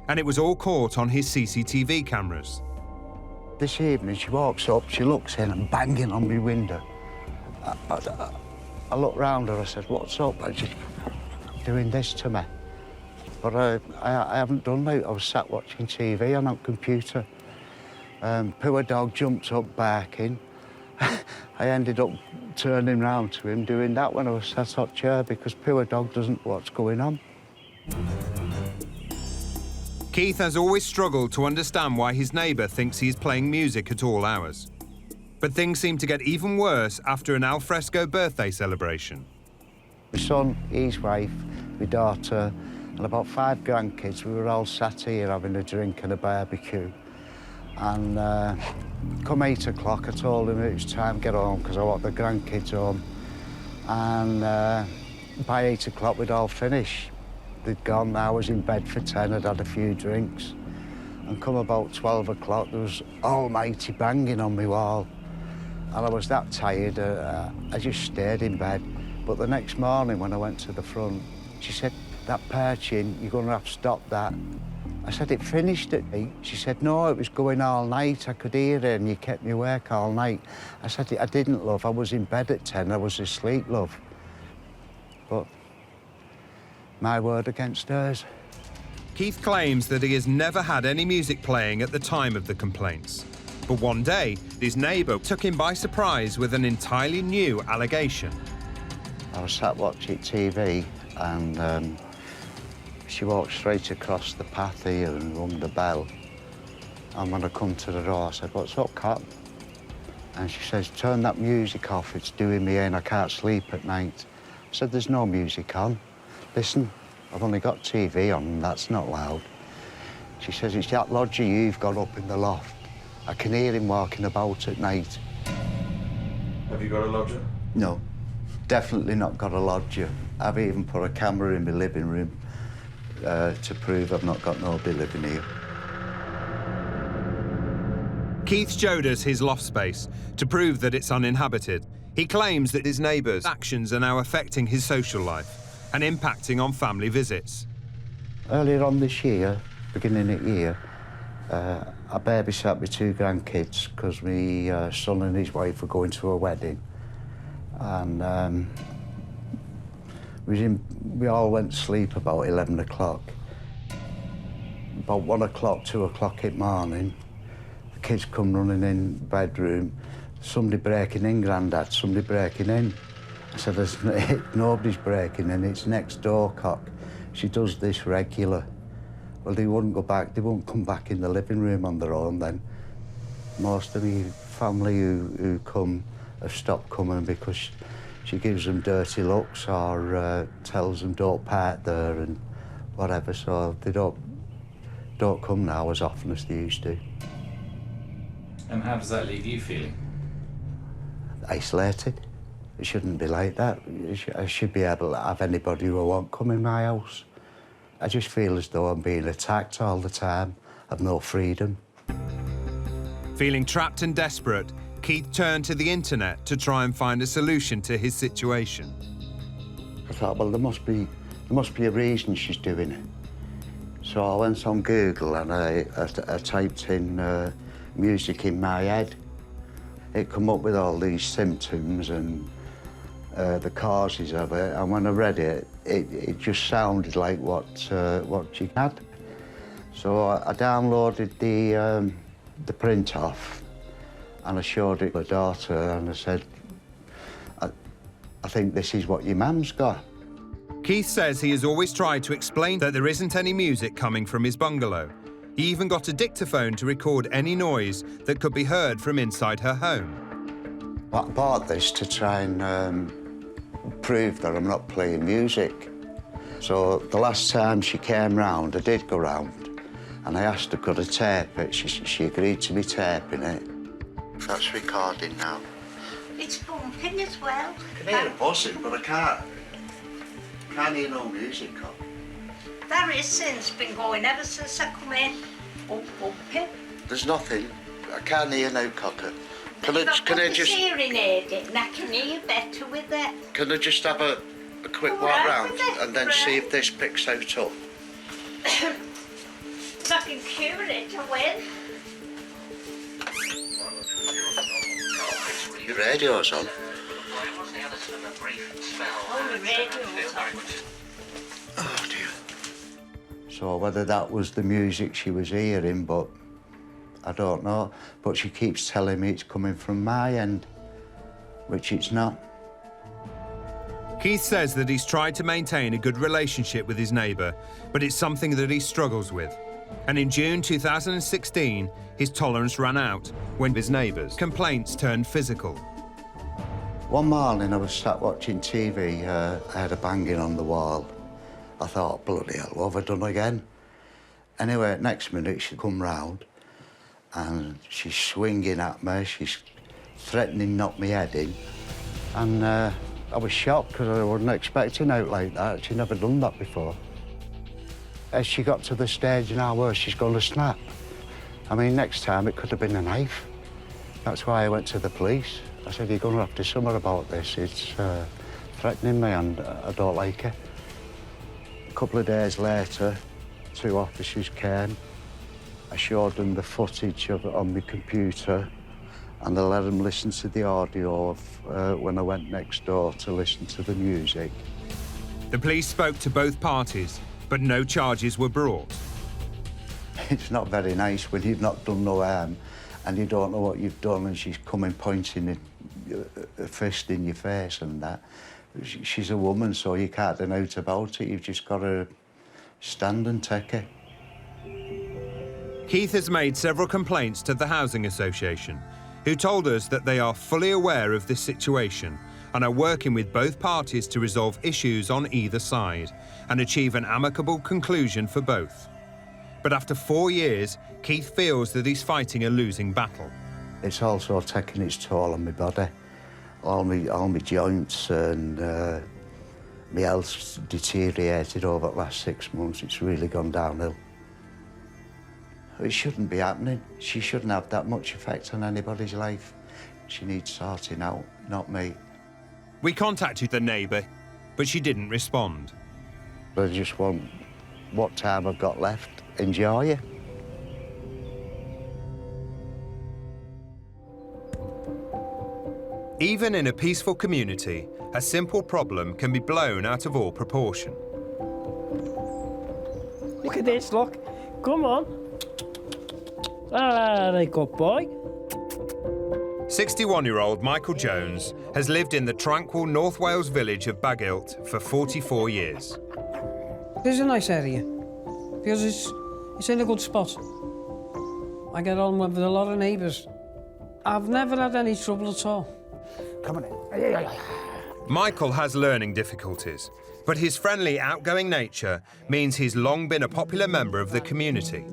And it was all caught on his CCTV cameras. This evening, she walks up, she looks in and banging on my window. I looked round her, I said, what's up? And she's doing this to me. But I haven't done that. I was sat watching TV on a computer. Poor dog jumped up barking. I ended up turning round to him doing that when I was sat on chair because poor dog doesn't know what's going on. Keith has always struggled to understand why his neighbour thinks he's playing music at all hours. But things seem to get even worse after an alfresco birthday celebration. My son, his wife, my daughter, and about 5 grandkids, we were all sat here having a drink and a barbecue. And come 8 o'clock, I told him it was time to get home because I want the grandkids home. And by 8 o'clock, we'd all finished. They'd gone, I was in bed for 10, I'd had a few drinks. And come about 12 o'clock, there was almighty banging on my wall. And I was that tired, I just stayed in bed. But the next morning, when I went to the front, she said, that perching, you're going to have to stop that. I said, it finished at 8. She said, no, it was going all night. I could hear it and you kept me awake all night. I said, I didn't, love. I was in bed at 10. I was asleep, love. But my word against hers. Keith claims that he has never had any music playing at the time of the complaints. But one day, his neighbour took him by surprise with an entirely new allegation. I was sat watching TV and she walked straight across the path here and rung the bell. And when I come to the door, I said, what's up, Cat? And she says, turn that music off, it's doing me in, I can't sleep at night. I said, there's no music on. Listen, I've only got TV on and that's not loud. She says, it's that lodger you've got up in the loft. I can hear him walking about at night. Have you got a lodger? No, definitely not got a lodger. I've even put a camera in my living room to prove I've not got nobody living here. Keith showed us his loft space to prove that it's uninhabited. He claims that his neighbours' actions are now affecting his social life and impacting on family visits. Earlier on this year, beginning of year, I babysat my 2 grandkids because my son and his wife were going to a wedding. And we all went to sleep about 11 o'clock. About 1 o'clock, 2 o'clock in the morning, the kids come running in the bedroom. Somebody breaking in, Grandad, somebody breaking in. I said, nobody's breaking in, it's next door, cock. She does this regular. Well, they wouldn't go back, they won't come back in the living room on their own then. Most of the family who come have stopped coming because she gives them dirty looks or tells them don't park there and whatever, so they don't come now as often as they used to. And how does that leave you feeling? Isolated. It shouldn't be like that. I should be able to have anybody who I want come in my house. I just feel as though I'm being attacked all the time. I've no freedom. Feeling trapped and desperate, Keith turned to the internet to try and find a solution to his situation. I thought, well, there must be a reason she's doing it. So I went on Google and I typed in music in my head. It come up with all these symptoms and the causes of it, and when I read it, it just sounded like what she had. So I downloaded the print off and I showed it to my daughter and I said, I think this is what your mum's got. Keith says he has always tried to explain that there isn't any music coming from his bungalow. He even got a dictaphone to record any noise that could be heard from inside her home. I bought this to try and prove that I'm not playing music. So the last time she came round, I did go round, and I asked her could I tape it. She agreed to me taping it. That's recording now. It's bumping as well. I can hear it buzzing, but I can't hear no music on. There is since been going ever since I come in. Bumping. There's nothing. I can't hear no cocker. Can I just hearing aid and I can hear better with it. Can I just have a quick walk round and then see if this picks out up? If I can cure it, I will. Your radio's on. Oh, the radio's on. Oh dear. So whether that was the music she was hearing, but I don't know. But she keeps telling me it's coming from my end, which it's not. Keith says that he's tried to maintain a good relationship with his neighbour, but it's something that he struggles with. And in June 2016, his tolerance ran out when his neighbours' complaints turned physical. One morning I was sat watching TV, I had a banging on the wall. I thought, bloody hell, what have I done again? Anyway, next minute she come round and she's swinging at me, she's threatening to knock my head in. And I was shocked because I wasn't expecting out like that. She'd never done that before. As she got to the stage now where she's going to snap. I mean, next time it could have been a knife. That's why I went to the police. I said, you're going to have to do something about this. It's threatening me and I don't like it. A couple of days later, 2 officers came. I showed them the footage of it on my computer and I let them listen to the audio of when I went next door to listen to the music. The police spoke to both parties, but no charges were brought. It's not very nice when you've not done no harm and you don't know what you've done and she's coming pointing a fist in your face and that. She's a woman, so you can't do out about it. You've just got to stand and take it. Keith has made several complaints to the Housing Association, who told us that they are fully aware of this situation and are working with both parties to resolve issues on either side and achieve an amicable conclusion for both. But after 4 years, Keith feels that he's fighting a losing battle. It's also taking its toll on my body. All my joints and my health's deteriorated over the last 6 months. It's really gone downhill. It shouldn't be happening. She shouldn't have that much effect on anybody's life. She needs sorting out, not me. We contacted the neighbour, but she didn't respond. I just want what time I've got left. Enjoy it. Even in a peaceful community, a simple problem can be blown out of all proportion. Look at this, look. Come on. Ah, good boy. 61-year-old Michael Jones has lived in the tranquil North Wales village of Bagilt for 44 years. This is a nice area because it's in a good spot. I get on with a lot of neighbours. I've never had any trouble at all. Come on in. Michael has learning difficulties, but his friendly, outgoing nature means he's long been a popular member of the community.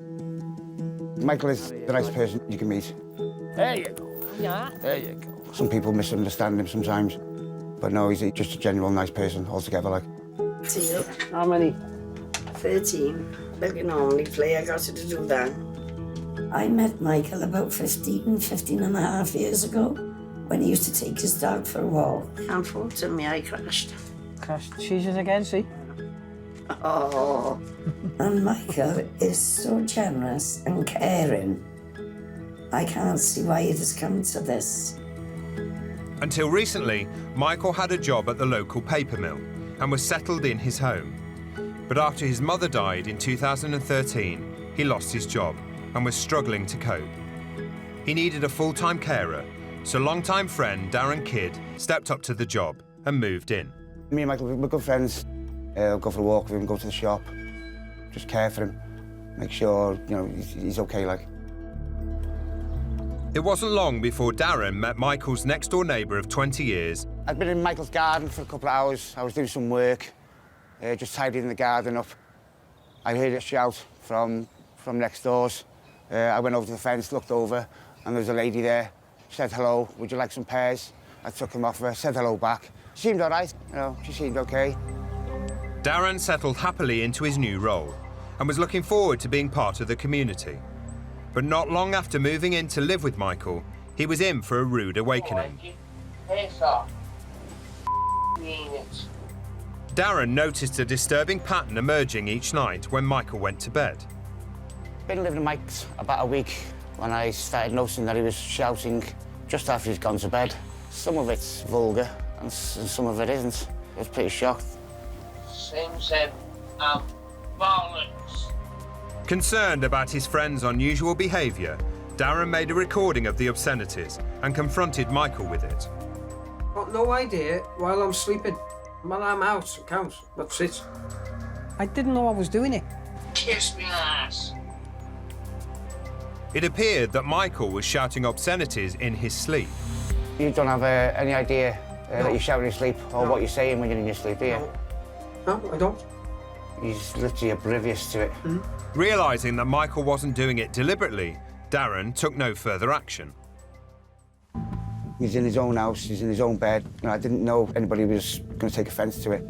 Michael is the nice person you can meet. There you go. Yeah. There you go. Some people misunderstand him sometimes, but no, he's just a genuine nice person altogether, like. See you. How many? 13. Like you normally play, I got you to do that. I met Michael about 15 and a half years ago when he used to take his dog for a walk. Unfortunately, I crashed. Crashed. She's it again, see? Oh. And Michael is so generous and caring. I can't see why it has come to this. Until recently, Michael had a job at the local paper mill and was settled in his home. But after his mother died in 2013, he lost his job and was struggling to cope. He needed a full-time carer, so longtime friend Darren Kidd stepped up to the job and moved in. Me and Michael, we're good friends. I'll go for a walk with him, go to the shop, just care for him, make sure, you know, he's okay, like. It wasn't long before Darren met Michael's next-door neighbour of 20 years. I'd been in Michael's garden for a couple of hours. I was doing some work, just tidying the garden up. I heard a shout from next doors. I went over to the fence, looked over, and there was a lady there. Said hello, would you like some pears? I took them off her, said hello back. She seemed all right, you know, she seemed okay. Darren settled happily into his new role and was looking forward to being part of the community. But not long after moving in to live with Michael, he was in for a rude awakening. Darren noticed a disturbing pattern emerging each night when Michael went to bed. Been living with Mike's about a week when I started noticing that he was shouting just after he'd gone to bed. Some of it's vulgar and some of it isn't. I was pretty shocked. Seems violence. Concerned about his friend's unusual behaviour, Darren made a recording of the obscenities and confronted Michael with it. Got no idea while I'm sleeping. When I'm out, it counts. That's it. I didn't know I was doing it. Kiss me ass. It appeared that Michael was shouting obscenities in his sleep. You don't have any idea that you shout in your sleep or what you're saying when you're in your sleep, do you? No, I don't. He's literally oblivious to it. Realising that Michael wasn't doing it deliberately, Darren took no further action. He's in his own house, he's in his own bed, and I didn't know anybody was going to take offence to it.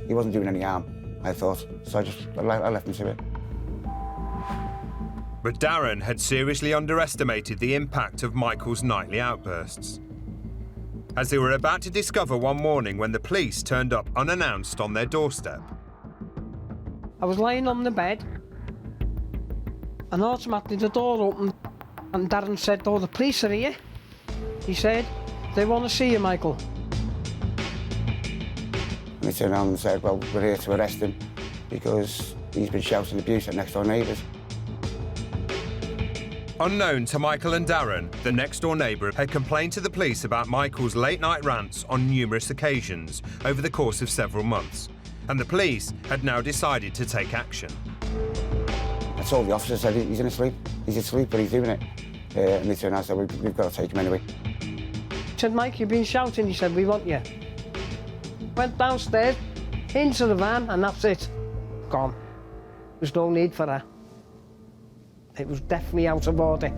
He wasn't doing any harm, I thought, so I left him to it. But Darren had seriously underestimated the impact of Michael's nightly outbursts. As they were about to discover one morning when the police turned up unannounced on their doorstep. I was lying on the bed, and automatically the door opened, and Darren said, "Oh, the police are here." He said, "They want to see you, Michael." And they turned around and said, "Well, we're here to arrest him because he's been shouting abuse at next-door neighbours." Unknown to Michael and Darren, the next-door neighbour had complained to the police about Michael's late-night rants on numerous occasions over the course of several months, and the police had now decided to take action. I told the officer, said he's in a sleep. He's asleep, but he's doing it. And they turned around and said, we've got to take him anyway. I said, "Mike, you've been shouting." He said, "We want you." Went downstairs, into the van, and that's it. Gone. There's no need for that. It was definitely out of order.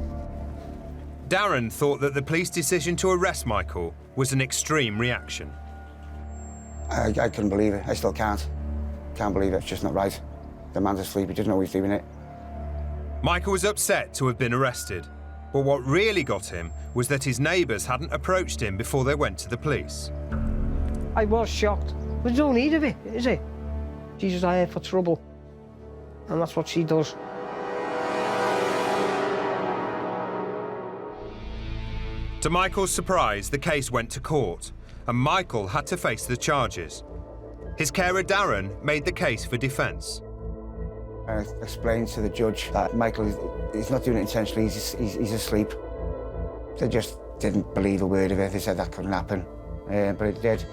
Darren thought that the police decision to arrest Michael was an extreme reaction. I couldn't believe it. I still can't. Can't believe it. It's just not right. The man's asleep. He doesn't know he's doing it. Michael was upset to have been arrested, but what really got him was that his neighbours hadn't approached him before they went to the police. I was shocked. There's no need of it, is it? She's here for trouble, and that's what she does. To Michael's surprise, the case went to court, and Michael had to face the charges. His carer Darren made the case for defence. I explained to the judge that Michael is not doing it intentionally, he's asleep. They just didn't believe a word of it. They said that couldn't happen, but it did.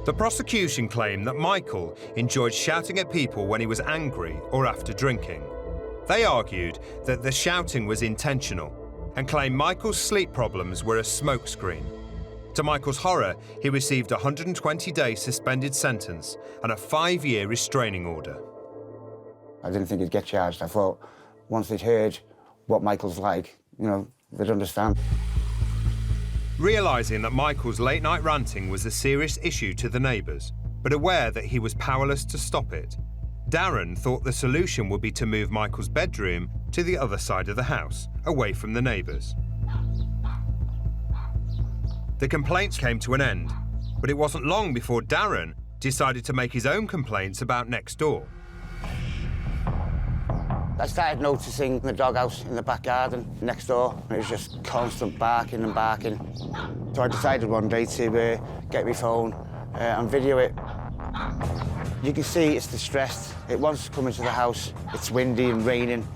The prosecution claimed that Michael enjoyed shouting at people when he was angry or after drinking. They argued that the shouting was intentional and claimed Michael's sleep problems were a smokescreen. To Michael's horror, he received a 120-day suspended sentence and a 5-year restraining order. I didn't think he'd get charged. I thought once they'd heard what Michael's like, you know, they'd understand. Realising that Michael's late-night ranting was a serious issue to the neighbours, but aware that he was powerless to stop it, Darren thought the solution would be to move Michael's bedroom to the other side of the house, away from the neighbours. The complaints came to an end, but it wasn't long before Darren decided to make his own complaints about next door. I started noticing the doghouse in the back garden next door. It was just constant barking and barking. So I decided one day to get my phone and video it. You can see it's distressed. It wants to come into the house. It's windy and raining.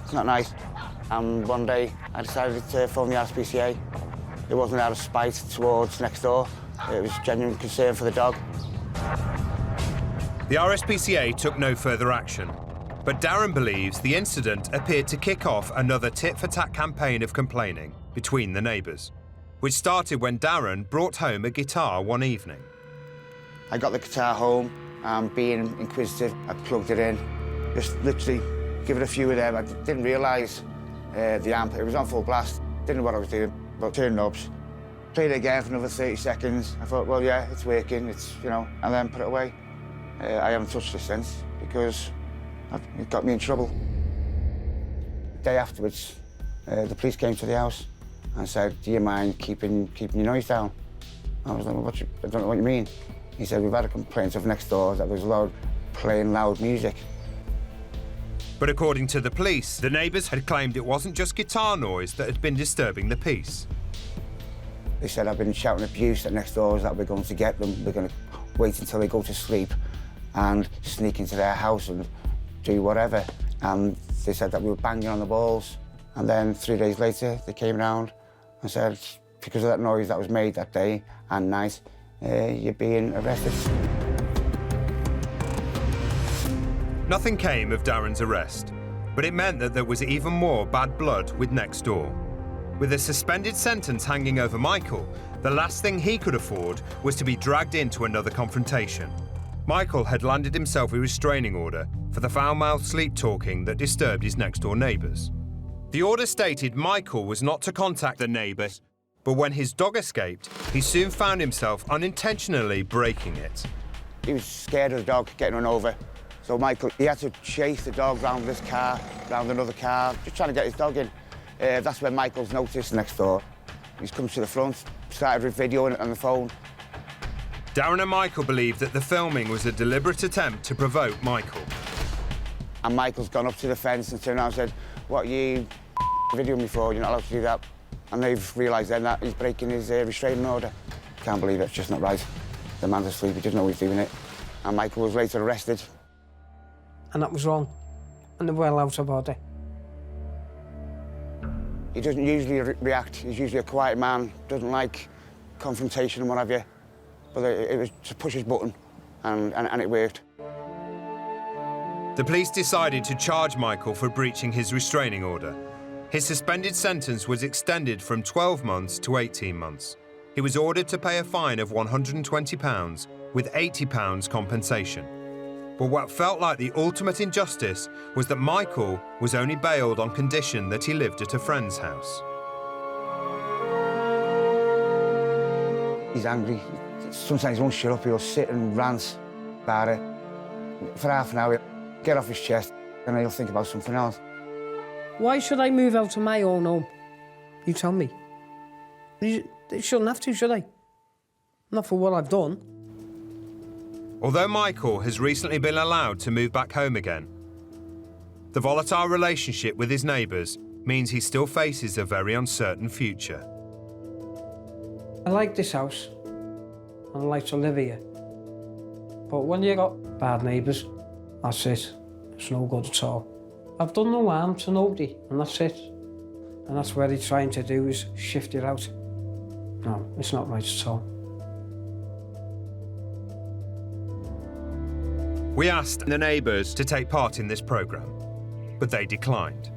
It's not nice. And one day I decided to phone the RSPCA. It wasn't out of spite towards next door. It was genuine concern for the dog. The RSPCA took no further action, but Darren believes the incident appeared to kick off another tit-for-tat campaign of complaining between the neighbours, which started when Darren brought home a guitar one evening. I got the guitar home and being inquisitive, I plugged it in. Just literally give it a few of them. I didn't realise the amp. It was on full blast. Didn't know what I was doing, but turned knobs. Played it again for another 30 seconds. I thought, well, yeah, it's working, it's, you know, and then put it away. I haven't touched it since because it got me in trouble. The day afterwards, the police came to the house and said, do you mind keeping your noise down? I was like, well, I don't know what you mean. He said, we've had a complaint of next door that there's playing loud music. But according to the police, the neighbours had claimed it wasn't just guitar noise that had been disturbing the peace. They said I've been shouting abuse at next doors, that we're going to get them. We're going to wait until they go to sleep and sneak into their house and do whatever. And they said that we were banging on the walls. And then 3 days later, they came round and said, because of that noise that was made that day and night, you're being arrested. Nothing came of Darren's arrest, but it meant that there was even more bad blood with next door. With a suspended sentence hanging over Michael, the last thing he could afford was to be dragged into another confrontation. Michael had landed himself a restraining order for the foul-mouthed sleep-talking that disturbed his next-door neighbours. The order stated Michael was not to contact the neighbours, but when his dog escaped, he soon found himself unintentionally breaking it. He was scared of the dog getting run over. So Michael, he had to chase the dog round this car, round another car, just trying to get his dog in. That's when Michael's noticed next door. He's come to the front, started videoing it on the phone. Darren and Michael believe that the filming was a deliberate attempt to provoke Michael. And Michael's gone up to the fence and turned around and said, what are you videoing me for? You're not allowed to do that. And they've realised then that he's breaking his restraining order. Can't believe it, it's just not right. The man's asleep, he doesn't know he's doing it. And Michael was later arrested. And that was wrong, and they're well out about it. He doesn't usually react. He's usually a quiet man, doesn't like confrontation and what have you. But it was to push his button, and it worked. The police decided to charge Michael for breaching his restraining order. His suspended sentence was extended from 12 months to 18 months. He was ordered to pay a fine of £120 with £80 compensation. But what felt like the ultimate injustice was that Michael was only bailed on condition that he lived at a friend's house. He's angry. Sometimes he won't shut up, he'll sit and rant about it. For half an hour, he'll get off his chest and then he'll think about something else. Why should I move out of my own home? You tell me. They shouldn't have to, should they? Not for what I've done. Although Michael has recently been allowed to move back home again, the volatile relationship with his neighbours means he still faces a very uncertain future. I like this house, and I like to live here. But when you got bad neighbours, that's it. It's no good at all. I've done no harm to nobody, and that's it. And that's what he's trying to do, is shift it out. No, it's not right at all. We asked the neighbours to take part in this programme, but they declined.